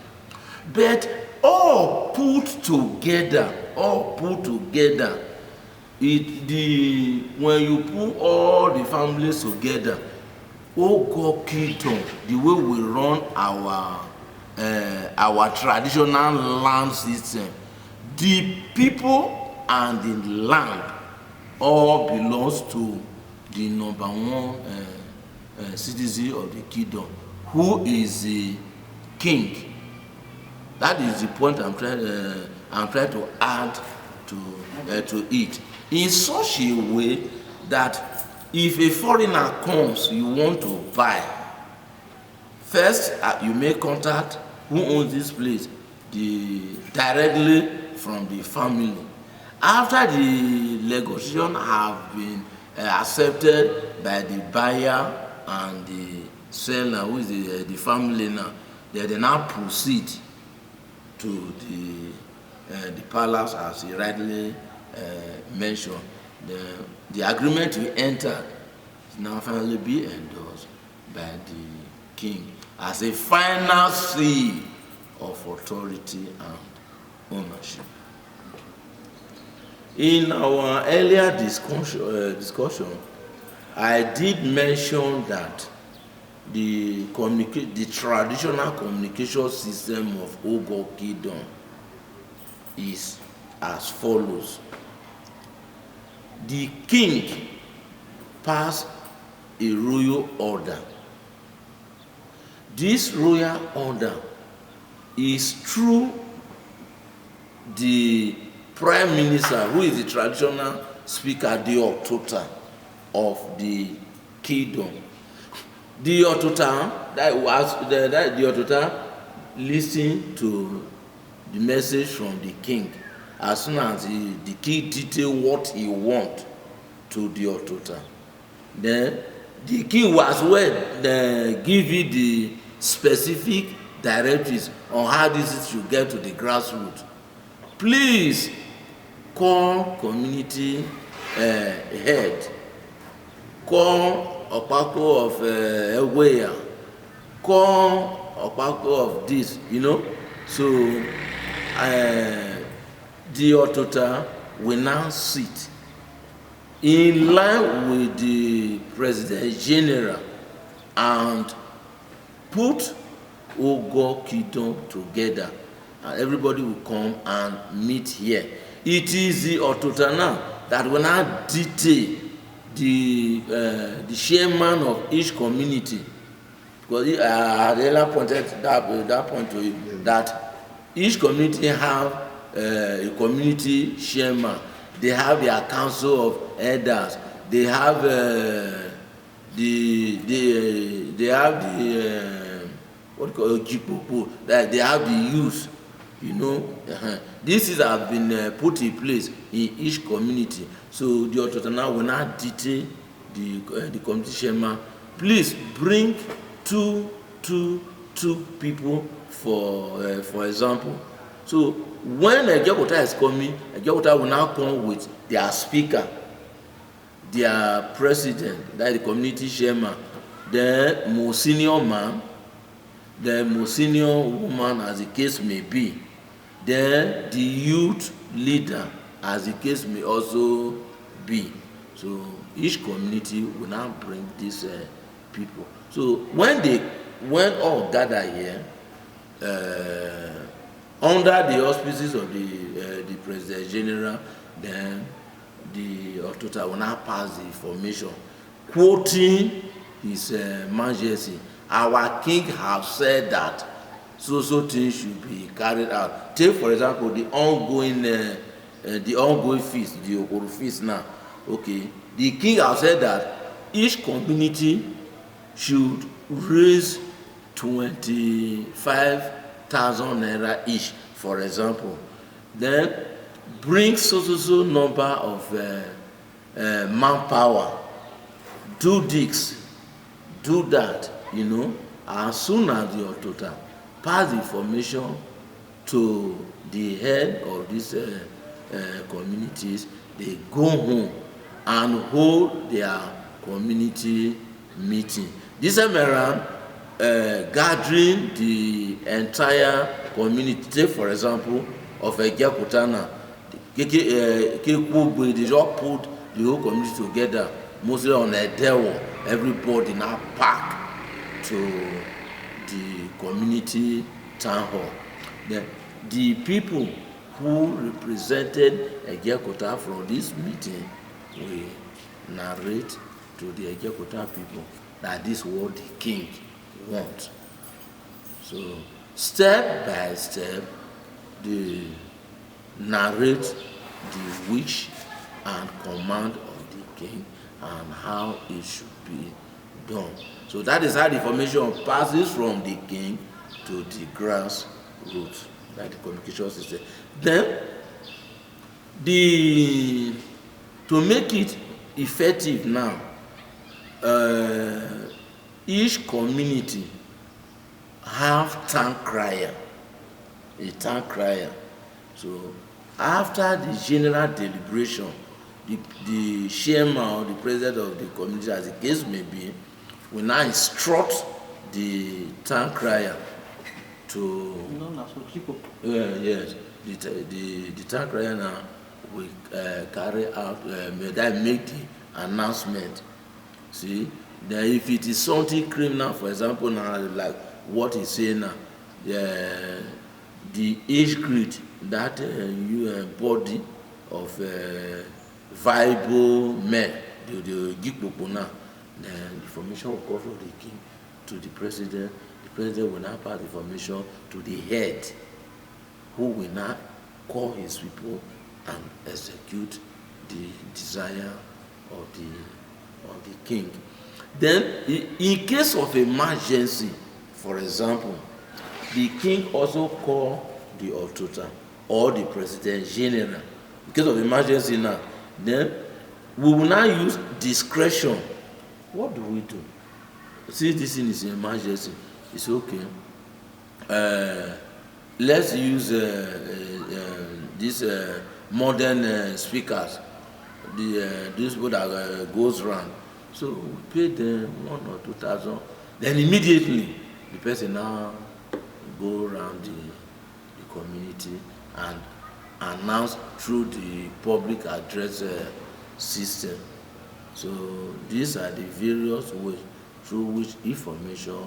But all put together, when you put all the families together, Ogor Kingdom, the way we run our traditional land system, the people and the land all belongs to the number one citizen of the kingdom. Who is the king? That is the point I'm trying to add to it. In such a way that if a foreigner comes, you want to buy, first you make contact who owns this place directly from the family. After the negotiation have been accepted by the buyer and the seller, who is the family now, they now proceed to the palace, as he rightly mentioned. The agreement we entered is now finally be endorsed by the king as a final seal of authority and ownership. In our earlier discussion, I did mention that the traditional communication system of Ogor Kingdom is as follows. The king passed a royal order. This royal order is through the prime minister, who is the traditional speaker, the Otota of the kingdom. The Otota, the Otota listened to the message from the king. As soon as the king detail what he want to the Otota, then the king was give you the specific directives on how this should get to the grassroots. Please call community head, call Opako of Eweya, call Opako of this, So the Otota will now sit in line with the President General and put Ogor Kingdom together, and everybody will come and meet here. It is the Otota now that will now detail the chairman of each community, because I had pointed that point to you, that each community have a community chairman. They have their council of elders. They have what call Jipopo. They have the youth. This has been put in place in each community. So the Otota now will now detail the community chairman. Please bring two people for example. So when a Ejekota is coming, a Ejekota will now come with their speaker, their president, that is the community chairman, the most senior man, the most senior woman, as the case may be, then the youth leader, as the case may also be. So each community will now bring these people. So when all gather here, under the auspices of the President General, then the Otota will now pass the information, quoting His Majesty. Our king have said that so things should be carried out. Take for example the ongoing feast, the Ogor feast now. Okay, the king has said that each community should raise 25,000 naira each, for example. Then bring so number of manpower, do this, do that, as soon as the Otota pass the information to the head of these communities, they go home and hold their community meeting. This time around, gathering the entire community. Take for example of Ejekota, they just put the whole community together, mostly on a dewo. Everybody now pack to the community town hall. Then the people who represented Ejekota from this meeting will narrate to the Ejekota people that this is what the king wants. So step by step, they narrate the wish and command of the king and how it should be done. So that is how the information passes from the king to the grassroots, like the communication system. Then, to make it effective now, each community have town crier, a town crier. So after the general deliberation, the chairman or the president of the community, as the case may be, will now instruct the town crier to yes, the town crier now will carry out, make the announcement. See, then if it is something criminal, for example, now like what he's saying now, the age grade, that body of viable men, the Gikpopo now, then the information will go from the king to the president. The president will now pass the information to the head, who will now call his people and execute the desire of the king. Then, in case of emergency, for example, the king also call the Otuta or the president general. In case of emergency now, then we will now use discretion. What do we do? See, this thing is an emergency. It's okay. Let's use these modern speakers, these people that goes around. So we pay them 1,000 or 2,000. Then immediately the person now go around the community and announce through the public address system. So these are the various ways through which information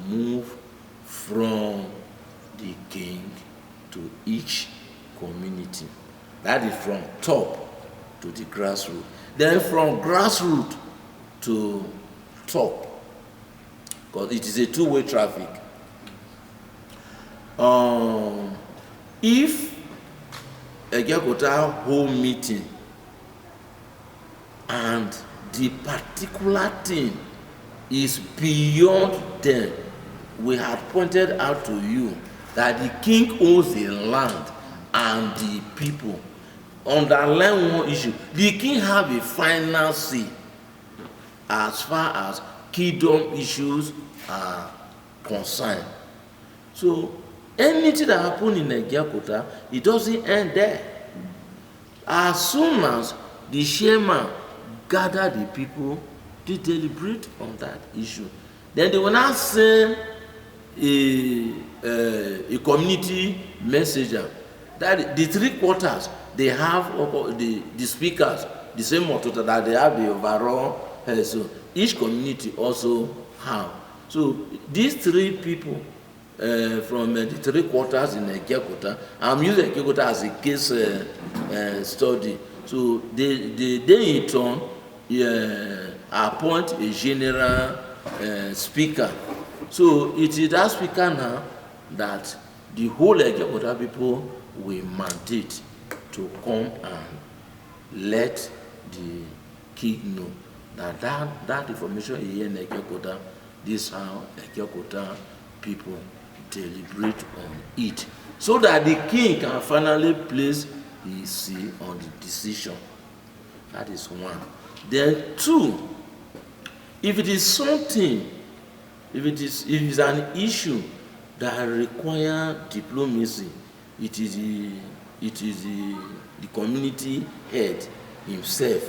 move from the king to each community. That is from top to the grassroots. Then from grassroots to top, because it is a two-way traffic. If a Gekota whole meeting and the particular thing is beyond them, we had pointed out to you that the king owns the land and the people. Underline one issue: the king have a final say as far as kingdom issues are concerned. So anything that happens in Egiakota, it doesn't end there. As soon as the chairman gather the people, they deliberate on that issue. Then they will now send a community messenger. That the 3 quarters, they have the speakers, the same Otuta that they have the overall. So each community also have. So these 3 people from the 3 quarters in Egiakota, I'm using Egiakota as a case study. So they in turn appoint a general speaker. So it is that speaker now that the whole Egiakota people will mandate to come and let the king know that information here in Egiakota, this is how Egiakota people deliberate on it, so that the king can finally place his seal on the decision. That is one. Then 2, if it is something, if it is an issue that requires diplomacy, it is the community head himself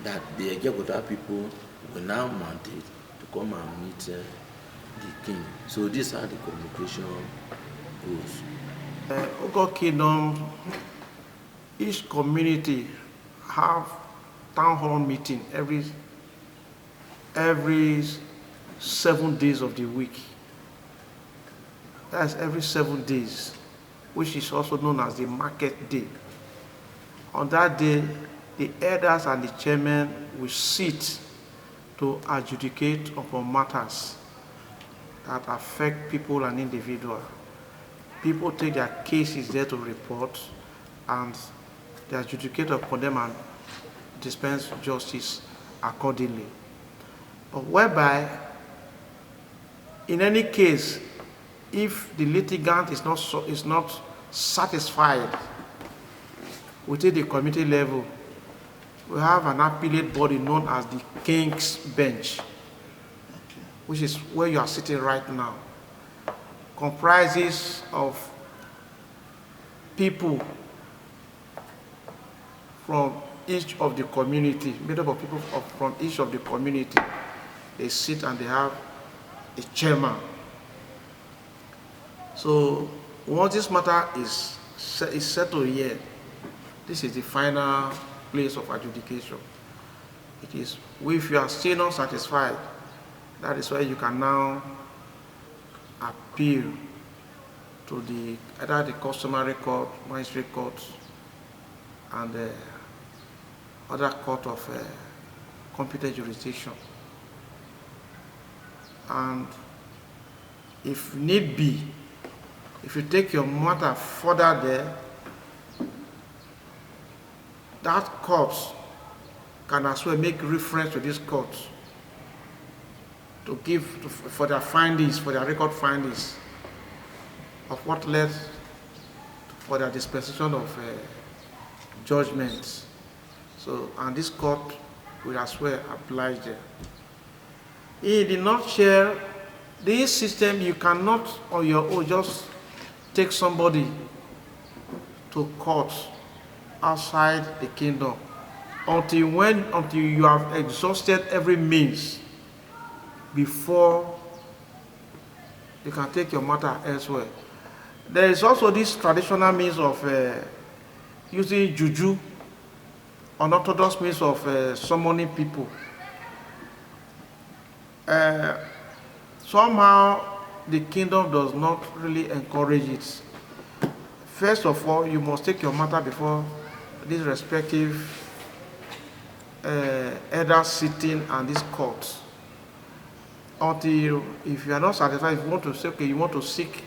that the Egiakota people will now mandate to come and meet the king. So these are the communication goals. Ogor Kingdom, each community have town hall meeting every 7 days of the week. That's every 7 days, which is also known as the market day. On that day, the elders and the chairman will sit to adjudicate upon matters that affect people and individuals. People take their cases there to report, and they adjudicate upon them and dispense justice accordingly. But whereby, in any case, if the litigant is not satisfied within the committee level, we have an appellate body known as the King's Bench, which is where you are sitting right now. Comprises of people from each of the community, made up of people from each of the community. They sit and they have a chairman. So once this matter is settled here, this is the final place of adjudication. It is, if you are still not satisfied, that is why you can now appeal to either the customary court, magistrate court, and the other court of competent jurisdiction. And if need be, if you take your matter further there, that court can as well make reference to this court to give for their findings, for their record findings of what led for their dispensation of judgments. So, and this court will as well oblige them. In the nutshell, this system, you cannot on your own just take somebody to court outside the kingdom until you have exhausted every means before you can take your matter elsewhere. There is also this traditional means of using juju, unorthodox means of summoning people. Somehow the kingdom does not really encourage it. First of all, you must take your matter before these respective elders sitting and this court. Until, if you are not satisfied, if you want to say, okay, you want to seek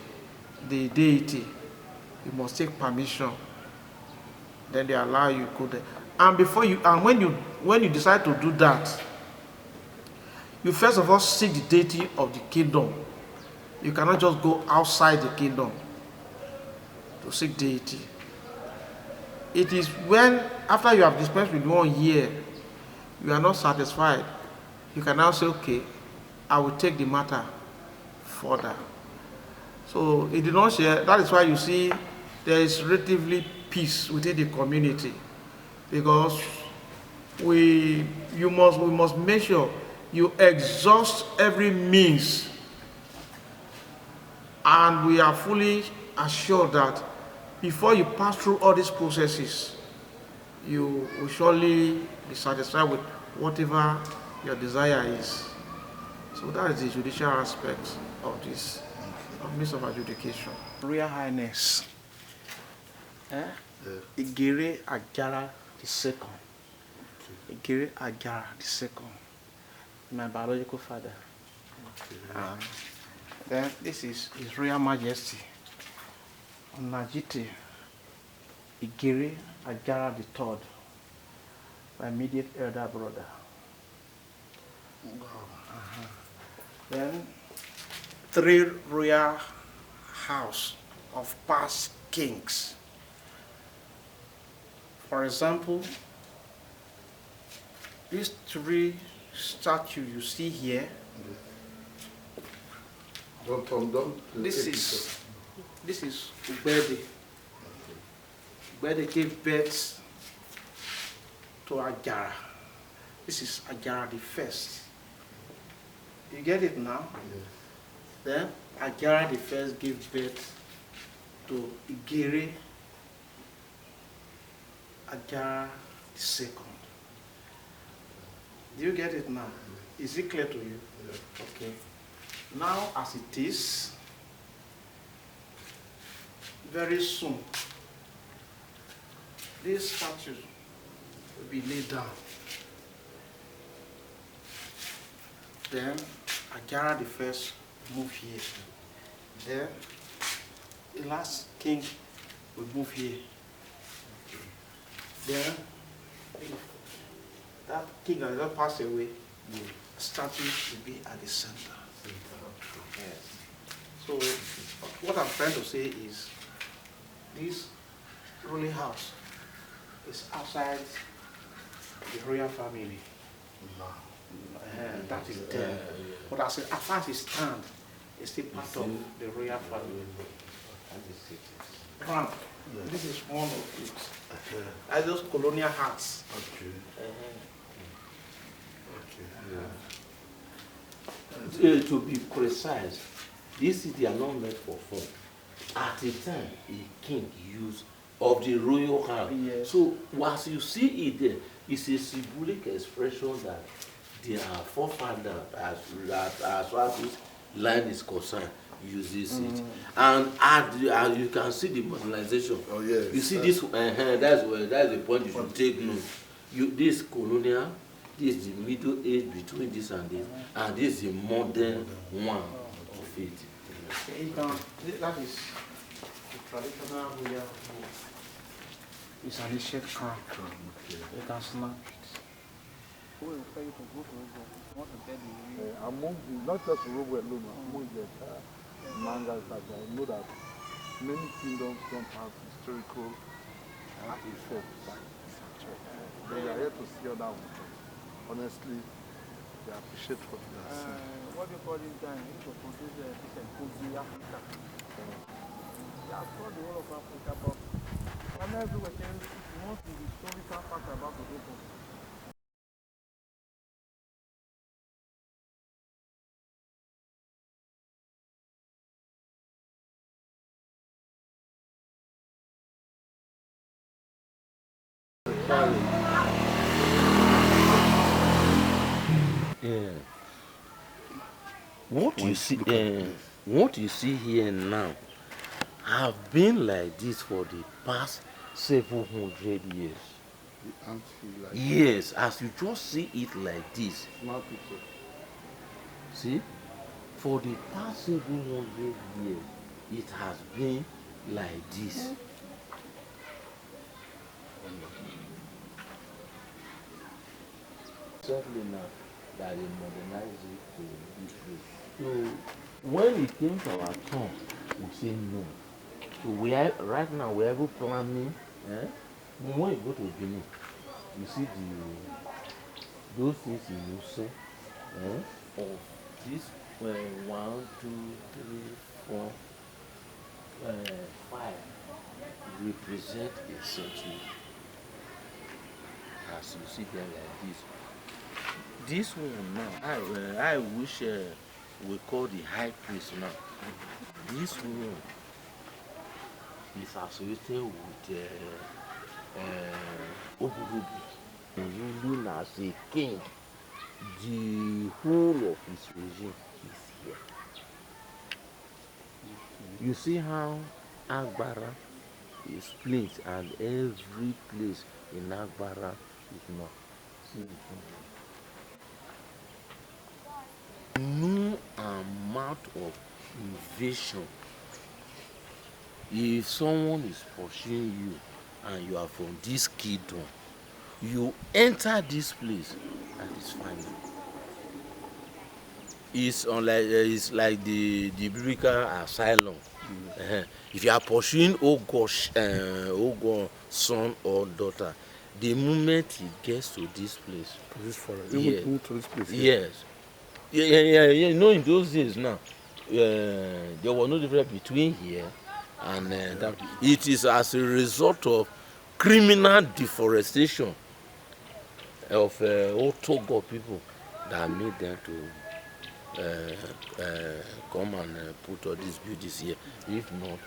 the deity, you must take permission. Then they allow you to go there. And when you decide to do that, you first of all seek the deity of the kingdom. You cannot just go outside the kingdom to seek deity. It is when, after you have dispensed with 1 year, you are not satisfied, you can now say, okay, I will take the matter further. So it did not share. That is why you see there is relatively peace within the community, because we must make sure you exhaust every means, and we are fully assured that before you pass through all these processes, you will surely be satisfied with whatever your desire is. So that is the judicial aspect of this means of adjudication. Royal Highness Igere Ajara II. Igere Ajara II. My biological father. Then this is His Royal Majesty Najiti Igere Ajara III, my immediate elder brother. Then 3 royal house of past kings. For example, these 3 statues you see here. This is Ubede. Ubede gave birth to Ajara. This is Ajara the first. You get it now? Yes. Then Ajara the first gave birth to Igere Ajara the second. Do you get it now? Is it clear to you? Yes. Okay. Now, as it is, very soon, these statues will be laid down. Then Agara the first moved here. Then the last king will move here. Then that king has just passed away. The statue will be at the center. Yes. So what I'm trying to say is this ruling house is outside the royal family. That is there. But as far as it stands, it's still part of the royal family. Crown. This is one of it. Like those colonial hats. To be precise, this city are not meant for fun. At the time, a king used of the royal house. Yes. So, as you see it there, it's a symbolic expression that their forefather, as far as this land is concerned, uses it. And as you can see the modernization. Oh, yes. You see this, that's the point you should take note. This colonial, this is the middle age between this and this, and this is the modern one of it. That is the traditional royal home. It's an ancient crown. You can snap it. Among the, not just Robo alone, among the mangas that I know that many kingdoms don't have historical artifacts like this. They are here to see other ones. Honestly, they appreciate what they are seeing. What do you call this guy? He to produce this Kogi Africa. He has got the whole of Africa, but I'm not everywhere saying if you want the historical fact about the people. Yeah. What you see here now have been like this for the past several hundred years. The anti like Yes, as you just see it like this. smart people. See, for the past several hundred years, it has been like this. Certainly now that they modernize it to this way. So when it came to our turn, we say no. So we are right now we are even planning. When you go to Benin, you see those things in Musa. Of this 1, 2, 3, 4, 5 represent a century. As you see them like this. This one now, I wish we call the high priest now. This one is associated with Ogor, ruling as a king. The whole of his regime is here. You see how Agbara is split and every place in Agbara is not. See no amount of invasion. If someone is pursuing you and you are from this kingdom, you enter this place and it's fine. It's like the biblical asylum. If you are pursuing Ogor son or daughter, the moment he gets to this place, This forest. Yeah. Even to this place. yes, yeah. You know, in those days now, there was no difference between here and that. It is as a result of criminal deforestation of Ogor people that made them to come and put all these beauties here. If not,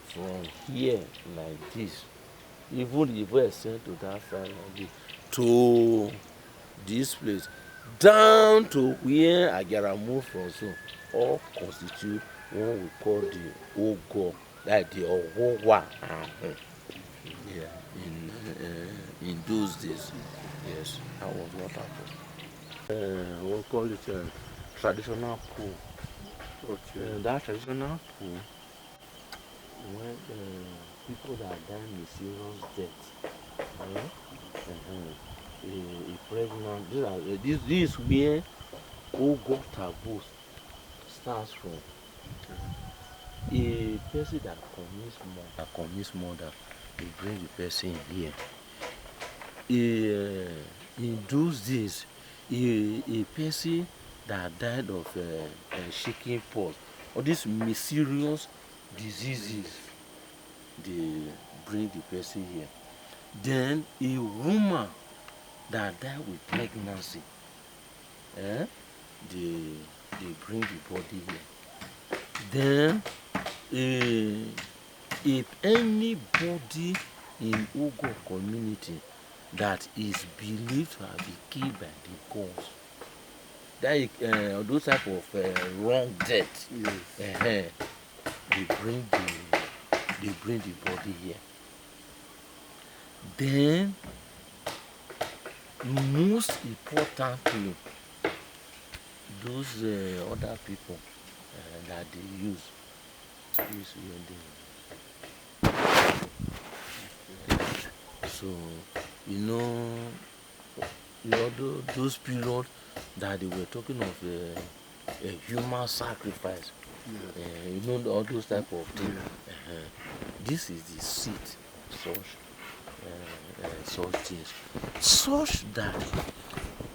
from here like this, even if we are sent to that side like this, to this place, down to where Agara moved from, so all constitute what we call the Ogor, like the Ogor. Yeah, in those days, yes, that was what happened. We'll call it traditional pool. Okay. That traditional pool, when people that die mysterious death, pregnant, this is where Ogor taboo starts from. A person that commits murder, they bring the person here. In those days, a person that died of shaking pox, all these mysterious diseases, they bring the person here. Then a woman that died with pregnancy, eh, they bring the body here. Then if anybody in Ogor community that is believed to have been killed by the gods, that those type of wrong death, Yes. they bring the body here. Then most importantly, those other people that they use when they, so those periods that they were talking of a human sacrifice, all those type of things. This is the seed, such things, such that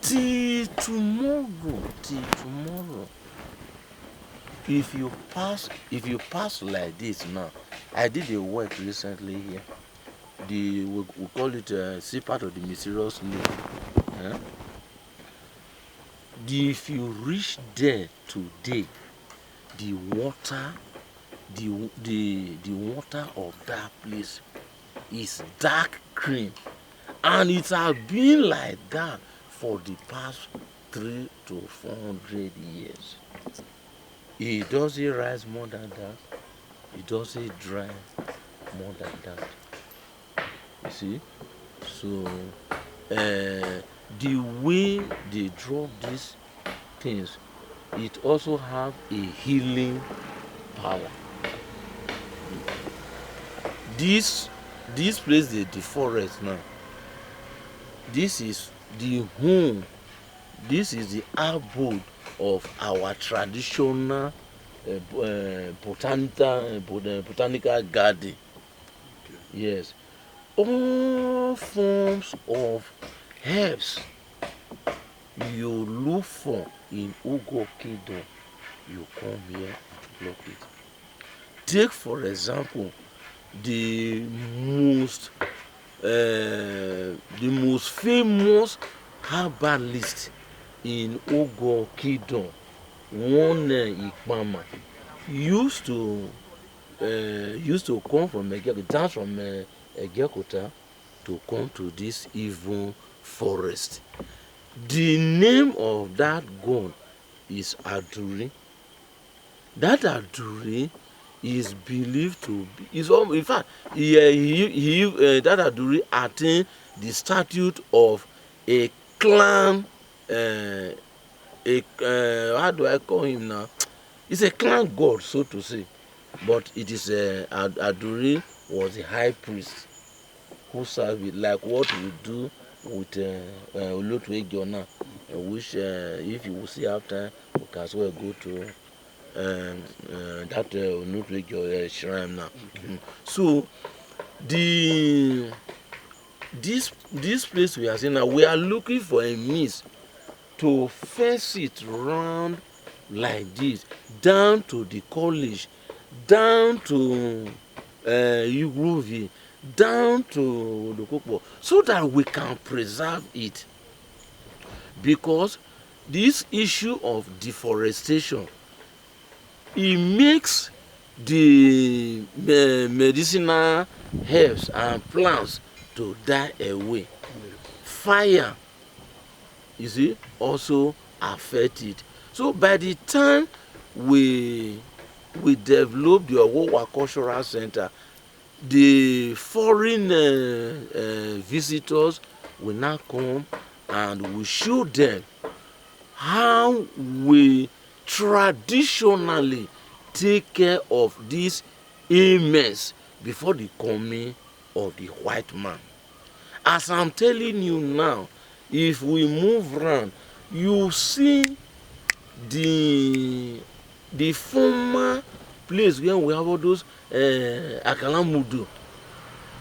till tomorrow, if you pass like this now. I did a work recently here. We call it see part of the mysterious lake. If you reach there today, the water of that place is dark green, and it has been like that for the past 300 to 400 years. It doesn't rise more than that. It doesn't dry more than that. You see? So the way they draw these things, it also have a healing power. This place, the forest now, this is the home, this is the abode of our traditional botanical garden. Yes, all forms of herbs you look for in Ogor Kingdom, you come here and pluck it. Take for example the most famous herbalist in Ogor Kingdom, one Ikpama, used to come from dance from Egekota to come to this evil forest. The name of that god is Aduri. That Aduri is believed to be, in fact, that Aduri attained the status of a clan, how do I call him now? It's a clan god, so to say, but it is Aduri was a high priest who served it, like what we do with Olotwejo now, which if you will see after, we can as well go to that Olotwejo shrine now. So this place we are seeing now, we are looking for a means to fence it round like this, down to the college, down to Igruvi, down to Lokokpo, so that we can preserve it. Because this issue of deforestation, it makes the medicinal herbs and plants to die away. Fire, you see, also affect it. So by the time we develop the Ogor Cultural Center, the foreign visitors will now come and we show them how we traditionally take care of these ailments before the coming of the white man. As I'm telling you now, if we move around, you see the former place where we have all those akalamudu.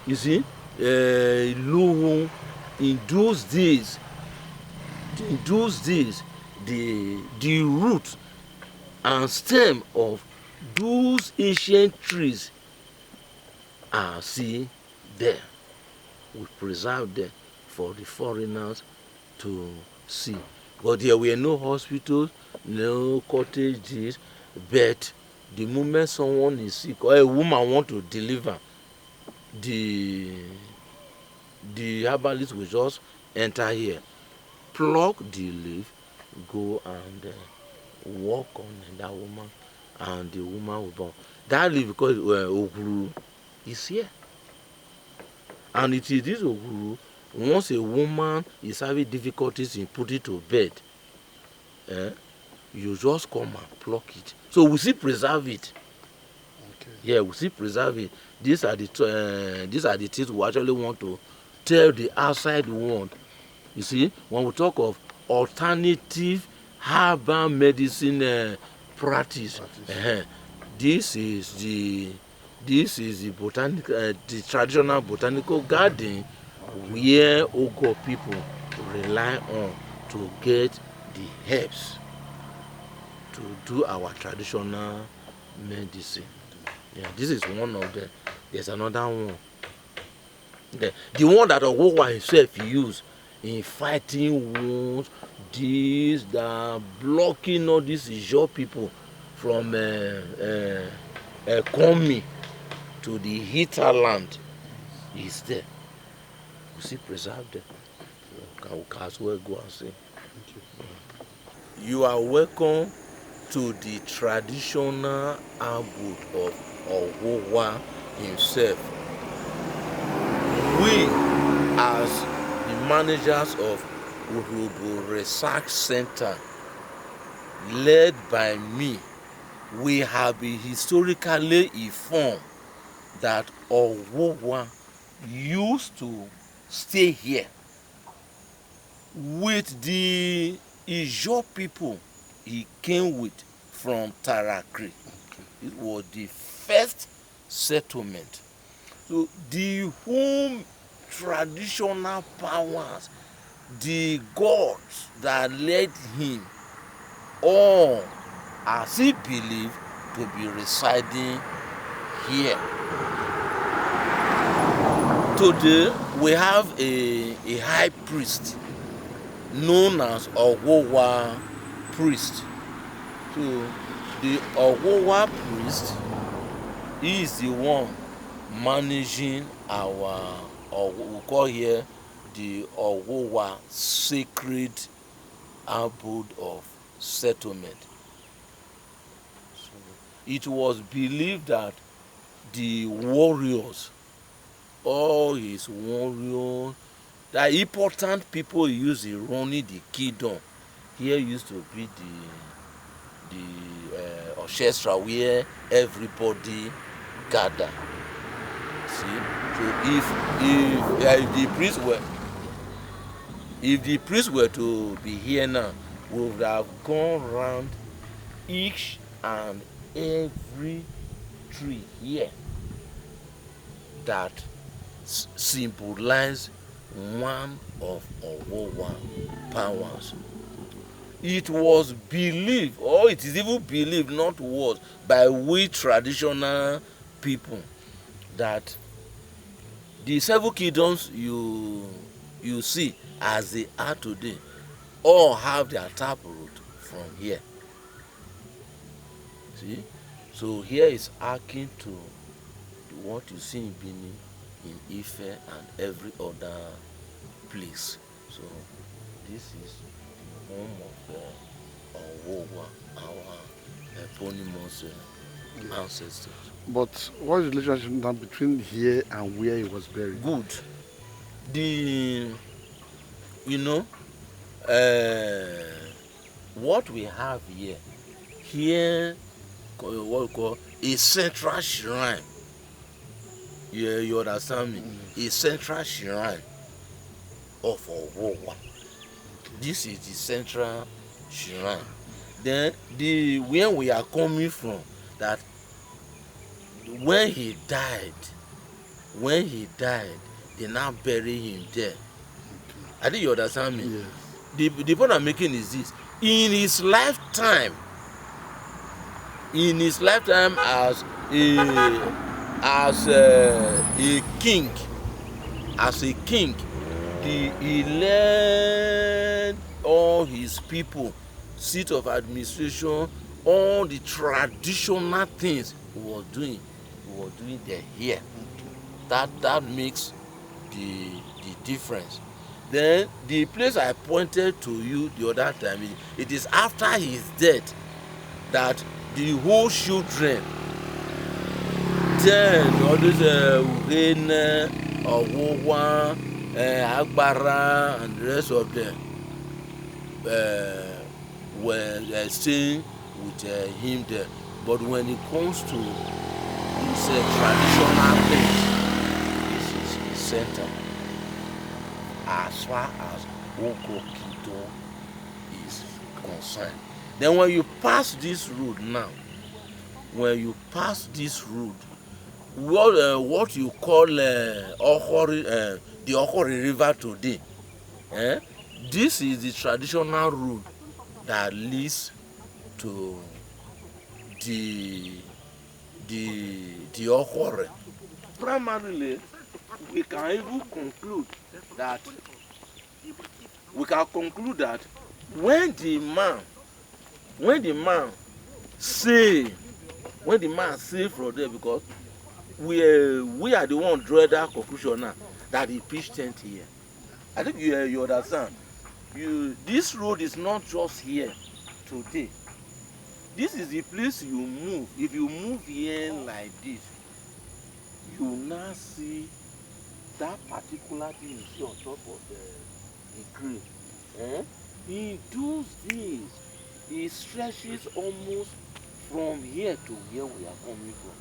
You see, Luhu, in those days, the root and stem of those ancient trees are still there. We preserve them for the foreigners to see. But there were no hospitals, no cottages, but the moment someone is sick or a woman want to deliver, the herbalist will just enter here, pluck the leaf, go and work on that woman, and the woman will born. That leaf, because Oguru is here, and it is this Oguru. Once a woman is having difficulties in putting to bed, you just come and pluck it. So we still preserve it. Okay. Yeah, we still preserve it. These are the things we actually want to tell the outside world. You see, when we talk of alternative herbal medicine practice, this is the traditional botanical garden where Ogor people rely on to get the herbs to do our traditional medicine. Yeah, this is one of them. There's another one. The one that Ogor himself used in fighting wounds, these that are blocking all these Ijaw people from coming to the hinterland is there. We still preserve them. We can as well go and see. You are welcome to the traditional abode of Ogor himself. We, as the managers of Urobo Research Center, led by me, we have been historically informed that Ogor used to stay here with the Ijaw people he came with from Tarakri. It was the first settlement. So the home traditional powers, the gods that led him, all as he believed to be residing here. Today we have a high priest known as Ogor priest. So the Ogor priest is the one managing our, or we call here the Ogor sacred abode of settlement. So it was believed that the warriors, all his warriors, the important people used in running the kingdom, here used to be the orchestra where everybody gather. See, so if the priest were to be here now, we would have gone round each and every tree here that symbolize one of Ogor powers. It was believed, or it is even believed, not was, by we traditional people, that the 7 kingdoms you see as they are today all have their taproot from here. See, so here is akin to what you see in Benin, in Ife, and every other place. So this is the home of Ogor, our eponymous ancestors. But what is the relationship now between here and where he was buried? Good. The what we have here, what we call a central shrine. Yeah, you understand me? A central shrine of Ogor. This is the central shrine. Then where we are coming from, that when he died, they now bury him there. I think you understand me. Yes. The point I'm making is this: in his lifetime as a king, he led all his people, seat of administration, all the traditional things he was doing there here. That makes the difference. Then the place I pointed to you the other time, it is after his death that the whole children, then all these Urene, Owowa, Agbara, and the rest of them were staying with him there. But when it comes to this traditional things, this is the center as far as Ogor Kingdom is concerned. Then when you pass this road now, what you call Ogor, the Ogor River today, this is the traditional road that leads to the Ogor. Primarily, we can even conclude that when the man say from there, because we are the one draw that conclusion now, that he pitched tent here. I think you understand. This road is not just here today. This is the place you move. If you move here like this, you now see that particular thing you see on top of the grave. In those days, it stretches almost from here to where we are coming from,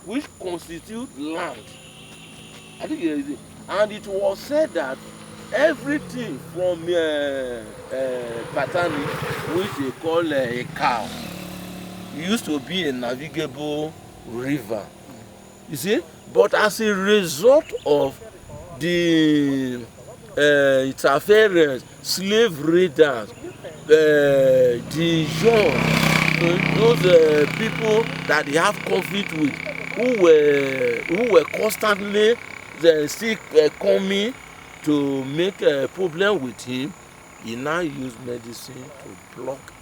which constitute land. I think and it was said that everything from Patani, which they call a cow, used to be a navigable river. You see, but as a result of the interference, slave raiders, the young, those people that they have conflict with, who were constantly still coming to make a problem with him, he now used medicine to block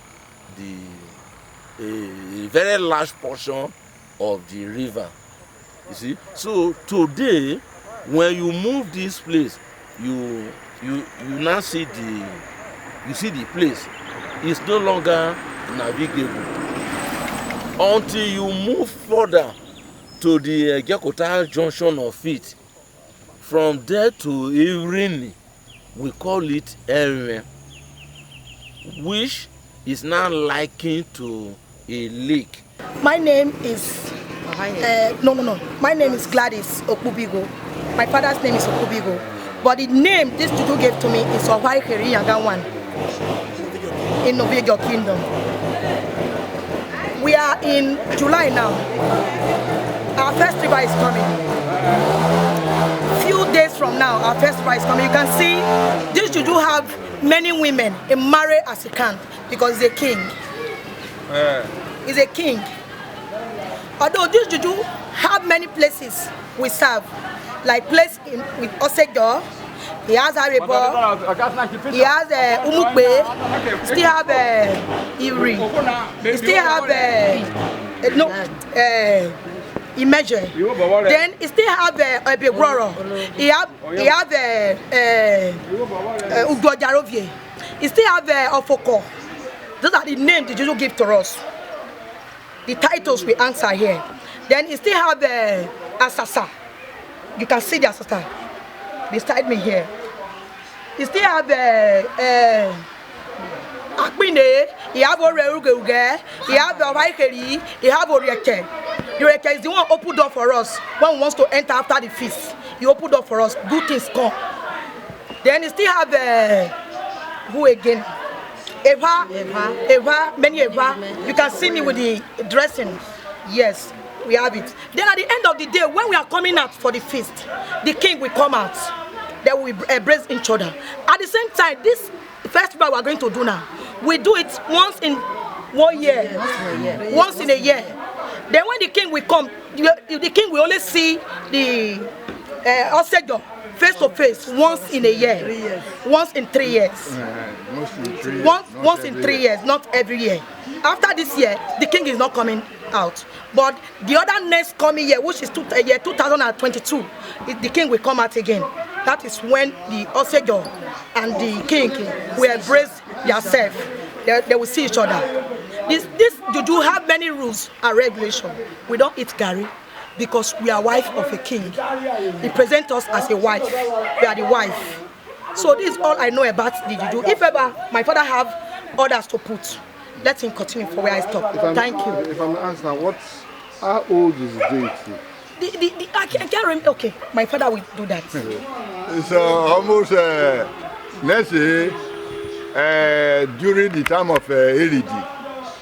a very large portion of the river. You see, so today when you move this place, you now see the place is no longer navigable until you move further to the Gekota junction of it. From there to Irini, we call it Elme, which is now likened to a lake. My name is My name is Gladys Okubigo. My father's name is Okubigo, but the name this Juju gave to me is Ohai Keri Yagawan in Ogor Kingdom. We are in July now. Our festival is coming. Few days from now, our festival is coming. You can see this Juju have many women married as he can because he's a king. He's a king. Although this Juju have many places we serve, like place with Osegor, he has Arebo, he has Umukbe, still have Iri, he still have Imagine. Then he still have Ebegoro, he have Ugojarovie, he still have Ofoko. Those are the names the Juju give to us. The titles we answer here. Then you still have Asasa. You can see the Asasa beside me here. You still have Akpine, you have Oreuge, you have the Waikeri, you have Orieke. Orieke is the one who opened door for us when we want to enter after the feast. He opened door for us, good things come. Then you still have who again? Eva, many Eva. You can see me with the dressing. Yes, we have it. Then at the end of the day, when we are coming out for the feast, the king will come out. Then we embrace each other. At the same time, this festival we are going to do now, we do it once in 1 year. Once in a year. Then when the king will come, the king will only see the Ossejo face to face once in a year. Once in 3 years. Once in 3 years, not every year. After this year, the king is not coming out. But the other next coming year, which is year 2022, the king will come out again. That is when the Ossejo and the king will embrace themselves. They will see each other. This juju have many rules and regulations. We don't eat gari because we are wife of a king. He presents us as a wife. We are the wife. So this is all I know about the juju. If ever my father have orders to put, let him continue for where I stop. Thank you. If I'm asking, how old is the deity? I can't remember. Okay, my father will do that. It's almost let's say during the time of Eridi,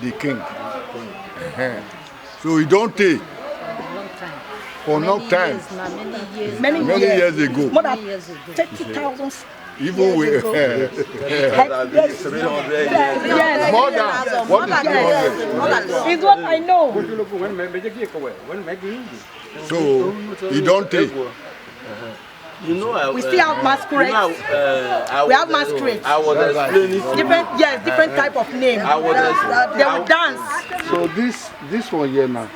the king. So he don't take for long time. Many years ago. More than 30,000. Even with Yes. more than what is It's what I know. so he don't take. You know, We still have masquerades. We have masquerades. I was explaining. Different type of name. They will dance. So this one here now,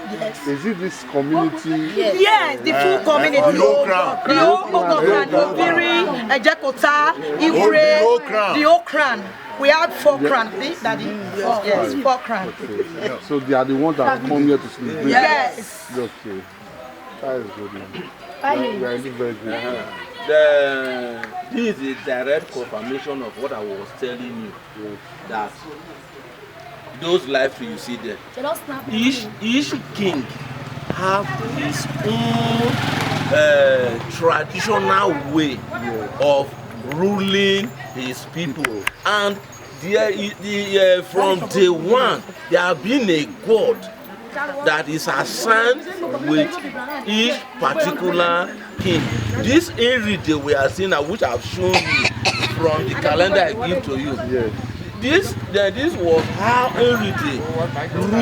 is it this community? Yes, the full community. The whole crown. The whole Ogor, Obiri, Ejekota, Igure, the whole crown. We have 4 crowns. Daddy? Yes, 4 crowns. So they are the ones that come here to celebrate? Yes. Okay. That is good. We are doing very good. This is a direct confirmation of what I was telling you. That those lives you see there, each king have his own traditional way of ruling his people, and from day one there have been a god that is assigned with each particular king. This Eride we are seeing, which I've shown you from the calendar I give to you. Yes. This was how Eride ruled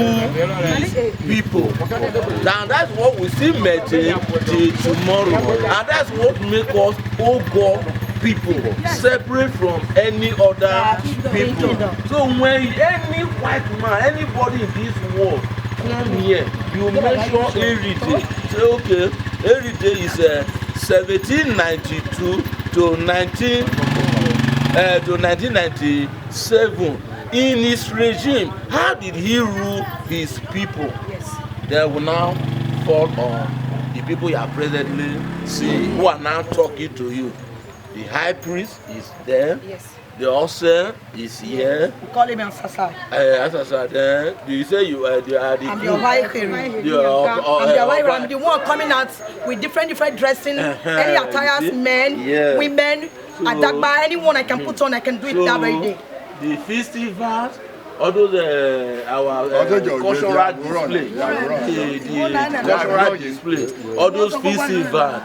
his people. Now that's what we see maintain till tomorrow, and that's what makes us Ogor people, separate from any other people. So when any white man, anybody in this world come here, you mention Eride. Say okay, Eride is 1792 to 1997. In his regime, how did he rule his people? Yes. They will now fall on the people you are presently seeing, who are now talking to you. The high priest is there. Yes. The Ose is here. We call him Asasa. Asasa, then you say you are the I'm the Owaikeri. I'm the one coming out with different dressing, any attires, men, women, Adagba, anyone I can put on, I can do it that very day. The festivals, all those our cultural display, the cultural display, all those festivals,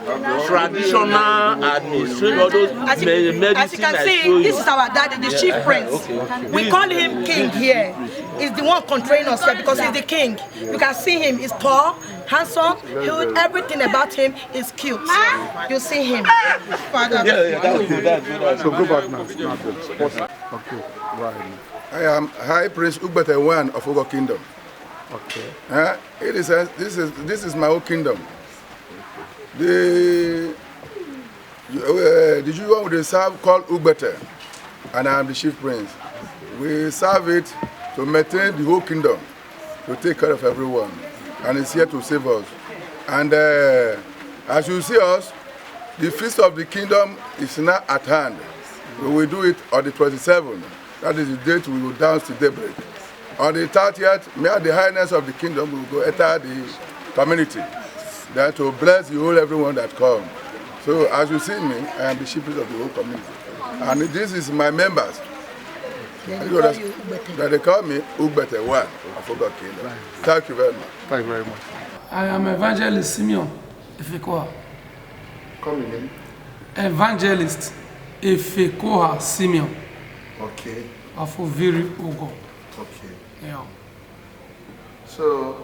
traditional administration, all those medicine. As you can see, this is our daddy, the chief prince. We call him king here. He's the one controlling us here because he's the king. You can see him. He's tall, handsome, huge. Everything about him is cute. You see him. Father. Yeah, that's good. So go back now. Okay, right. I am High Prince Ugbete I of Ogor Kingdom. Okay. This is my own kingdom. The Jew one they serve called Ugbete, and I am the chief prince. We serve it to maintain the whole kingdom, to take care of everyone, and it's here to save us. And as you see us, the feast of the kingdom is now at hand. We will do it on the 27th. That is the date we will dance to daybreak. On the 30th, may the highness of the kingdom will go enter the community. That will bless you all, everyone that come. So as you see me, I am the chief priest of the whole community. And this is my members. That they call me Ugbete One. I forgot kingdom. Thank you very much. Thank you very much. I am Evangelist Simeon Ifekoha. Come again. Evangelist Ifekoha Simeon Okay. of Oviri Ogor. Okay. Yeah. So,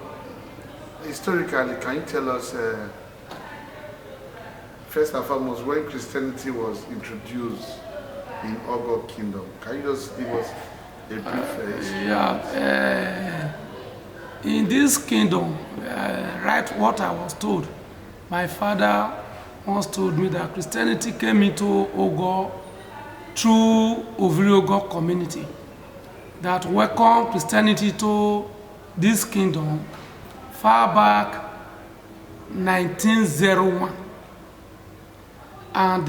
historically, can you tell us, first and foremost, when Christianity was introduced in Ogor Kingdom? Can you just give us a brief In this kingdom, right what I was told, my father once told me that Christianity came into Ogor through Oviri Ogor community, that welcomed Christianity to this kingdom far back 1901, and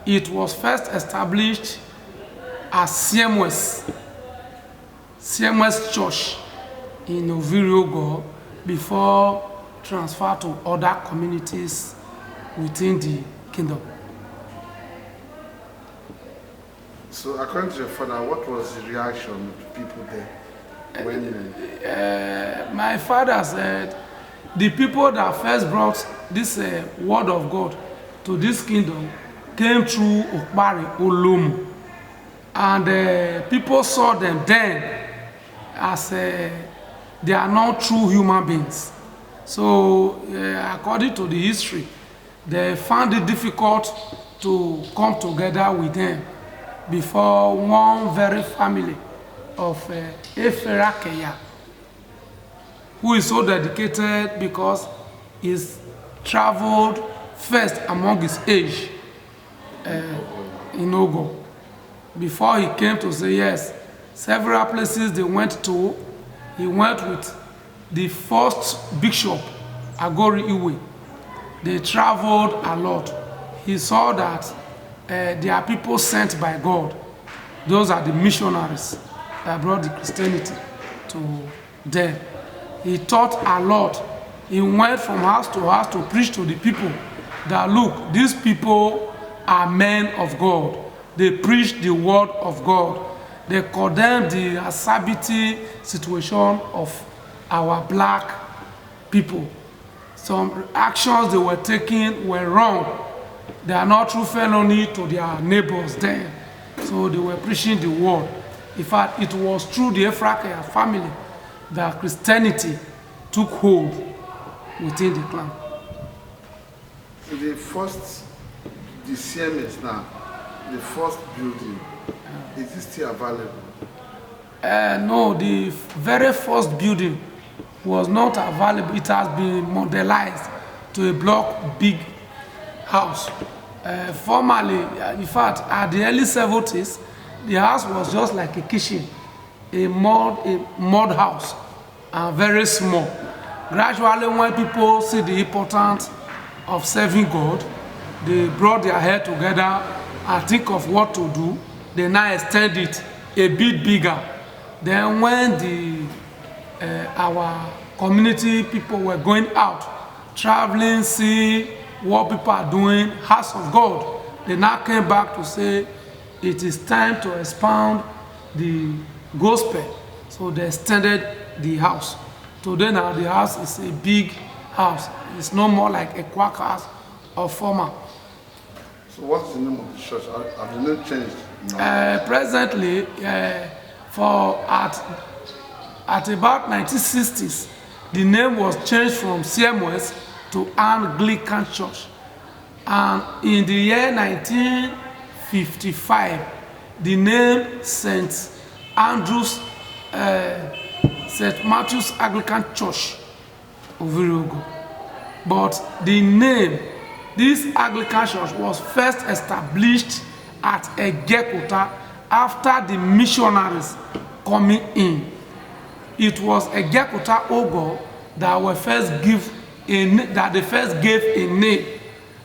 it was first established as CMS Church in Oviri Ogor before transfer to other communities within the kingdom. So, according to your father, what was the reaction of people there? When My father said the people that first brought this word of God to this kingdom came through Okpari Olomu, and people saw them then as they are not true human beings. So according to the history, they found it difficult to come together with them before one very family of Eferakeya, who is so dedicated because he's traveled first among his age in Ogor. Before he came to say yes, several places they went to, he went with the first bishop, Agori Iwe. They traveled a lot. He saw that there are people sent by God. Those are the missionaries that brought the Christianity to them. He taught a lot. He went from house to preach to the people that look, these people are men of God. They preach the word of God. They condemn the acerbity situation of our black people. Some actions they were taking were wrong. They are not true felony to their neighbors then. So they were preaching the word. In fact, it was through the Efrakaya family that Christianity took hold within the clan. So the CMS now, the first building, is it still available? No, the very first building was not available. It has been modelized to a block big house. Formerly, in fact, at the early 70s, the house was just like a kitchen, a mud house, and very small. Gradually, when people see the importance of serving God, they brought their head together and think of what to do. They now extend it a bit bigger. Then when our community people were going out, traveling, see what people are doing, house of God, they now came back to say it is time to expound the gospel. So they extended the house. Today now the house is a big house. It's no more like a quack house or former. So what's the name of the church? Have the name changed? Presently, at about 1960s, the name was changed from CMS to Anglican Church. And in the year 1955, the name St. Andrew's, St. Matthew's Anglican Church, Oviri Ogor. But the name, this Anglican Church was first established at Egekota after the missionaries coming in. It was Egekota Ogor that they first gave a name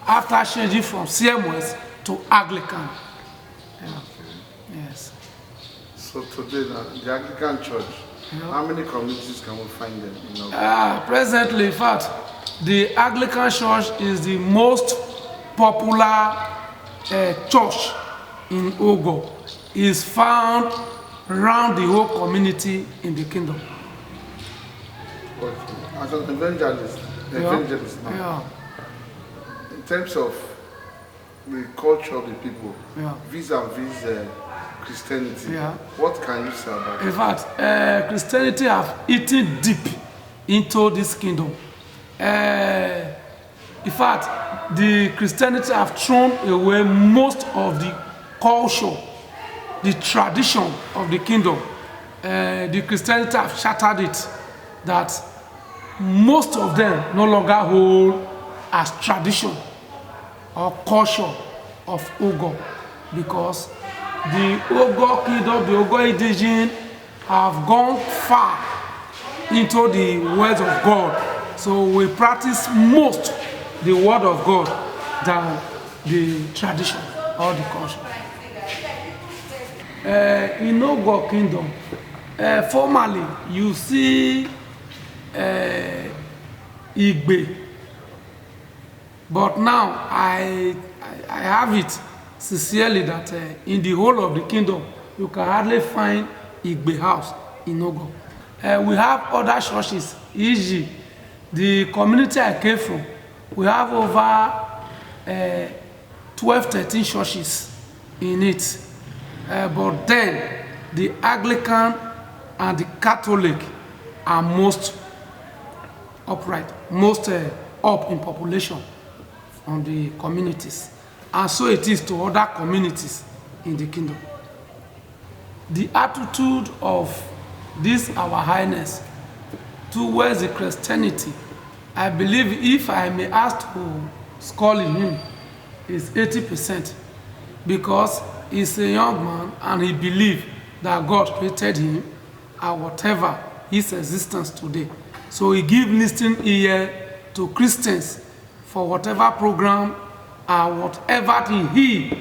after changing from CMS to Anglican. Yeah. Yes. So today, now, the Anglican Church, how many communities can we find them in Ogor? Presently, in fact, the Anglican Church is the most popular church in Ogor. Is found around the whole community in the kingdom. Okay. As an evangelist now, in terms of the culture of the people, vis-a-vis Christianity, what can you say about it? In fact, Christianity have eaten deep into this kingdom. In fact, the Christianity have thrown away most of the culture, the tradition of the kingdom. The Christianity have shattered it, that most of them no longer hold as tradition or culture of Ogor, because the Ogor kingdom, the Ogor indigenous have gone far into the words of God. So we practice most the word of God than the tradition or the culture. In Ogor kingdom, formerly you see Igbe, but now I have it sincerely that in the whole of the kingdom you can hardly find Igbe house in Ogor. We have other churches, e.g. the community I came from, we have over 12-13 churches in it. But then the Anglican and the Catholic are most upright, most up in population on the communities. And so it is to other communities in the kingdom. The attitude of this Our Highness towards the Christianity, I believe, if I may ask to score him, is 80%, because he's a young man and he believes that God created him and whatever his existence today. So he gives listening ear to Christians for whatever program and whatever thing he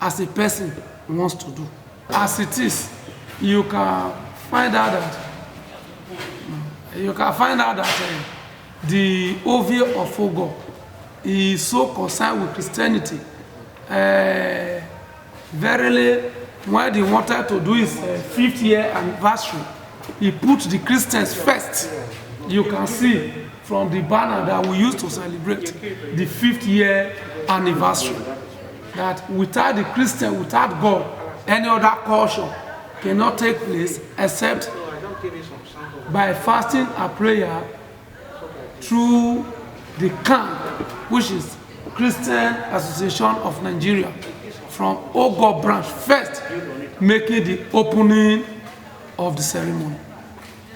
as a person wants to do. As it is, you can find out that the Ovio of Ogor is so concerned with Christianity. Verily, when he wanted to do his 5th year anniversary, he put the Christians first. You can see from the banner that we used to celebrate the 5th year anniversary, that without the Christian, without God, any other culture cannot take place except by fasting and prayer through the camp, which is Christian Association of Nigeria, from Ogor branch first, making the opening of the ceremony.